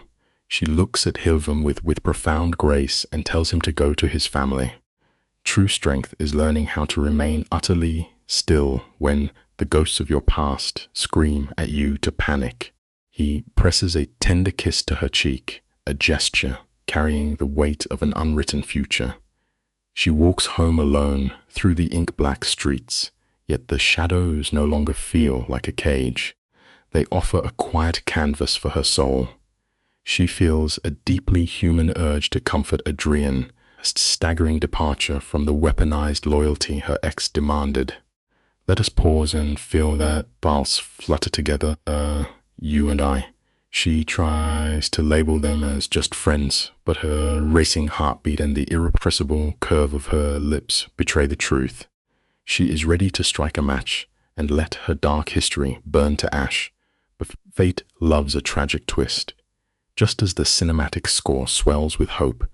A: She looks at Hilvum with profound grace and tells him to go to his family. True strength is learning how to remain utterly still when the ghosts of your past scream at you to panic. He presses a tender kiss to her cheek, a gesture carrying the weight of an unwritten future. She walks home alone through the ink-black streets, yet the shadows no longer feel like a cage. They offer a quiet canvas for her soul. She feels a deeply human urge to comfort Adrian, a staggering departure from the weaponized loyalty her ex demanded. Let us pause and feel that pulse flutter together, you and I. She tries to label them as just friends, but her racing heartbeat and the irrepressible curve of her lips betray the truth. She is ready to strike a match and let her dark history burn to ash, but fate loves a tragic twist. Just as the cinematic score swells with hope,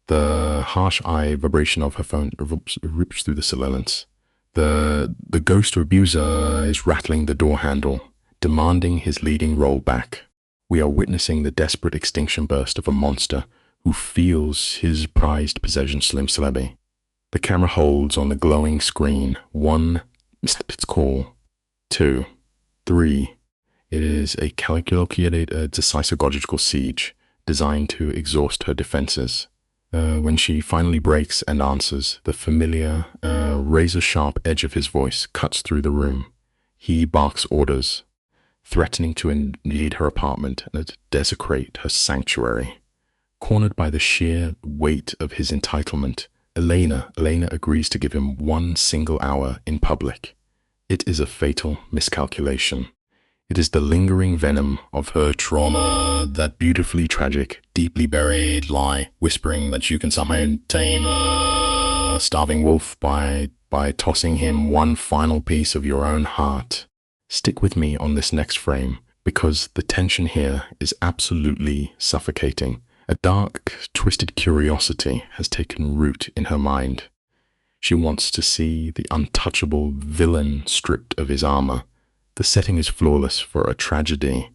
A: the harsh eye vibration of her phone rips through the silence. The ghost abuser is rattling the door handle, demanding his leading role back. We are witnessing the desperate extinction burst of a monster who feels his prized possession slim slabby. The camera holds on the glowing screen. 1, it's call. 2, 3. It is a calculated, psychological siege designed to exhaust her defenses. When she finally breaks and answers, the familiar, razor-sharp edge of his voice cuts through the room. He barks orders, threatening to invade her apartment and desecrate her sanctuary. Cornered by the sheer weight of his entitlement, Elena agrees to give him 1 single hour in public. It is a fatal miscalculation. It is the lingering venom of her trauma, that beautifully tragic, deeply buried lie, whispering that you can somehow tame a starving wolf by tossing him 1 final piece of your own heart. Stick with me on this next frame, because the tension here is absolutely suffocating. A dark, twisted curiosity has taken root in her mind. She wants to see the untouchable villain stripped of his armor. The setting is flawless for a tragedy,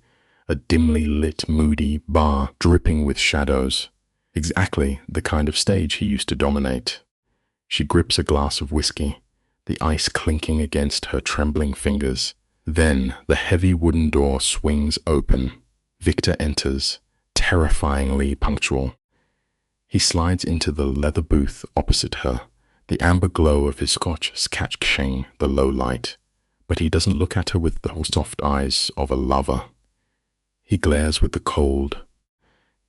A: a dimly lit, moody bar dripping with shadows. Exactly the kind of stage he used to dominate. She grips a glass of whiskey, the ice clinking against her trembling fingers. Then the heavy wooden door swings open. Victor enters, terrifyingly punctual. He slides into the leather booth opposite her, the amber glow of his scotch catching the low light. But he doesn't look at her with the soft eyes of a lover. He glares with the cold,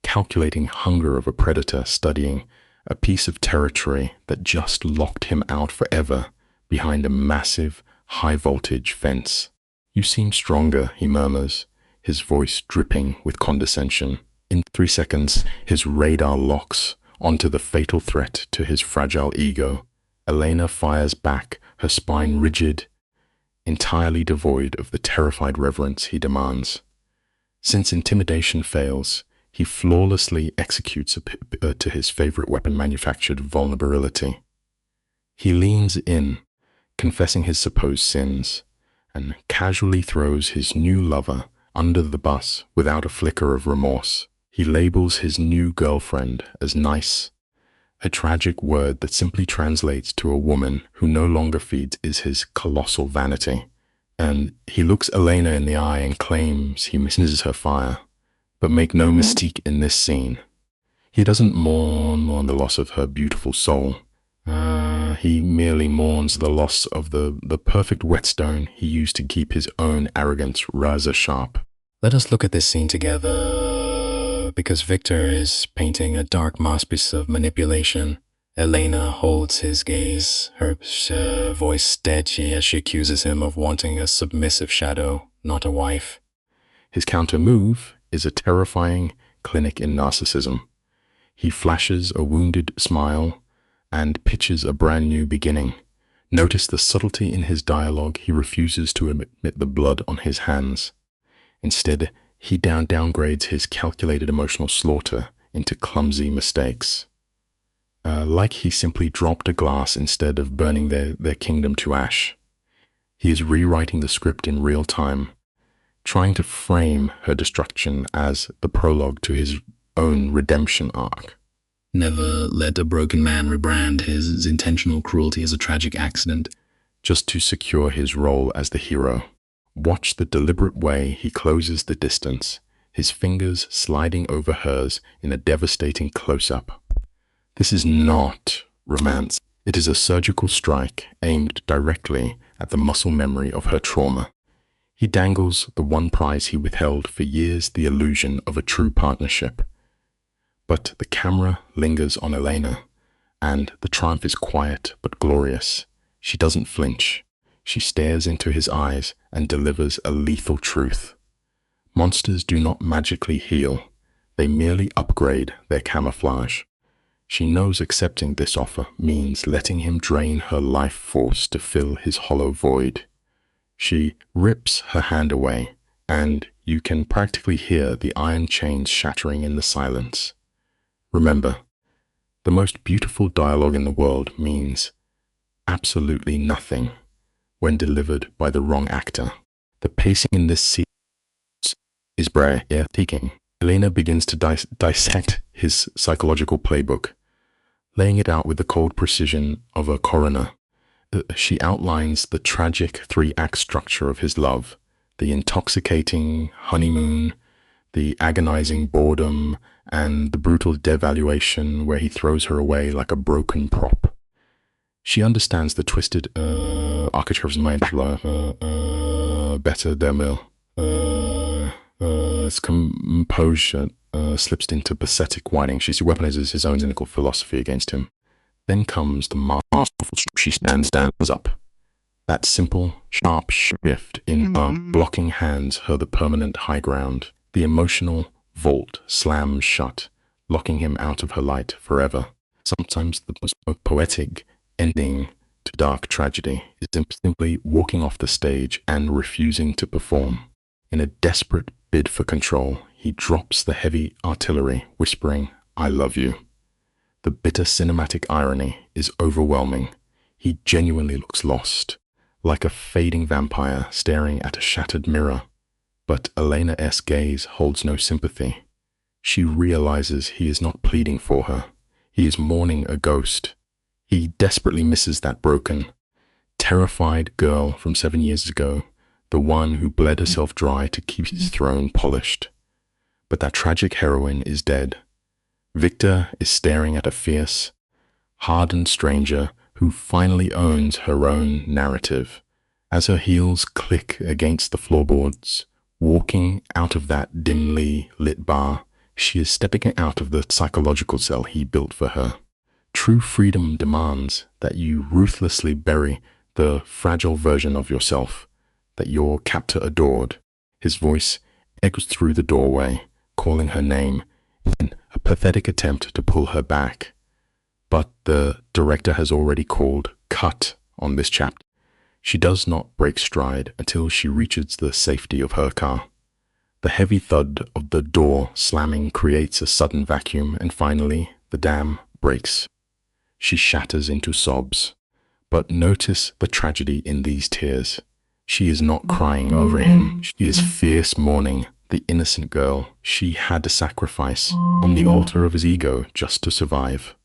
A: calculating hunger of a predator studying a piece of territory that just locked him out forever behind a massive, high-voltage fence. "You seem stronger," he murmurs, his voice dripping with condescension. In 3 seconds, his radar locks onto the fatal threat to his fragile ego. Elena fires back, her spine rigid, entirely devoid of the terrified reverence he demands. Since intimidation fails, he flawlessly executes to his favorite weapon-manufactured vulnerability. He leans in, confessing his supposed sins, and casually throws his new lover under the bus without a flicker of remorse. He labels his new girlfriend as nice, A tragic word that simply translates to a woman who no longer feeds is his colossal vanity. And he looks Elena in the eye and claims he misses her fire. But make no mistake in this scene. He doesn't mourn the loss of her beautiful soul. He merely mourns the loss of the perfect whetstone he used to keep his own arrogance razor sharp.
B: Let us look at this scene together, because Victor is painting a dark masterpiece of manipulation. Elena holds his gaze, her voice steady as she accuses him of wanting a submissive shadow, not a wife.
A: His counter move is a terrifying clinic in narcissism. He flashes a wounded smile and pitches a brand new beginning. Notice the subtlety in his dialogue. He refuses to admit the blood on his hands. Instead, he downgrades his calculated emotional slaughter into clumsy mistakes. Like he simply dropped a glass instead of burning their kingdom to ash. He is rewriting the script in real time, trying to frame her destruction as the prologue to his own redemption arc.
B: Never let a broken man rebrand his intentional cruelty as a tragic accident,
A: just to secure his role as the hero. Watch the deliberate way he closes the distance, his fingers sliding over hers in a devastating close-up. This is not romance. It is a surgical strike aimed directly at the muscle memory of her trauma. He dangles the one prize he withheld for years, the illusion of a true partnership. But the camera lingers on Elena, and the triumph is quiet but glorious. She doesn't flinch. She stares into his eyes and delivers a lethal truth. Monsters do not magically heal. They merely upgrade their camouflage. She knows accepting this offer means letting him drain her life force to fill his hollow void. She rips her hand away, and you can practically hear the iron chains shattering in the silence. Remember, the most beautiful dialogue in the world means absolutely nothing when delivered by the wrong actor. The pacing in this scene is breathtaking. Elena begins to dissect his psychological playbook, laying it out with the cold precision of a coroner. She outlines the tragic three-act structure of his love, the intoxicating honeymoon, the agonizing boredom, and the brutal devaluation where he throws her away like a broken prop. She understands the twisted architecture of his mind better than his composure slips into pathetic whining. She weaponizes his own cynical philosophy against him. Then comes the masterful she stands up. That simple, sharp shift in her blocking hands her the permanent high ground. The emotional vault slams shut, locking him out of her light forever. Sometimes the most poetic ending to dark tragedy is simply walking off the stage and refusing to perform. In a desperate bid for control, he drops the heavy artillery, whispering, "I love you." The bitter cinematic irony is overwhelming. He genuinely looks lost, like a fading vampire staring at a shattered mirror. But Elena's gaze holds no sympathy. She realizes he is not pleading for her. He is mourning a ghost. He desperately misses that broken, terrified girl from 7 years ago, the one who bled herself dry to keep his throne polished. But that tragic heroine is dead. Victor is staring at a fierce, hardened stranger who finally owns her own narrative. As her heels click against the floorboards, walking out of that dimly lit bar, she is stepping out of the psychological cell he built for her. True freedom demands that you ruthlessly bury the fragile version of yourself that your captor adored. His voice echoes through the doorway, calling her name in a pathetic attempt to pull her back. But the director has already called cut on this chapter. She does not break stride until she reaches the safety of her car. The heavy thud of the door slamming creates a sudden vacuum, and finally the dam breaks. She shatters into sobs. But notice the tragedy in these tears. She is not crying over him. She is fierce mourning the innocent girl she had to sacrifice on the altar of his ego just to survive.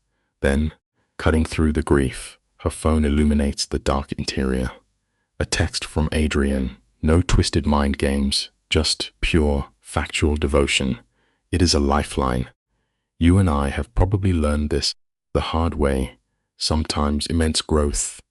A: Then, cutting through the grief, her phone illuminates the dark interior. A text from Adrian. No twisted mind games, just pure, factual devotion. It is a lifeline. You and I have probably learned this the hard way. Sometimes immense growth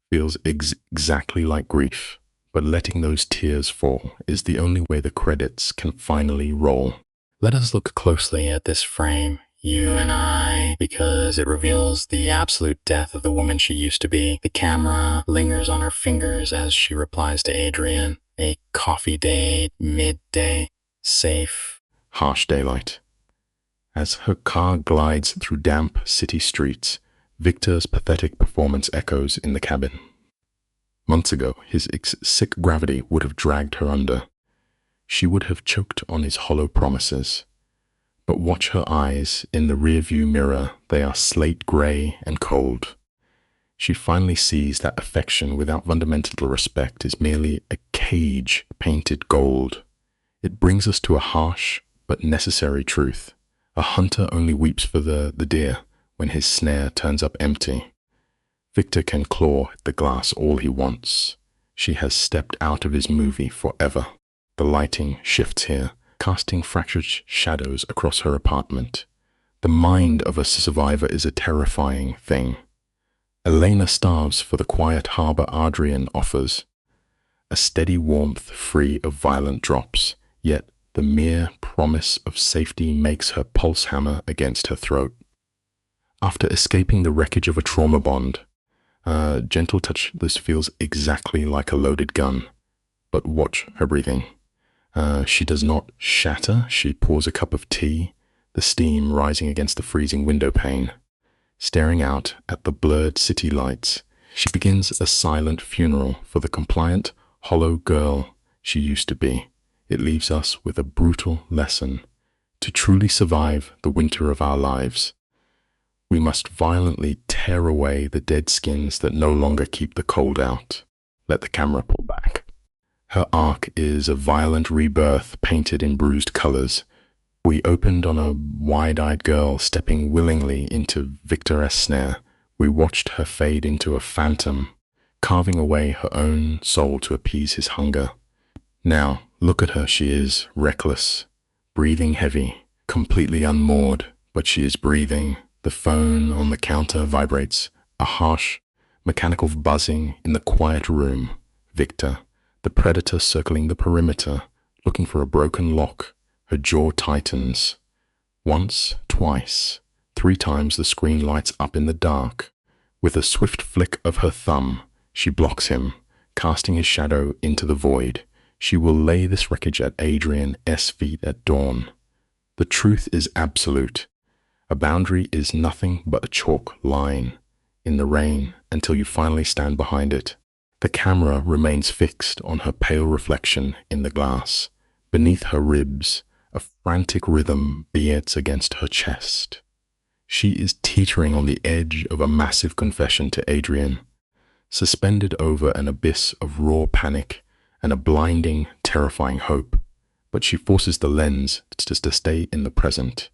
A: feels exactly like grief, but letting those tears fall is the only way the credits can finally roll.
B: Let us look closely at this frame, you and I, because it reveals the absolute death of the woman she used to be. The camera lingers on her fingers as she replies to Adrian. A coffee date, midday, safe.
A: Harsh daylight. As her car glides through damp city streets, Victor's pathetic performance echoes in the cabin. Months ago, his sick gravity would have dragged her under. She would have choked on his hollow promises. But watch her eyes in the rearview mirror. They are slate gray and cold. She finally sees that affection without fundamental respect is merely a cage painted gold. It brings us to a harsh but necessary truth. A hunter only weeps for the deer when his snare turns up empty. Victor can claw at the glass all he wants. She has stepped out of his movie forever. The lighting shifts here, casting fractured shadows across her apartment. The mind of a survivor is a terrifying thing. Elena starves for the quiet harbor Adrian offers. A steady warmth free of violent drops, yet the mere promise of safety makes her pulse hammer against her throat. After escaping the wreckage of a trauma bond, a gentle touch, this feels exactly like a loaded gun. But watch her breathing. She does not shatter. She pours a cup of tea, the steam rising against the freezing window pane. Staring out at the blurred city lights, she begins a silent funeral for the compliant, hollow girl she used to be. It leaves us with a brutal lesson. To truly survive the winter of our lives, we must violently tear away the dead skins that no longer keep the cold out. Let the camera pull back. Her arc is a violent rebirth painted in bruised colors. We opened on a wide-eyed girl stepping willingly into Victor's snare. We watched her fade into a phantom, carving away her own soul to appease his hunger. Now, look at her. She is reckless, breathing heavy, completely unmoored, but she is breathing. The phone on the counter vibrates, a harsh, mechanical buzzing in the quiet room. Victor, the predator circling the perimeter, looking for a broken lock. Her jaw tightens. Once, twice, 3 times the screen lights up in the dark. With a swift flick of her thumb, she blocks him, casting his shadow into the void. She will lay this wreckage at Adrian's feet at dawn. The truth is absolute. A boundary is nothing but a chalk line in the rain until you finally stand behind it. The camera remains fixed on her pale reflection in the glass. Beneath her ribs, a frantic rhythm beats against her chest. She is teetering on the edge of a massive confession to Adrian, suspended over an abyss of raw panic and a blinding, terrifying hope. But she forces the lens to stay in the present.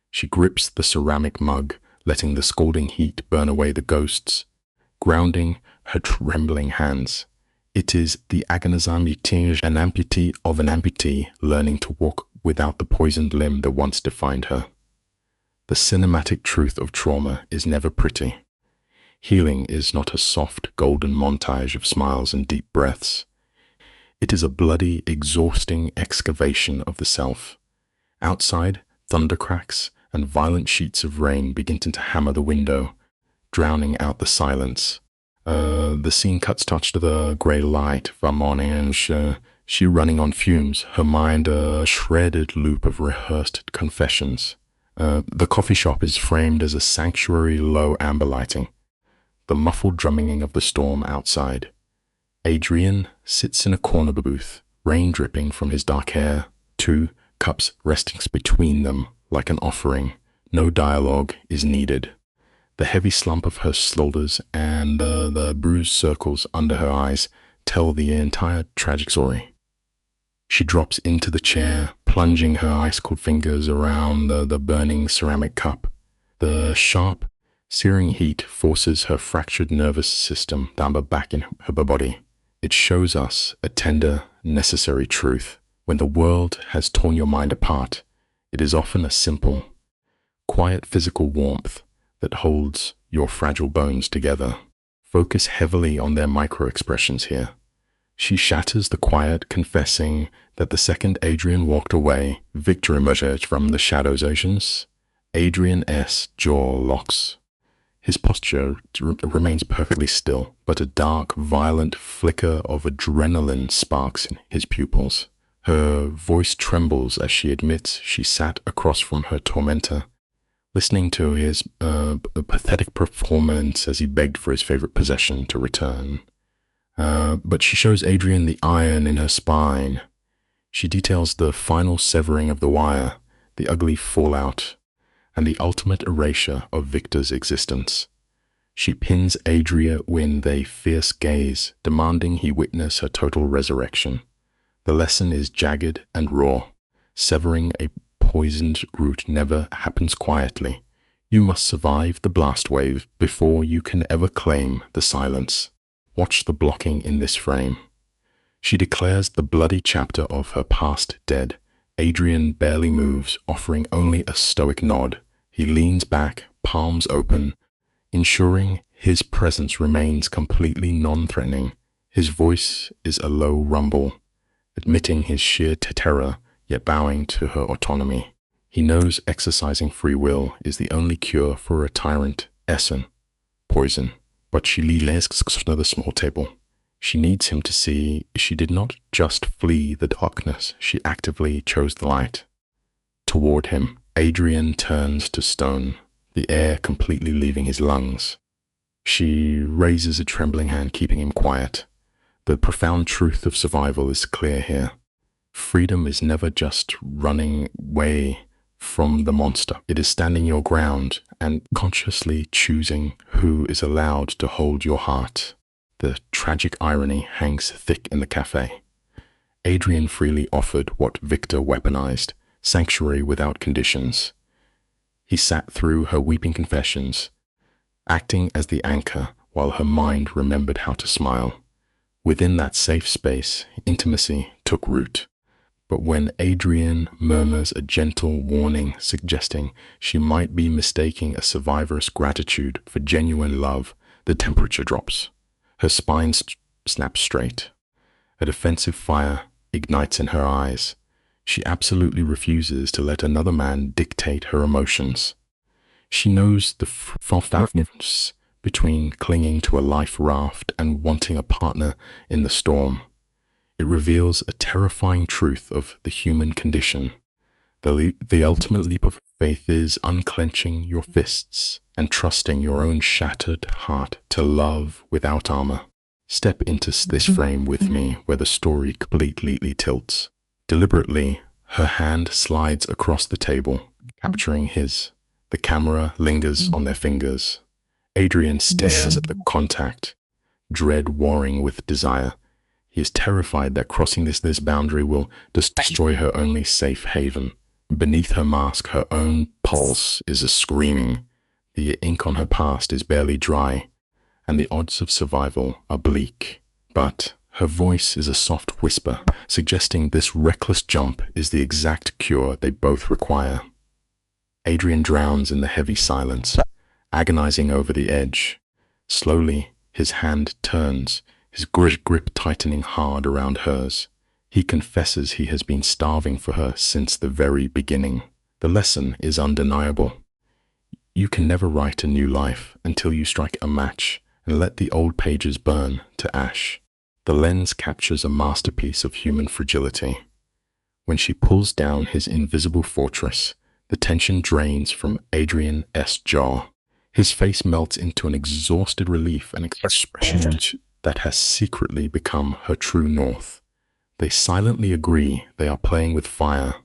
A: She grips the ceramic mug, letting the scalding heat burn away the ghosts, grounding her trembling hands. It is the agonizing an amputee of an amputee learning to walk without the poisoned limb that once defined her. The cinematic truth of trauma is never pretty. Healing is not a soft, golden montage of smiles and deep breaths. It is a bloody, exhausting excavation of the self. Outside, thunder cracks and violent sheets of rain begin to hammer the window, drowning out the silence. The scene cuts to the grey light of our morning, and she running on fumes, her mind a shredded loop of rehearsed confessions. The coffee shop is framed as a sanctuary, low amber lighting. The muffled drumming of the storm outside. Adrian sits in a corner booth, rain dripping from his dark hair, 2 cups resting between them like an offering. No dialogue is needed. The heavy slump of her shoulders and the bruised circles under her eyes tell the entire tragic story. She drops into the chair, plunging her ice-cold fingers around the burning ceramic cup. The sharp, Searing heat forces her fractured nervous system down back in her body. It shows us a tender, necessary truth. When the world has torn your mind apart, it is often a simple, quiet physical warmth that holds your fragile bones together. Focus heavily on their micro-expressions here. She shatters the quiet, confessing that the second Adrian walked away, Victor emerged from the shadows oceans. Adrian's jaw locks. His posture remains perfectly still, but a dark, violent flicker of adrenaline sparks in his pupils. Her voice trembles as she admits she sat across from her tormentor, listening to his pathetic performance as he begged for his favorite possession to return. But she shows Adrian the iron in her spine. She details the final severing of the wire, the ugly fallout, and the ultimate erasure of Victor's existence. She pins Adria with a fierce gaze, demanding he witness her total resurrection. The lesson is jagged and raw. Severing a poisoned root never happens quietly. You must survive the blast wave before you can ever claim the silence. Watch the blocking in this frame. She declares the bloody chapter of her past dead. Adrian barely moves, offering only a stoic nod. He leans back, palms open, ensuring his presence remains completely non-threatening. His voice is a low rumble, admitting his sheer terror, yet bowing to her autonomy. He knows exercising free will is the only cure for a tyrant, Essen, poison. But she lays another small table. She needs him to see she did not just flee the darkness, she actively chose the light. Toward him, Adrian turns to stone, the air completely leaving his lungs. She raises a trembling hand, keeping him quiet. The profound truth of survival is clear here. Freedom is never just running away from the monster. It is standing your ground and consciously choosing who is allowed to hold your heart. The tragic irony hangs thick in the cafe. Adrian freely offered what Victor weaponized, sanctuary without conditions. He sat through her weeping confessions, acting as the anchor while her mind remembered how to smile. Within that safe space, intimacy took root. But when Adrian murmurs a gentle warning suggesting she might be mistaking a survivor's gratitude for genuine love, the temperature drops. Her spine snaps straight. A defensive fire ignites in her eyes. She absolutely refuses to let another man dictate her emotions. She knows the difference between clinging to a life raft and wanting a partner in the storm. It reveals a terrifying truth of the human condition. The ultimate leap of faith is unclenching your fists and trusting your own shattered heart to love without armor. Step into this frame with me where the story completely tilts. Deliberately, her hand slides across the table, capturing his. The camera lingers on their fingers. Adrian stares at the contact, dread warring with desire. He is terrified that crossing this boundary will destroy her only safe haven. Beneath her mask, her own pulse is screaming. The ink on her past is barely dry, and the odds of survival are bleak. But her voice is a soft whisper, suggesting this reckless jump is the exact cure they both require. Adrian drowns in the heavy silence, agonizing over the edge. Slowly, his hand turns, his grip tightening hard around hers. He confesses he has been starving for her since the very beginning. The lesson is undeniable. You can never write a new life until you strike a match and let the old pages burn to ash. The lens captures a masterpiece of human fragility. When she pulls down his invisible fortress, the tension drains from Adrian's jaw. His face melts into an exhausted relief and expression that has secretly become her true north. They silently agree they are playing with fire,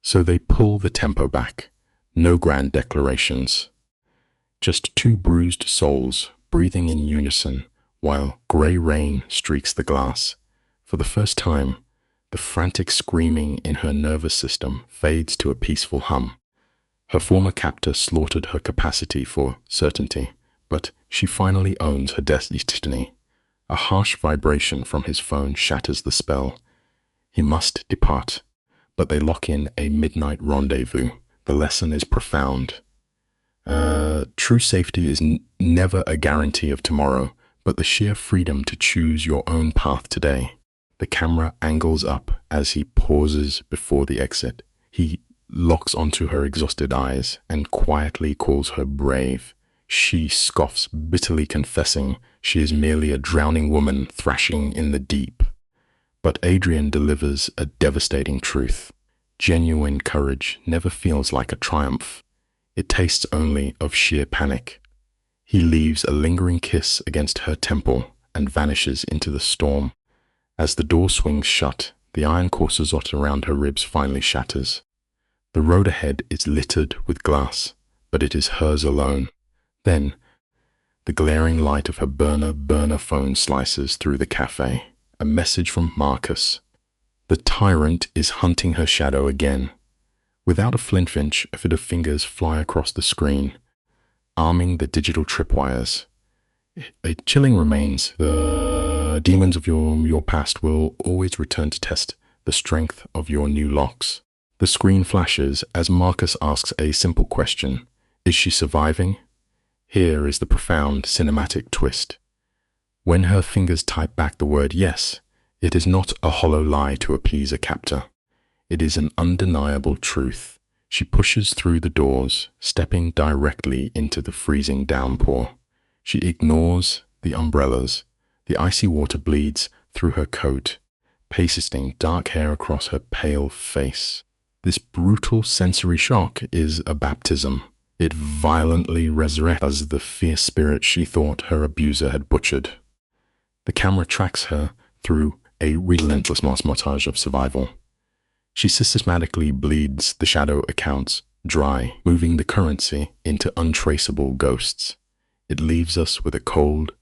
A: so they pull the tempo back. No grand declarations. Just two bruised souls breathing in unison while gray rain streaks the glass. For the first time, the frantic screaming in her nervous system fades to a peaceful hum. Her former captor slaughtered her capacity for certainty, but she finally owns her destiny. A harsh vibration from his phone shatters the spell. He must depart, but they lock in a midnight rendezvous. The lesson is profound. True safety is never a guarantee of tomorrow, but the sheer freedom to choose your own path today. The camera angles up as he pauses before the exit. He locks onto her exhausted eyes and quietly calls her brave. She scoffs, bitterly confessing she is merely a drowning woman thrashing in the deep. But Adrian delivers a devastating truth. Genuine courage never feels like a triumph. It tastes only of sheer panic. He leaves a lingering kiss against her temple and vanishes into the storm. As the door swings shut, the iron corset around her ribs finally shatters. The road ahead is littered with glass, but it is hers alone. Then, the glaring light of her burner phone slices through the cafe. A message from Marcus. The tyrant is hunting her shadow again. Without a flinch, a fit of fingers fly across the screen, arming the digital tripwires. A chilling remains. The demons of your past will always return to test the strength of your new locks. The screen flashes as Marcus asks a simple question. Is she surviving? Here is the profound cinematic twist. When her fingers type back the word yes, it is not a hollow lie to appease a captor. It is an undeniable truth. She pushes through the doors, stepping directly into the freezing downpour. She ignores the umbrellas. The icy water bleeds through her coat, pasting dark hair across her pale face. This brutal sensory shock is a baptism. It violently resurrects the fierce spirit she thought her abuser had butchered. The camera tracks her through a relentless montage of survival. She systematically bleeds the shadow accounts dry, moving the currency into untraceable ghosts. It leaves us with a cold,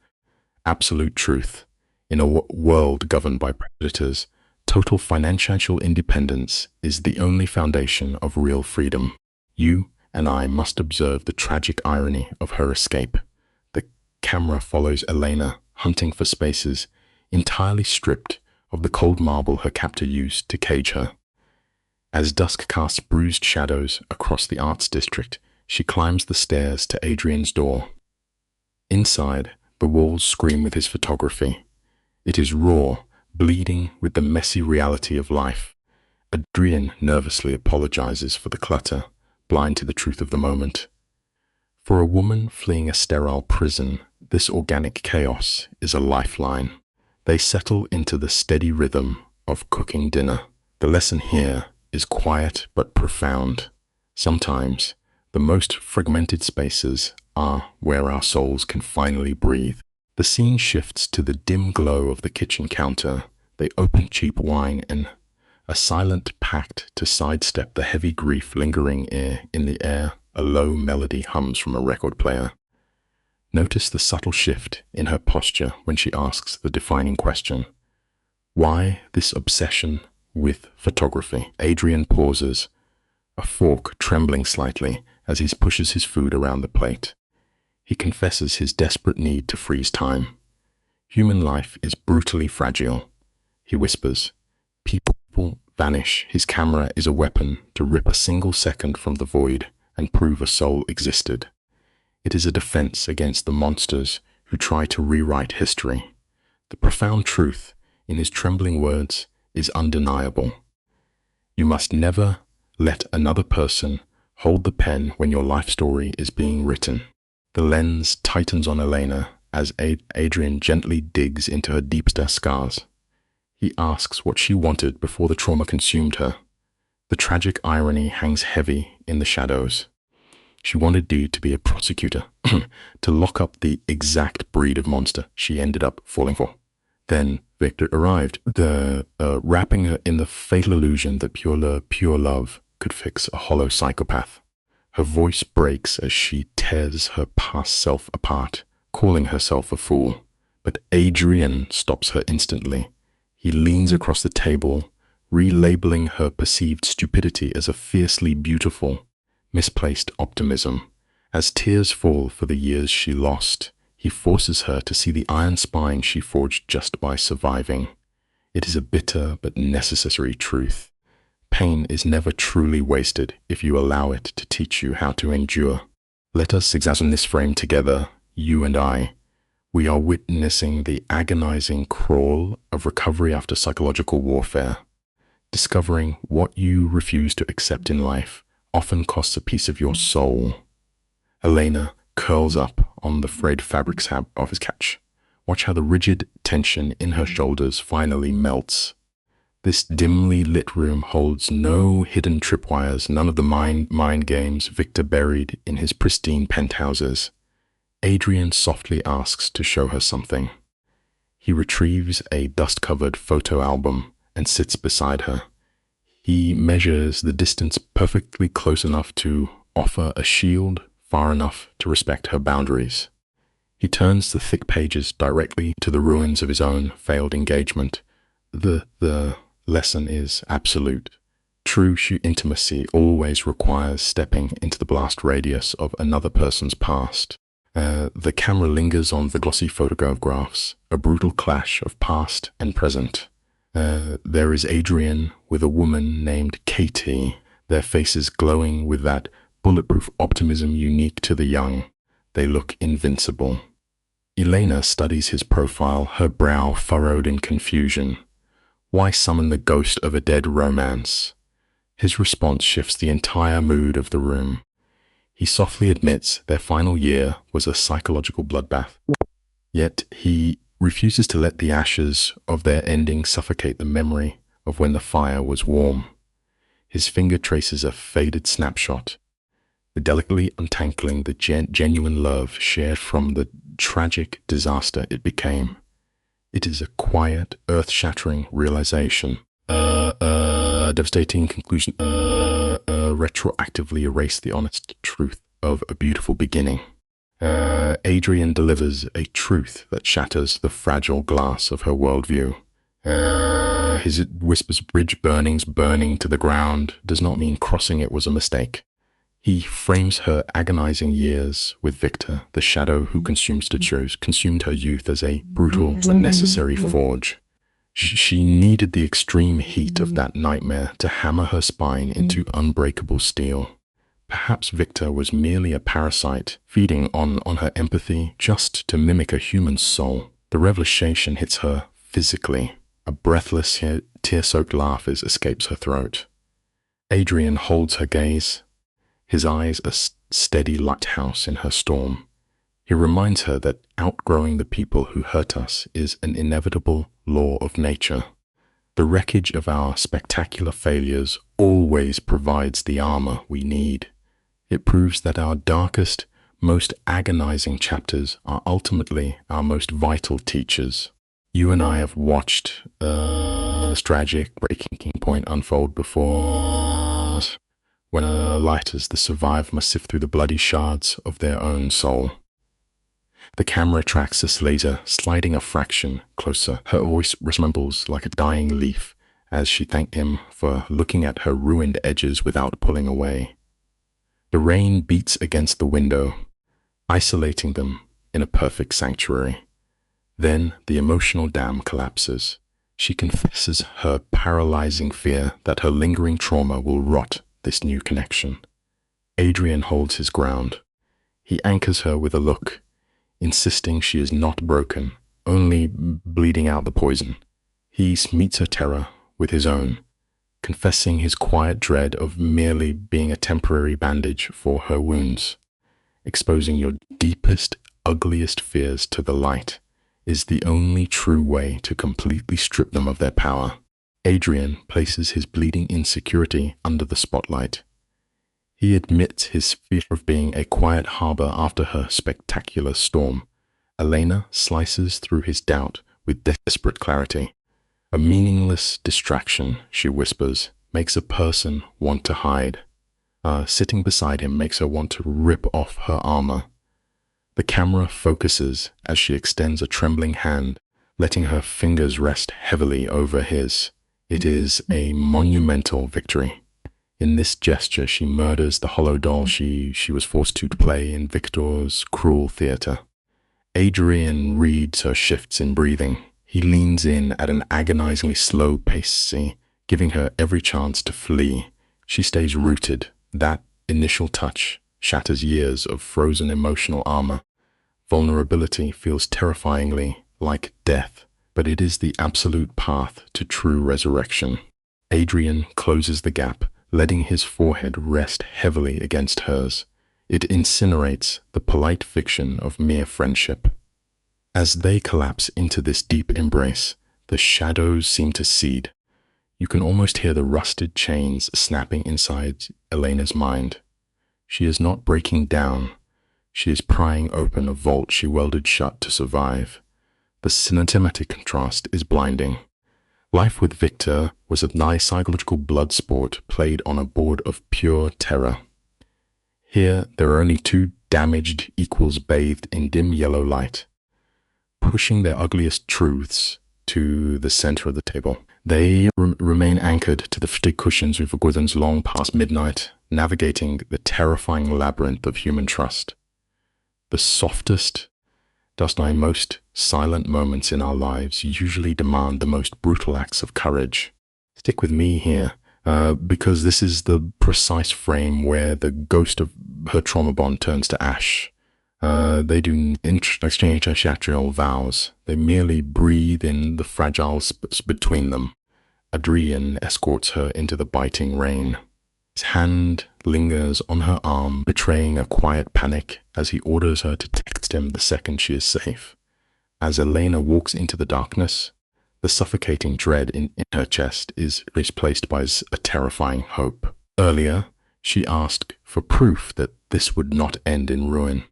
A: absolute truth. In a world governed by predators, total financial independence is the only foundation of real freedom. You and I must observe the tragic irony of her escape. The camera follows Elena, hunting for spaces, entirely stripped of the cold marble her captor used to cage her. As dusk casts bruised shadows across the arts district, she climbs the stairs to Adrian's door. Inside, the walls scream with his photography. It is raw, bleeding with the messy reality of life. Adrian nervously apologizes for the clutter, blind to the truth of the moment. For a woman fleeing a sterile prison, this organic chaos is a lifeline. They settle into the steady rhythm of cooking dinner. The lesson here is quiet but profound. Sometimes, the most fragmented spaces are where our souls can finally breathe. The scene shifts to the dim glow of the kitchen counter. They open cheap wine and a silent pact to sidestep the heavy grief lingering in the air. A low melody hums from a record player. Notice the subtle shift in her posture when she asks the defining question. Why this obsession with photography? Adrian pauses, a fork trembling slightly as he pushes his food around the plate. He confesses his desperate need to freeze time. Human life is brutally fragile, he whispers. People vanish. His camera is a weapon to rip a single second from the void and prove a soul existed. It is a defense against the monsters who try to rewrite history. The profound truth in his trembling words is undeniable. You must never let another person hold the pen when your life story is being written. The lens tightens on Elena as Adrian gently digs into her deepest scars. He asks what she wanted before the trauma consumed her. The tragic irony hangs heavy in the shadows. She wanted Dude to be a prosecutor, to lock up the exact breed of monster she ended up falling for. Then Victor arrived, wrapping her in the fatal illusion that pure love could fix a hollow psychopath. Her voice breaks as she tears her past self apart, calling herself a fool. But Adrian stops her instantly. He leans across the table, relabeling her perceived stupidity as a fiercely beautiful, misplaced optimism. As tears fall for the years she lost, he forces her to see the iron spine she forged just by surviving. It is a bitter but necessary truth. Pain is never truly wasted if you allow it to teach you how to endure. Let us examine this frame together, you and I. We are witnessing the agonizing crawl of recovery after psychological warfare. Discovering what you refuse to accept in life often costs a piece of your soul. Elena curls up on the frayed fabric of his couch. Watch how the rigid tension in her shoulders finally melts. This dimly lit room holds no hidden tripwires, none of the mind games Victor buried in his pristine penthouses. Adrian softly asks to show her something. He retrieves a dust-covered photo album and sits beside her. He measures the distance perfectly close enough to offer a shield, far enough to respect her boundaries. He turns the thick pages directly to the ruins of his own failed engagement. The lesson is absolute. True intimacy always requires stepping into the blast radius of another person's past. The camera lingers on the glossy photographs, a brutal clash of past and present. There is Adrian with a woman named Katie, their faces glowing with that bulletproof optimism unique to the young. They look invincible. Elena studies his profile, her brow furrowed in confusion. Why summon the ghost of a dead romance? His response shifts the entire mood of the room. He softly admits their final year was a psychological bloodbath. Yet he refuses to let the ashes of their ending suffocate the memory of when the fire was warm. His finger traces a faded snapshot, delicately untangling the genuine love shared from the tragic disaster it became. It is a quiet, earth-shattering realization. A devastating conclusion. Retroactively erase the honest truth of a beautiful beginning. Adrian delivers a truth that shatters the fragile glass of her worldview. His whispers bridge burning to the ground does not mean crossing it was a mistake. He frames her agonizing years with Victor, the shadow who consumed her youth as a brutal but necessary forge. She needed the extreme heat of that nightmare to hammer her spine into unbreakable steel. Perhaps Victor was merely a parasite, feeding on her empathy just to mimic a human soul. The revelation hits her physically. A breathless, tear-soaked laugh escapes her throat. Adrian holds her gaze, his eyes a steady lighthouse in her storm. He reminds her that outgrowing the people who hurt us is an inevitable law of nature. The wreckage of our spectacular failures always provides the armor we need. It proves that our darkest, most agonizing chapters are ultimately our most vital teachers. You and I have watched this tragic breaking point unfold before us. When light as the survivor must sift through the bloody shards of their own soul. The camera tracks this laser, sliding a fraction closer. Her voice resembles like a dying leaf as she thanked him for looking at her ruined edges without pulling away. The rain beats against the window, isolating them in a perfect sanctuary. Then the emotional dam collapses. She confesses her paralyzing fear that her lingering trauma will rot this new connection. Adrian holds his ground. He anchors her with a look, insisting she is not broken, only bleeding out the poison. He meets her terror with his own, confessing his quiet dread of merely being a temporary bandage for her wounds. Exposing your deepest, ugliest fears to the light is the only true way to completely strip them of their power. Adrian places his bleeding insecurity under the spotlight. He admits his fear of being a quiet harbor after her spectacular storm. Elena slices through his doubt with desperate clarity. A meaningless distraction, she whispers, makes a person want to hide. Sitting beside him makes her want to rip off her armor. The camera focuses as she extends a trembling hand, letting her fingers rest heavily over his. It is a monumental victory. In this gesture, she murders the hollow doll she was forced to play in Victor's cruel theater. Adrian reads her shifts in breathing. He leans in at an agonizingly slow pace, giving her every chance to flee. She stays rooted. That initial touch shatters years of frozen emotional armor. Vulnerability feels terrifyingly like death, but it is the absolute path to true resurrection. Adrian closes the gap, letting his forehead rest heavily against hers. It incinerates the polite fiction of mere friendship. As they collapse into this deep embrace, the shadows seem to cede. You can almost hear the rusted chains snapping inside Elena's mind. She is not breaking down. She is prying open a vault she welded shut to survive. The cinematic contrast is blinding. Life with Victor was a nice psychological blood sport played on a board of pure terror. Here, there are only two damaged equals bathed in dim yellow light, pushing their ugliest truths to the center of the table. They remain anchored to the stick cushions with Gordon's long past midnight, navigating the terrifying labyrinth of human trust. The softest, most silent moments in our lives usually demand the most brutal acts of courage. Stick with me here, because this is the precise frame where the ghost of her trauma bond turns to ash. They do exchange extraterrestrial vows. They merely breathe in the fragile space between them. Adrian escorts her into the biting rain. His hand lingers on her arm, betraying a quiet panic as he orders her to text him the second she is safe. As Elena walks into the darkness, the suffocating dread in her chest is replaced by a terrifying hope. Earlier, she asked for proof that this would not end in ruin.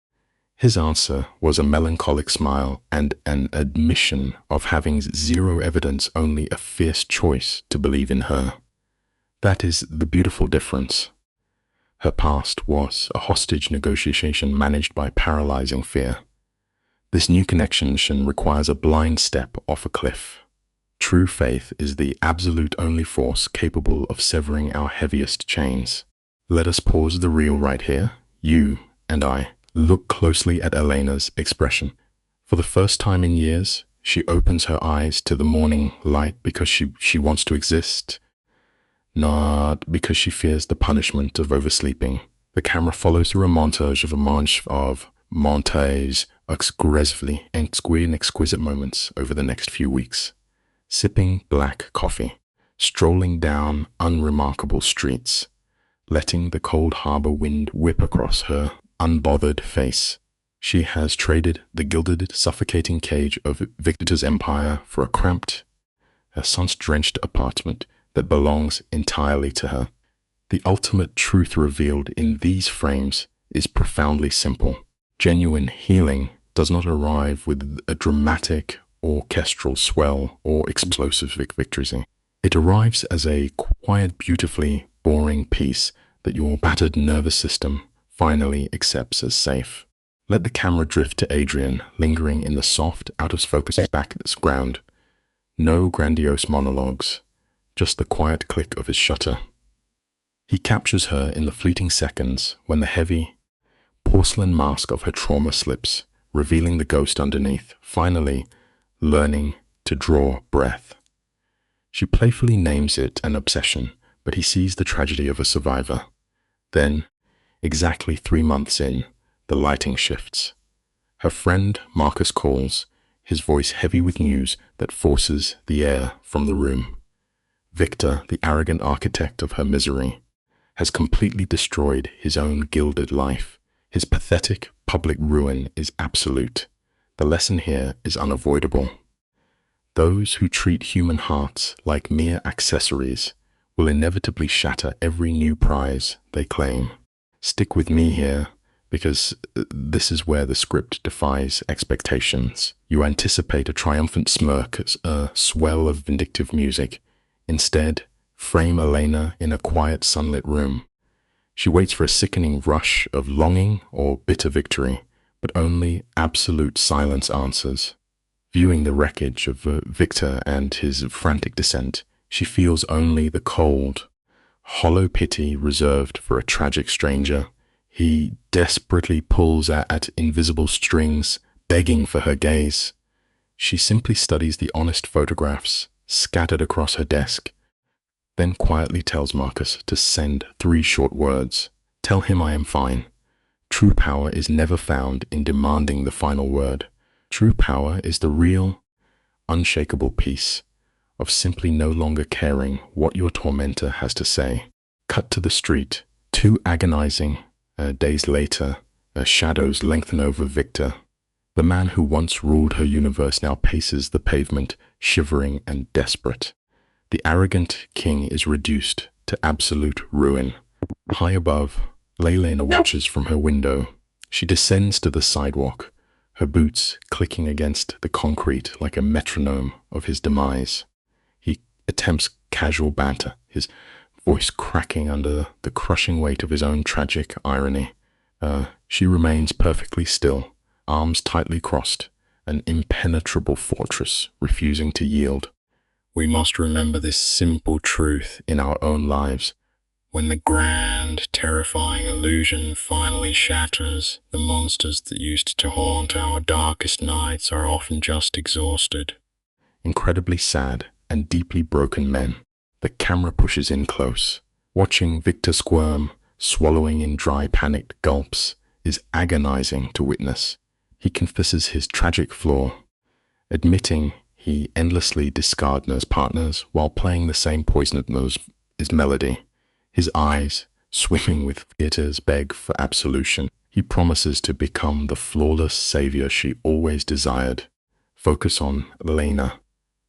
A: His answer was a melancholic smile and an admission of having zero evidence, only a fierce choice to believe in her. That is the beautiful difference. Her past was a hostage negotiation managed by paralyzing fear. This new connection requires a blind step off a cliff. True faith is the absolute only force capable of severing our heaviest chains. Let us pause the reel right here. You and I look closely at Elena's expression. For the first time in years, she opens her eyes to the morning light because she wants to exist, not because she fears the punishment of oversleeping. The camera follows through a montage of aggressively exquisite moments over the next few weeks. Sipping black coffee, strolling down unremarkable streets, letting the cold harbor wind whip across her unbothered face. She has traded the gilded, suffocating cage of Victor's empire for a cramped, sun-drenched apartment that belongs entirely to her. The ultimate truth revealed in these frames is profoundly simple. Genuine healing does not arrive with a dramatic orchestral swell or explosive victories. It arrives as a quiet, beautifully boring piece that your battered nervous system finally accepts as safe. Let the camera drift to Adrian, lingering in the soft, out-of-focus background. No grandiose monologues, just the quiet click of his shutter. He captures her in the fleeting seconds when the heavy, porcelain mask of her trauma slips, revealing the ghost underneath, finally learning to draw breath. She playfully names it an obsession, but he sees the tragedy of a survivor. Then, exactly 3 months in, the lighting shifts. Her friend Marcus calls, his voice heavy with news that forces the air from the room. Victor, the arrogant architect of her misery, has completely destroyed his own gilded life. His pathetic public ruin is absolute. The lesson here is unavoidable. Those who treat human hearts like mere accessories will inevitably shatter every new prize they claim. Stick with me here, because this is where the script defies expectations. You anticipate a triumphant smirk, a swell of vindictive music. Instead, frame Elena in a quiet, sunlit room. She waits for a sickening rush of longing or bitter victory, but only absolute silence answers. Viewing the wreckage of Victor and his frantic descent, she feels only the cold, hollow pity reserved for a tragic stranger. He desperately pulls at invisible strings, begging for her gaze. She simply studies the honest photographs scattered across her desk, then quietly tells Marcus to send 3 short words. Tell him I am fine. True power is never found in demanding the final word. True power is the real, unshakable peace of simply no longer caring what your tormentor has to say. Cut to the street. 2 agonizing days later, shadows lengthen over Victor. The man who once ruled her universe now paces the pavement, shivering and desperate. The arrogant king is reduced to absolute ruin. High above, Leilena watches from her window. She descends to the sidewalk, her boots clicking against the concrete like a metronome of his demise. He attempts casual banter, his voice cracking under the crushing weight of his own tragic irony. She remains perfectly still, arms tightly crossed, an impenetrable fortress refusing to yield.
B: We must remember this simple truth
A: In our own lives,
B: when the grand, terrifying illusion finally shatters. The monsters that used to haunt our darkest nights are often just exhausted.
A: incredibly sad and deeply broken men. The camera pushes in close. Watching Victor squirm, swallowing in dry panicked gulps, is agonizing to witness. He confesses his tragic flaw, admitting he endlessly discards partners while playing the same poisonous melody. His eyes, swimming with tears, beg for absolution. He promises to become the flawless savior she always desired. Focus on Lena.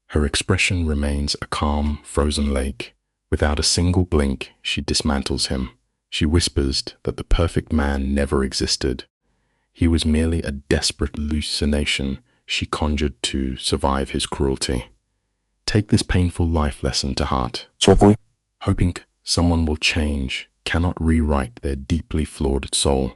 A: Her expression remains a calm, frozen lake. Without a single blink, she dismantles him. She whispers that the perfect man never existed. He was merely a desperate hallucination she conjured to survive his cruelty. Take this painful life lesson to heart. Hoping someone will change cannot rewrite their deeply flawed soul.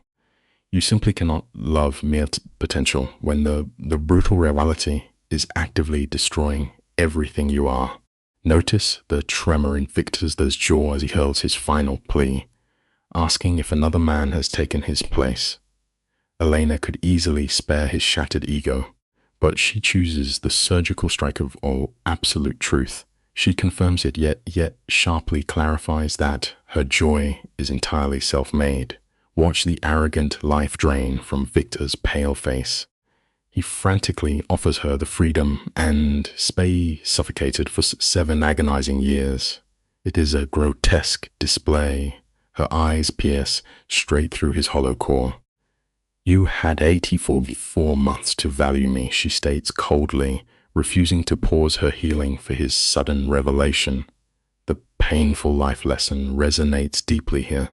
A: You simply cannot love mere potential when the brutal reality is actively destroying everything you are. Notice the tremor in Victor's jaw as he hurls his final plea, asking if another man has taken his place. Elena could easily spare his shattered ego, but she chooses the surgical strike of all absolute truth. She confirms it, yet sharply clarifies that her joy is entirely self-made. Watch the arrogant life drain from Victor's pale face. He frantically offers her the freedom and stay suffocated for 7 agonizing years. It is a grotesque display. Her eyes pierce straight through his hollow core. You had 84 months to value me, she states coldly, refusing to pause her healing for his sudden revelation. The painful life lesson resonates deeply here.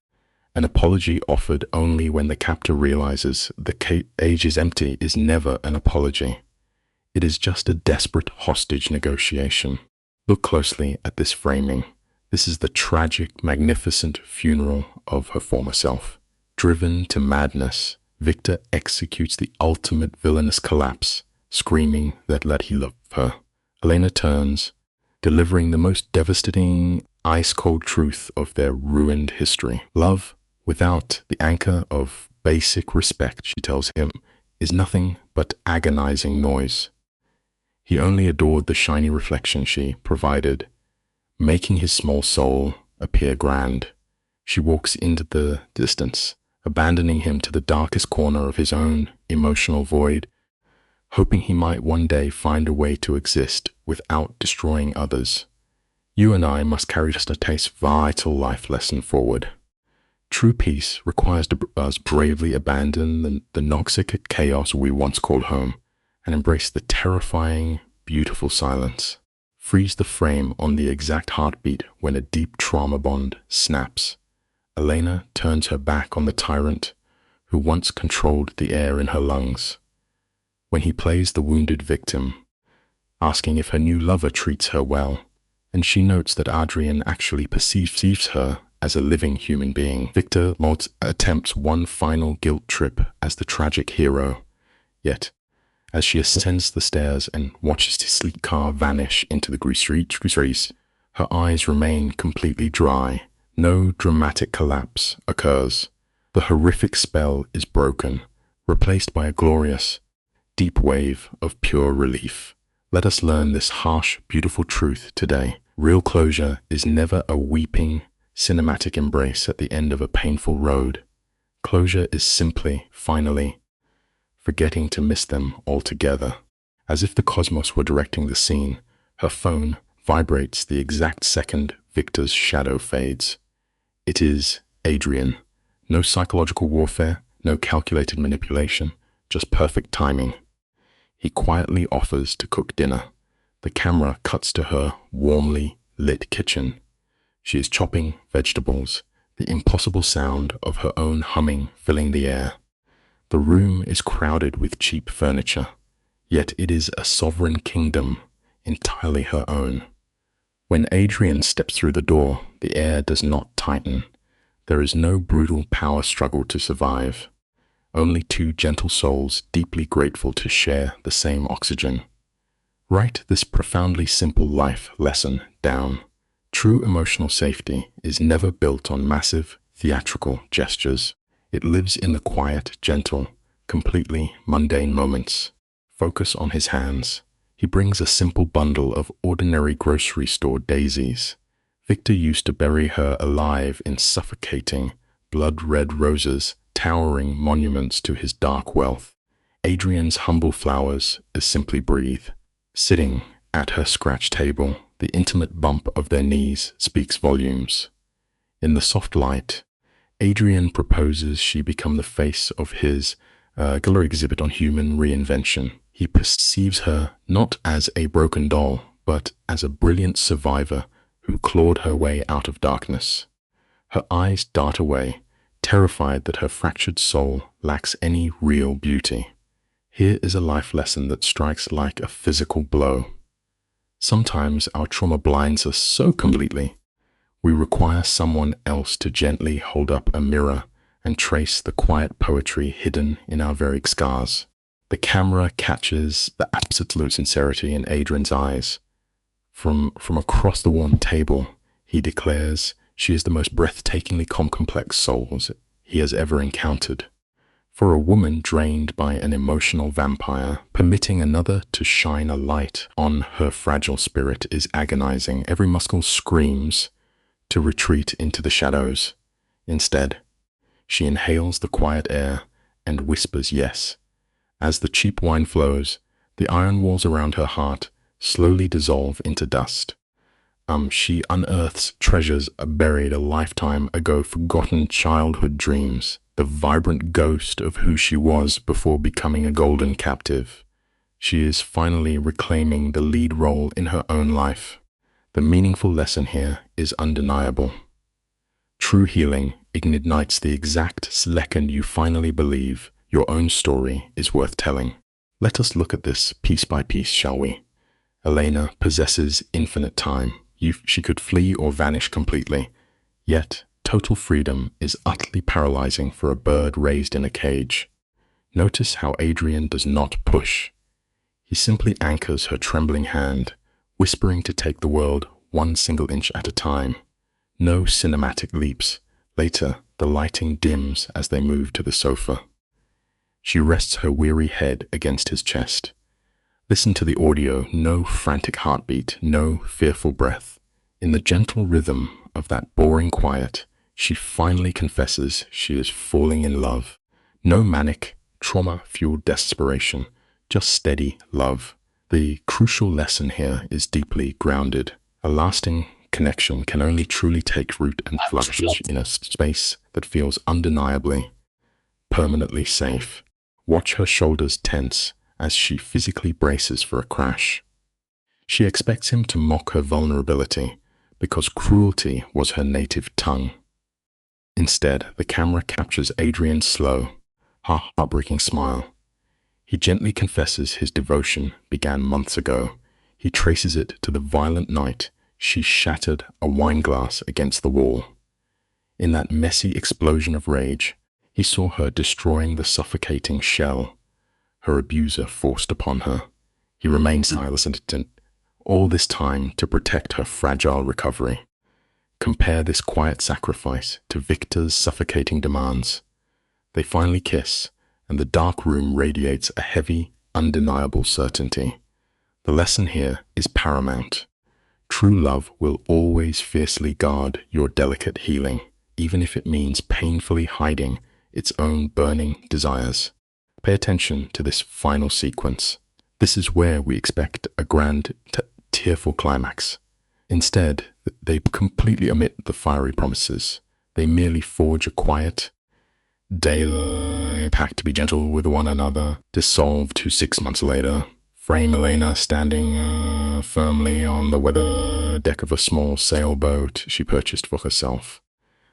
A: An apology offered only when the captor realizes the cage is empty is never an apology. It is just a desperate hostage negotiation. Look closely at this framing. This is the tragic, magnificent funeral of her former self. Driven to madness, Victor executes the ultimate villainous collapse, screaming that he loved her. Elena turns, delivering the most devastating, ice-cold truth of their ruined history. Love, without the anchor of basic respect, she tells him, is nothing but agonizing noise. He only adored the shiny reflection she provided, making his small soul appear grand. She walks into the distance, abandoning him to the darkest corner of his own emotional void, hoping he might one day find a way to exist without destroying others. You and I must carry just a vital life lesson forward. True peace requires us bravely abandon the toxic chaos we once called home and embrace the terrifying, beautiful silence. Freeze the frame on the exact heartbeat when a deep trauma bond snaps. Elena turns her back on the tyrant who once controlled the air in her lungs. When he plays the wounded victim, asking if her new lover treats her well, and she notes that Adrian actually perceives her as a living human being. Victor attempts one final guilt trip as the tragic hero. Yet, as she ascends the stairs and watches his sleek car vanish into the grease streets, her eyes remain completely dry, No dramatic collapse occurs. The horrific spell is broken, replaced by a glorious, deep wave of pure relief. Let us learn this harsh, beautiful truth today. Real closure is never a weeping, cinematic embrace at the end of a painful road. Closure is simply, finally, forgetting to miss them altogether. As if the cosmos were directing the scene, her phone vibrates the exact second Victor's shadow fades. It is Adrian. No psychological warfare, no calculated manipulation, just perfect timing. He quietly offers to cook dinner. The camera cuts to her warmly lit kitchen. She is chopping vegetables, the impossible sound of her own humming filling the air. The room is crowded with cheap furniture, yet it is a sovereign kingdom, entirely her own. When Adrian steps through the door, the air does not tighten. There is no brutal power struggle to survive. Only two gentle souls deeply grateful to share the same oxygen. Write this profoundly simple life lesson down. True emotional safety is never built on massive, theatrical gestures. It lives in the quiet, gentle, completely mundane moments. Focus on his hands. He brings a simple bundle of ordinary grocery store daisies. Victor used to bury her alive in suffocating, blood-red roses, towering monuments to his dark wealth. Adrian's humble flowers is simply breathe. Sitting at her scratch table, the intimate bump of their knees speaks volumes. In the soft light, Adrian proposes she become the face of his gallery exhibit on human reinvention. He perceives her not as a broken doll, but as a brilliant survivor who clawed her way out of darkness. Her eyes dart away, terrified that her fractured soul lacks any real beauty. Here is a life lesson that strikes like a physical blow. Sometimes our trauma blinds us so completely, we require someone else to gently hold up a mirror and trace the quiet poetry hidden in our very scars. The camera catches the absolute sincerity in Adrian's eyes. From across the worn table, he declares she is the most breathtakingly complex soul he has ever encountered. For a woman drained by an emotional vampire, permitting another to shine a light on her fragile spirit is agonizing. Every muscle screams to retreat into the shadows. Instead, she inhales the quiet air and whispers yes. As the cheap wine flows, the iron walls around her heart slowly dissolve into dust. She unearths treasures buried a lifetime ago, forgotten childhood dreams, the vibrant ghost of who she was before becoming a golden captive. She is finally reclaiming the lead role in her own life. The meaningful lesson here is undeniable. True healing ignites the exact second you finally believe your own story is worth telling. Let us look at this piece by piece, shall we? Elena possesses infinite time. She could flee or vanish completely. Yet, total freedom is utterly paralyzing for a bird raised in a cage. Notice how Adrian does not push. He simply anchors her trembling hand, whispering to take the world one single inch at a time. No cinematic leaps. Later, the lighting dims as they move to the sofa. She rests her weary head against his chest. Listen to the audio, no frantic heartbeat, no fearful breath. In the gentle rhythm of that boring quiet, she finally confesses she is falling in love. No manic, trauma-fueled desperation, just steady love. The crucial lesson here is deeply grounded. A lasting connection can only truly take root and flourish in a space that feels undeniably, permanently safe. Watch her shoulders tense as she physically braces for a crash. She expects him to mock her vulnerability because cruelty was her native tongue. Instead, the camera captures Adrian's slow, heartbreaking smile. He gently confesses his devotion began months ago. He traces it to the violent night she shattered a wine glass against the wall. In that messy explosion of rage, he saw her destroying the suffocating shell her abuser forced upon her. He remained silent all this time to protect her fragile recovery. Compare this quiet sacrifice to Victor's suffocating demands. They finally kiss, and the dark room radiates a heavy, undeniable certainty. The lesson here is paramount. True love will always fiercely guard your delicate healing, even if it means painfully hiding its own burning desires. Pay attention to this final sequence. This is where we expect a grand, tearful climax. Instead, they completely omit the fiery promises. They merely forge a quiet, daily pact to be gentle with one another, dissolved to 6 months later. Frame Elena standing firmly on the weather deck of a small sailboat she purchased for herself.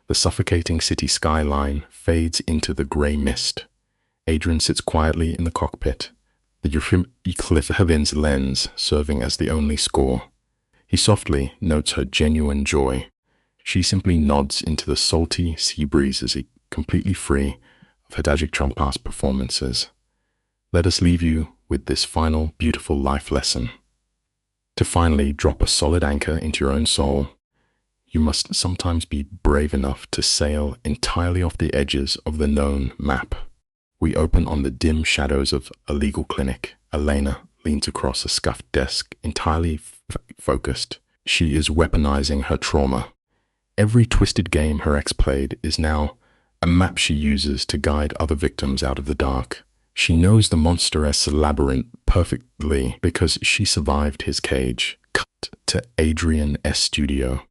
A: The suffocating city skyline fades into the grey mist. Adrian sits quietly in the cockpit, the Eclipse lens serving as the only score. He softly notes her genuine joy. She simply nods into the salty sea breezes, completely free of her tragic past performances. Let us leave you with this final, beautiful life lesson. To finally drop a solid anchor into your own soul, you must sometimes be brave enough to sail entirely off the edges of the known map. We open on the dim shadows of a legal clinic. Elena leans across a scuffed desk, entirely focused. She is weaponizing her trauma. Every twisted game her ex played is now a map she uses to guide other victims out of the dark. She knows the monstrous labyrinth perfectly because she survived his cage. Cut to Adrian S. studio.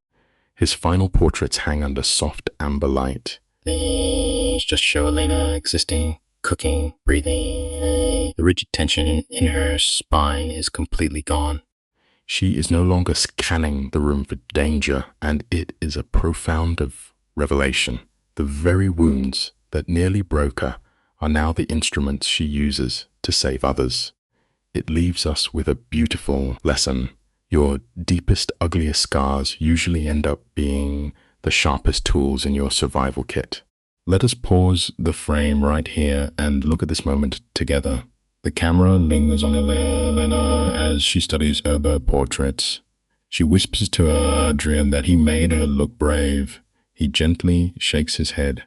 A: His final portraits hang under soft amber light.
B: These just show Elena existing, cooking, breathing. The rigid tension in her spine is completely gone.
A: She is no longer scanning the room for danger, and it is a profound revelation. The very wounds that nearly broke her are now the instruments she uses to save others. It leaves us with a beautiful lesson. Your deepest, ugliest scars usually end up being the sharpest tools in your survival kit. Let us pause the frame right here and look at this moment together. The camera lingers on Elena as she studies her portraits. She whispers to Adrian that he made her look brave. He gently shakes his head,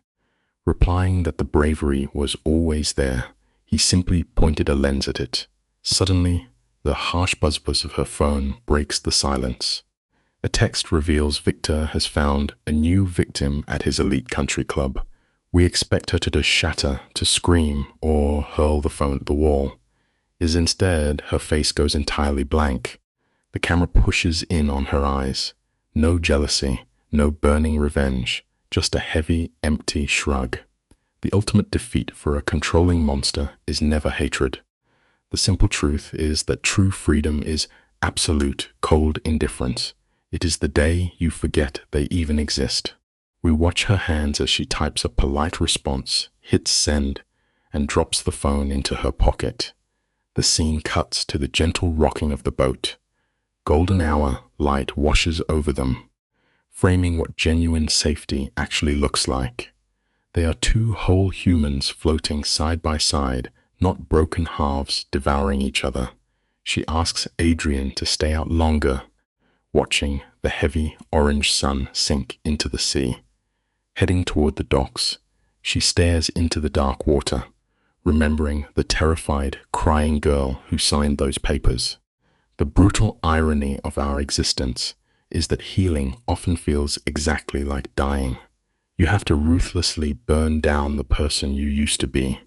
A: replying that the bravery was always there. He simply pointed a lens at it. Suddenly, the harsh buzz of her phone breaks the silence. A text reveals Victor has found a new victim at his elite country club. We expect her to shatter, to scream, or hurl the phone at the wall. Instead, her face goes entirely blank. The camera pushes in on her eyes. No jealousy, no burning revenge, just a heavy, empty shrug. The ultimate defeat for a controlling monster is never hatred. The simple truth is that true freedom is absolute, cold indifference. It is the day you forget they even exist. We watch her hands as she types a polite response, hits send, and drops the phone into her pocket. The scene cuts to the gentle rocking of the boat. Golden hour light washes over them, framing what genuine safety actually looks like. They are two whole humans floating side by side, not broken halves devouring each other. She asks Adrian to stay out longer, watching the heavy orange sun sink into the sea. Heading toward the docks, she stares into the dark water, remembering the terrified, crying girl who signed those papers. The brutal irony of our existence is that healing often feels exactly like dying. You have to ruthlessly burn down the person you used to be,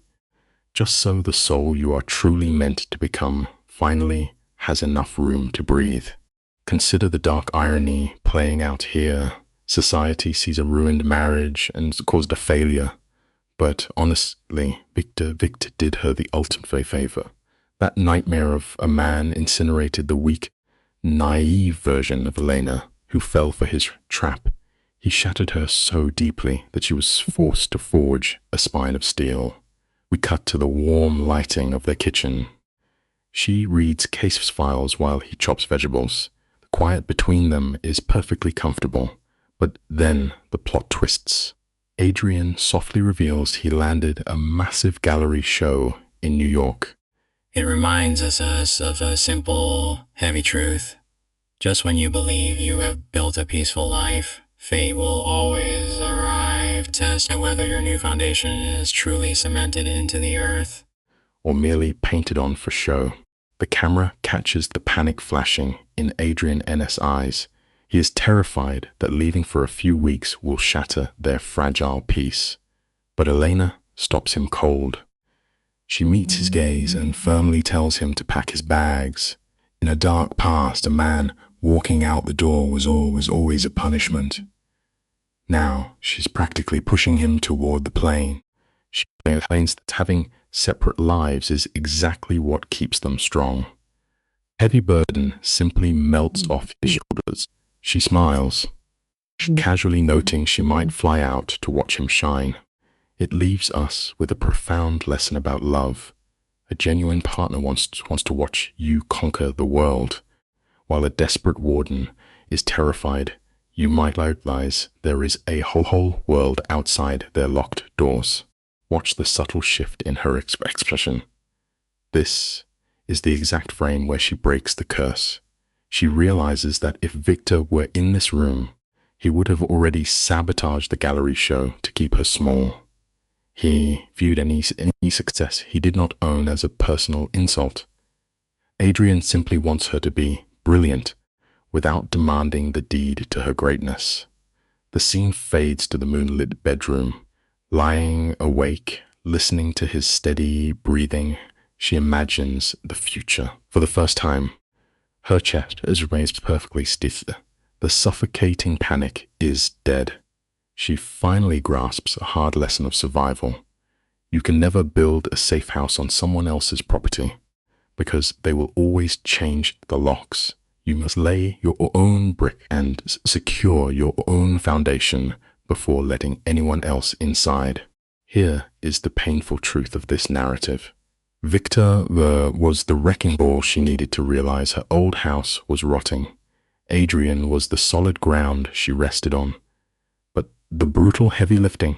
A: just so the soul you are truly meant to become finally has enough room to breathe. Consider the dark irony playing out here. Society sees a ruined marriage and caused a failure. But honestly, Victor did her the ultimate favor. That nightmare of a man incinerated the weak, naive version of Elena who fell for his trap. He shattered her so deeply that she was forced to forge a spine of steel. We cut to the warm lighting of their kitchen. She reads case files while he chops vegetables. The quiet between them is perfectly comfortable. But then the plot twists. Adrian softly reveals he landed a massive gallery show in New York.
B: It reminds us of a simple, heavy truth. Just when you believe you have built a peaceful life, Fate will always arrive, test whether your new foundation is truly cemented into the earth,
A: or merely painted on for show. The camera catches the panic flashing in Adrian N.'s eyes. He is terrified that leaving for a few weeks will shatter their fragile peace. But Elena stops him cold. She meets his gaze and firmly tells him to pack his bags. In a dark past, a man walking out the door was always a punishment. Now, she's practically pushing him toward the plane. She explains that having separate lives is exactly what keeps them strong. Heavy burden simply melts off his shoulders. She smiles, casually noting she might fly out to watch him shine. It leaves us with a profound lesson about love. A genuine partner wants to watch you conquer the world, while a desperate warden is terrified you might realize there is a whole world outside their locked doors. Watch the subtle shift in her expression. This is the exact frame where she breaks the curse. She realizes that if Victor were in this room, he would have already sabotaged the gallery show to keep her small. He viewed any success he did not own as a personal insult. Adrian simply wants her to be brilliant without demanding the deed to her greatness. The scene fades to the moonlit bedroom. Lying awake, listening to his steady breathing, she imagines the future. For the first time, her chest is raised perfectly stiff. The suffocating panic is dead. She finally grasps a hard lesson of survival. You can never build a safe house on someone else's property, because they will always change the locks. You must lay your own brick and secure your own foundation before letting anyone else inside. Here is the painful truth of this narrative. Victor was the wrecking ball she needed to realize her old house was rotting. Adrian was the solid ground she rested on. But the brutal heavy lifting,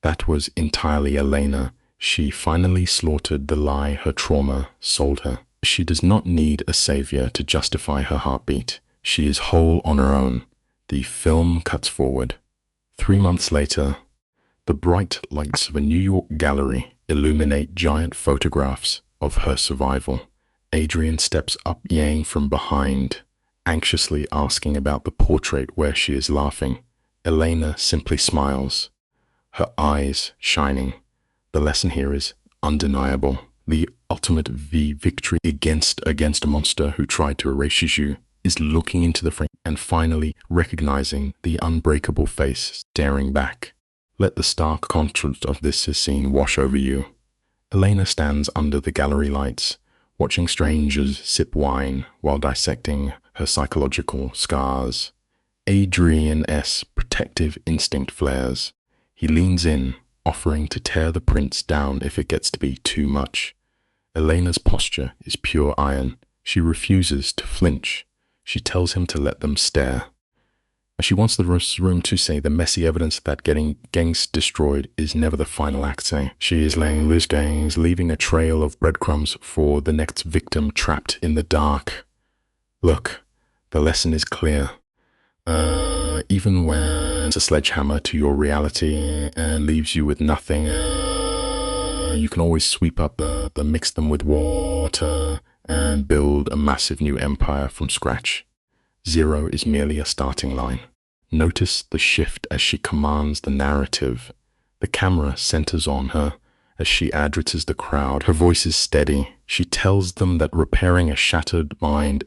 A: that was entirely Elena. She finally slaughtered the lie her trauma sold her. She does not need a savior to justify her heartbeat. She is whole on her own. The film cuts forward. 3 months later, the bright lights of a New York gallery illuminate giant photographs of her survival. Adrian steps up Yang from behind, anxiously asking about the portrait where she is laughing. Elena simply smiles, her eyes shining. The lesson here is undeniable. The ultimate victory against a monster who tried to erase you is looking into the frame and finally recognizing the unbreakable face staring back. Let the stark contrast of this scene wash over you. Elena stands under the gallery lights, watching strangers sip wine while dissecting her psychological scars. Adrian's protective instinct flares. He leans in, offering to tear the prints down if it gets to be too much. Elena's posture is pure iron. She refuses to flinch. She tells him to let them stare. She wants the room to say the messy evidence that getting gangs destroyed is never the final act. She is laying loose gangs, leaving a trail of breadcrumbs for the next victim trapped in the dark. Look, the lesson is clear. Even when it's a sledgehammer to your reality and leaves you with nothing, you can always sweep up, mix them with water, and build a massive new empire from scratch. 0 is merely a starting line. Notice the shift as she commands the narrative. The camera centers on her as she addresses the crowd. Her voice is steady. She tells them that repairing a shattered mind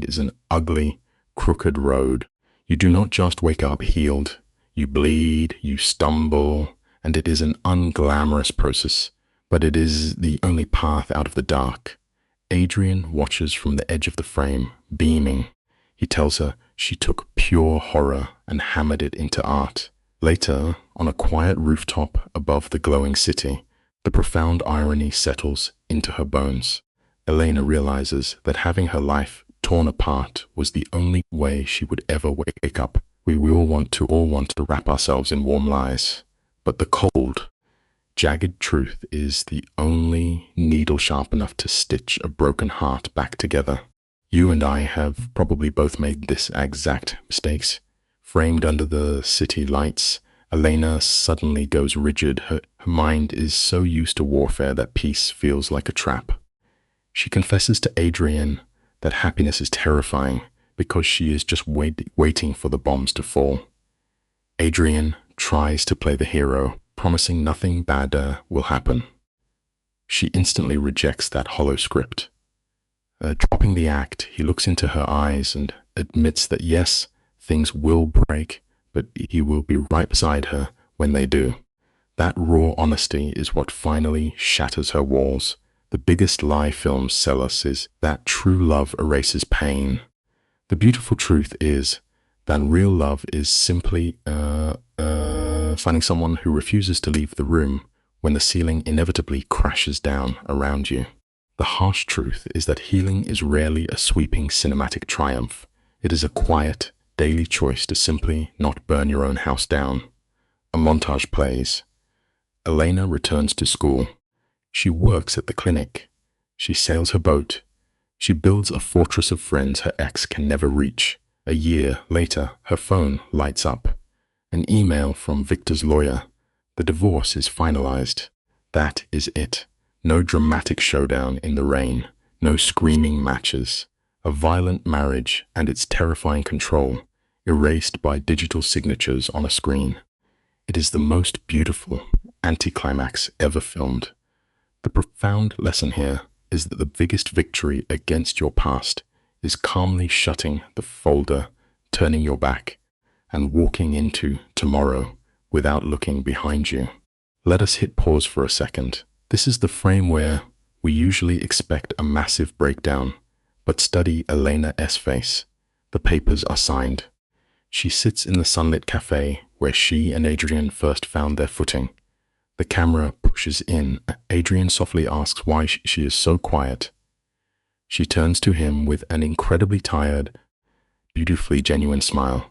A: is an ugly, crooked road. You do not just wake up healed. You bleed, you stumble, and it is an unglamorous process, but it is the only path out of the dark. Adrian watches from the edge of the frame, beaming. He tells her she took pure horror and hammered it into art. Later, on a quiet rooftop above the glowing city, the profound irony settles into her bones. Elena realizes that having her life torn apart was the only way she would ever wake up. We all want to wrap ourselves in warm lies, but the cold, jagged truth is the only needle sharp enough to stitch a broken heart back together. You and I have probably both made this exact mistakes. Framed under the city lights, Elena suddenly goes rigid. Her mind is so used to warfare that peace feels like a trap. She confesses to Adrian that happiness is terrifying because she is just waiting for the bombs to fall. Adrian tries to play the hero, promising nothing bad will happen. She instantly rejects that hollow script. Dropping the act, he looks into her eyes and admits that yes, things will break, but he will be right beside her when they do. That raw honesty is what finally shatters her walls. The biggest lie films sell us is that true love erases pain. The beautiful truth is that real love is simply finding someone who refuses to leave the room when the ceiling inevitably crashes down around you. The harsh truth is that healing is rarely a sweeping cinematic triumph. It is a quiet, daily choice to simply not burn your own house down. A montage plays. Elena returns to school. She works at the clinic. She sails her boat. She builds a fortress of friends her ex can never reach. A year later, her phone lights up. An email from Victor's lawyer. The divorce is finalized. That is it. No dramatic showdown in the rain. No screaming matches. A violent marriage and its terrifying control, erased by digital signatures on a screen. It is the most beautiful anticlimax ever filmed. The profound lesson here is that the biggest victory against your past is calmly shutting the folder, turning your back, and walking into tomorrow without looking behind you. Let us hit pause for a second. This is the frame where we usually expect a massive breakdown, but study Elena's face. The papers are signed. She sits in the sunlit cafe where she and Adrian first found their footing. The camera pushes in. Adrian softly asks why she is so quiet. She turns to him with an incredibly tired, beautifully genuine smile.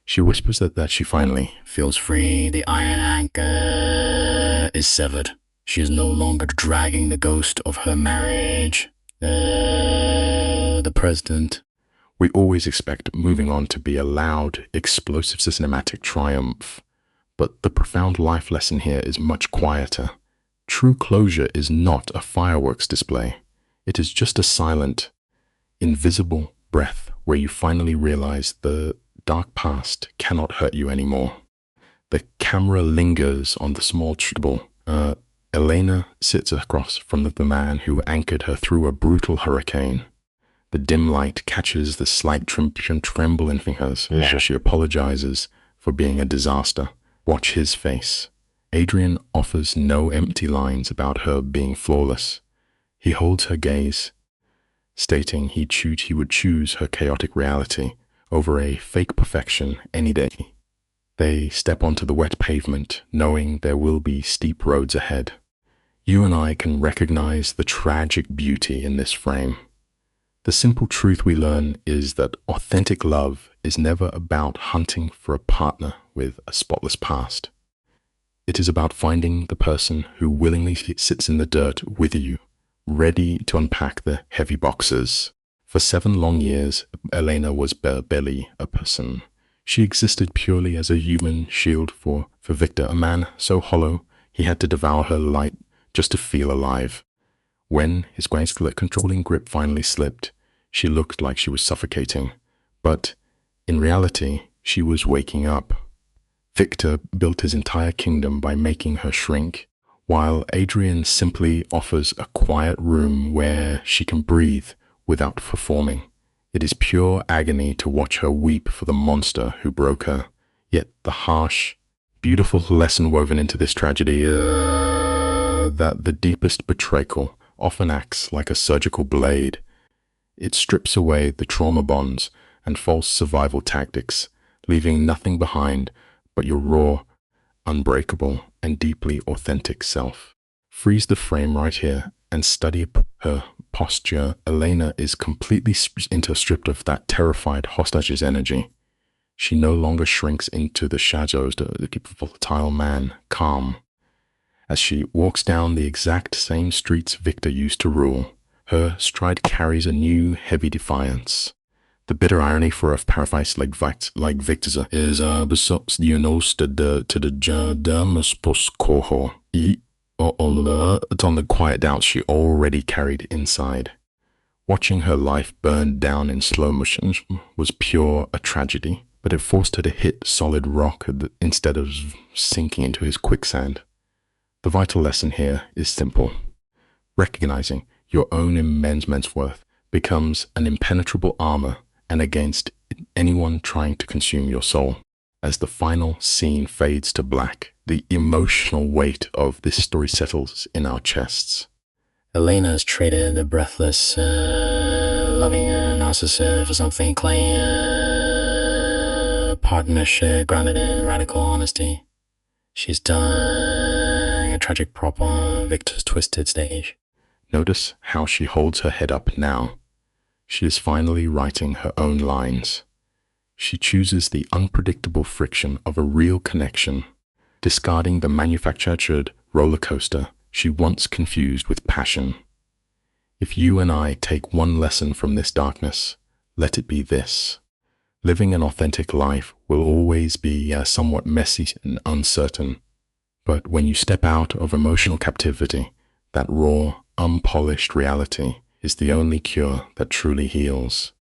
A: She whispers that she finally
B: feels free. The iron anchor is severed. She is no longer dragging the ghost of her marriage. The president.
A: We always expect moving on to be a loud, explosive cinematic triumph, but the profound life lesson here is much quieter. True closure is not a fireworks display. It is just a silent, invisible breath where you finally realize the dark past cannot hurt you anymore. The camera lingers on the small trouble. Elena sits across from the man who anchored her through a brutal hurricane. The dim light catches the slight tremble in fingers as she apologizes for being a disaster. Watch his face. Adrian offers no empty lines about her being flawless. He holds her gaze, stating he would choose her chaotic reality over a fake perfection any day. They step onto the wet pavement, knowing there will be steep roads ahead. You and I can recognize the tragic beauty in this frame. The simple truth we learn is that authentic love is never about hunting for a partner with a spotless past. It is about finding the person who willingly sits in the dirt with you, ready to unpack the heavy boxes. For 7 long years, Elena was barely a person. She existed purely as a human shield for Victor, a man so hollow he had to devour her light just to feel alive. When his controlling grip finally slipped, she looked like she was suffocating, but in reality, she was waking up. Victor built his entire kingdom by making her shrink, while Adrian simply offers a quiet room where she can breathe without performing. It is pure agony to watch her weep for the monster who broke her, yet the harsh, beautiful lesson woven into this tragedy that the deepest betrayal often acts like a surgical blade. It strips away the trauma bonds and false survival tactics, leaving nothing behind but your raw, unbreakable, and deeply authentic self. Freeze the frame right here and study her posture. Elena is completely stripped of that terrified hostage's energy. She no longer shrinks into the shadows to keep a volatile man calm. As she walks down the exact same streets Victor used to rule, her stride carries a new, heavy defiance. The bitter irony for a paraphrase like Victor's is besok on the quiet doubts she already carried inside. Watching her life burn down in slow motion was pure a tragedy, but it forced her to hit solid rock instead of sinking into his quicksand. The vital lesson here is simple. Recognizing your own immense worth becomes an impenetrable armor and against anyone trying to consume your soul. As the final scene fades to black, the emotional weight of this story settles in our chests.
B: Elena's traded the breathless, loving narcissist for something clean, partnership grounded in radical honesty. She's done a tragic prop on Victor's twisted stage.
A: Notice how she holds her head up now. She is finally writing her own lines. She chooses the unpredictable friction of a real connection, discarding the manufactured roller coaster she once confused with passion. If you and I take one lesson from this darkness, let it be this. Living an authentic life will always be somewhat messy and uncertain. But when you step out of emotional captivity, that raw, unpolished reality is the only cure that truly heals.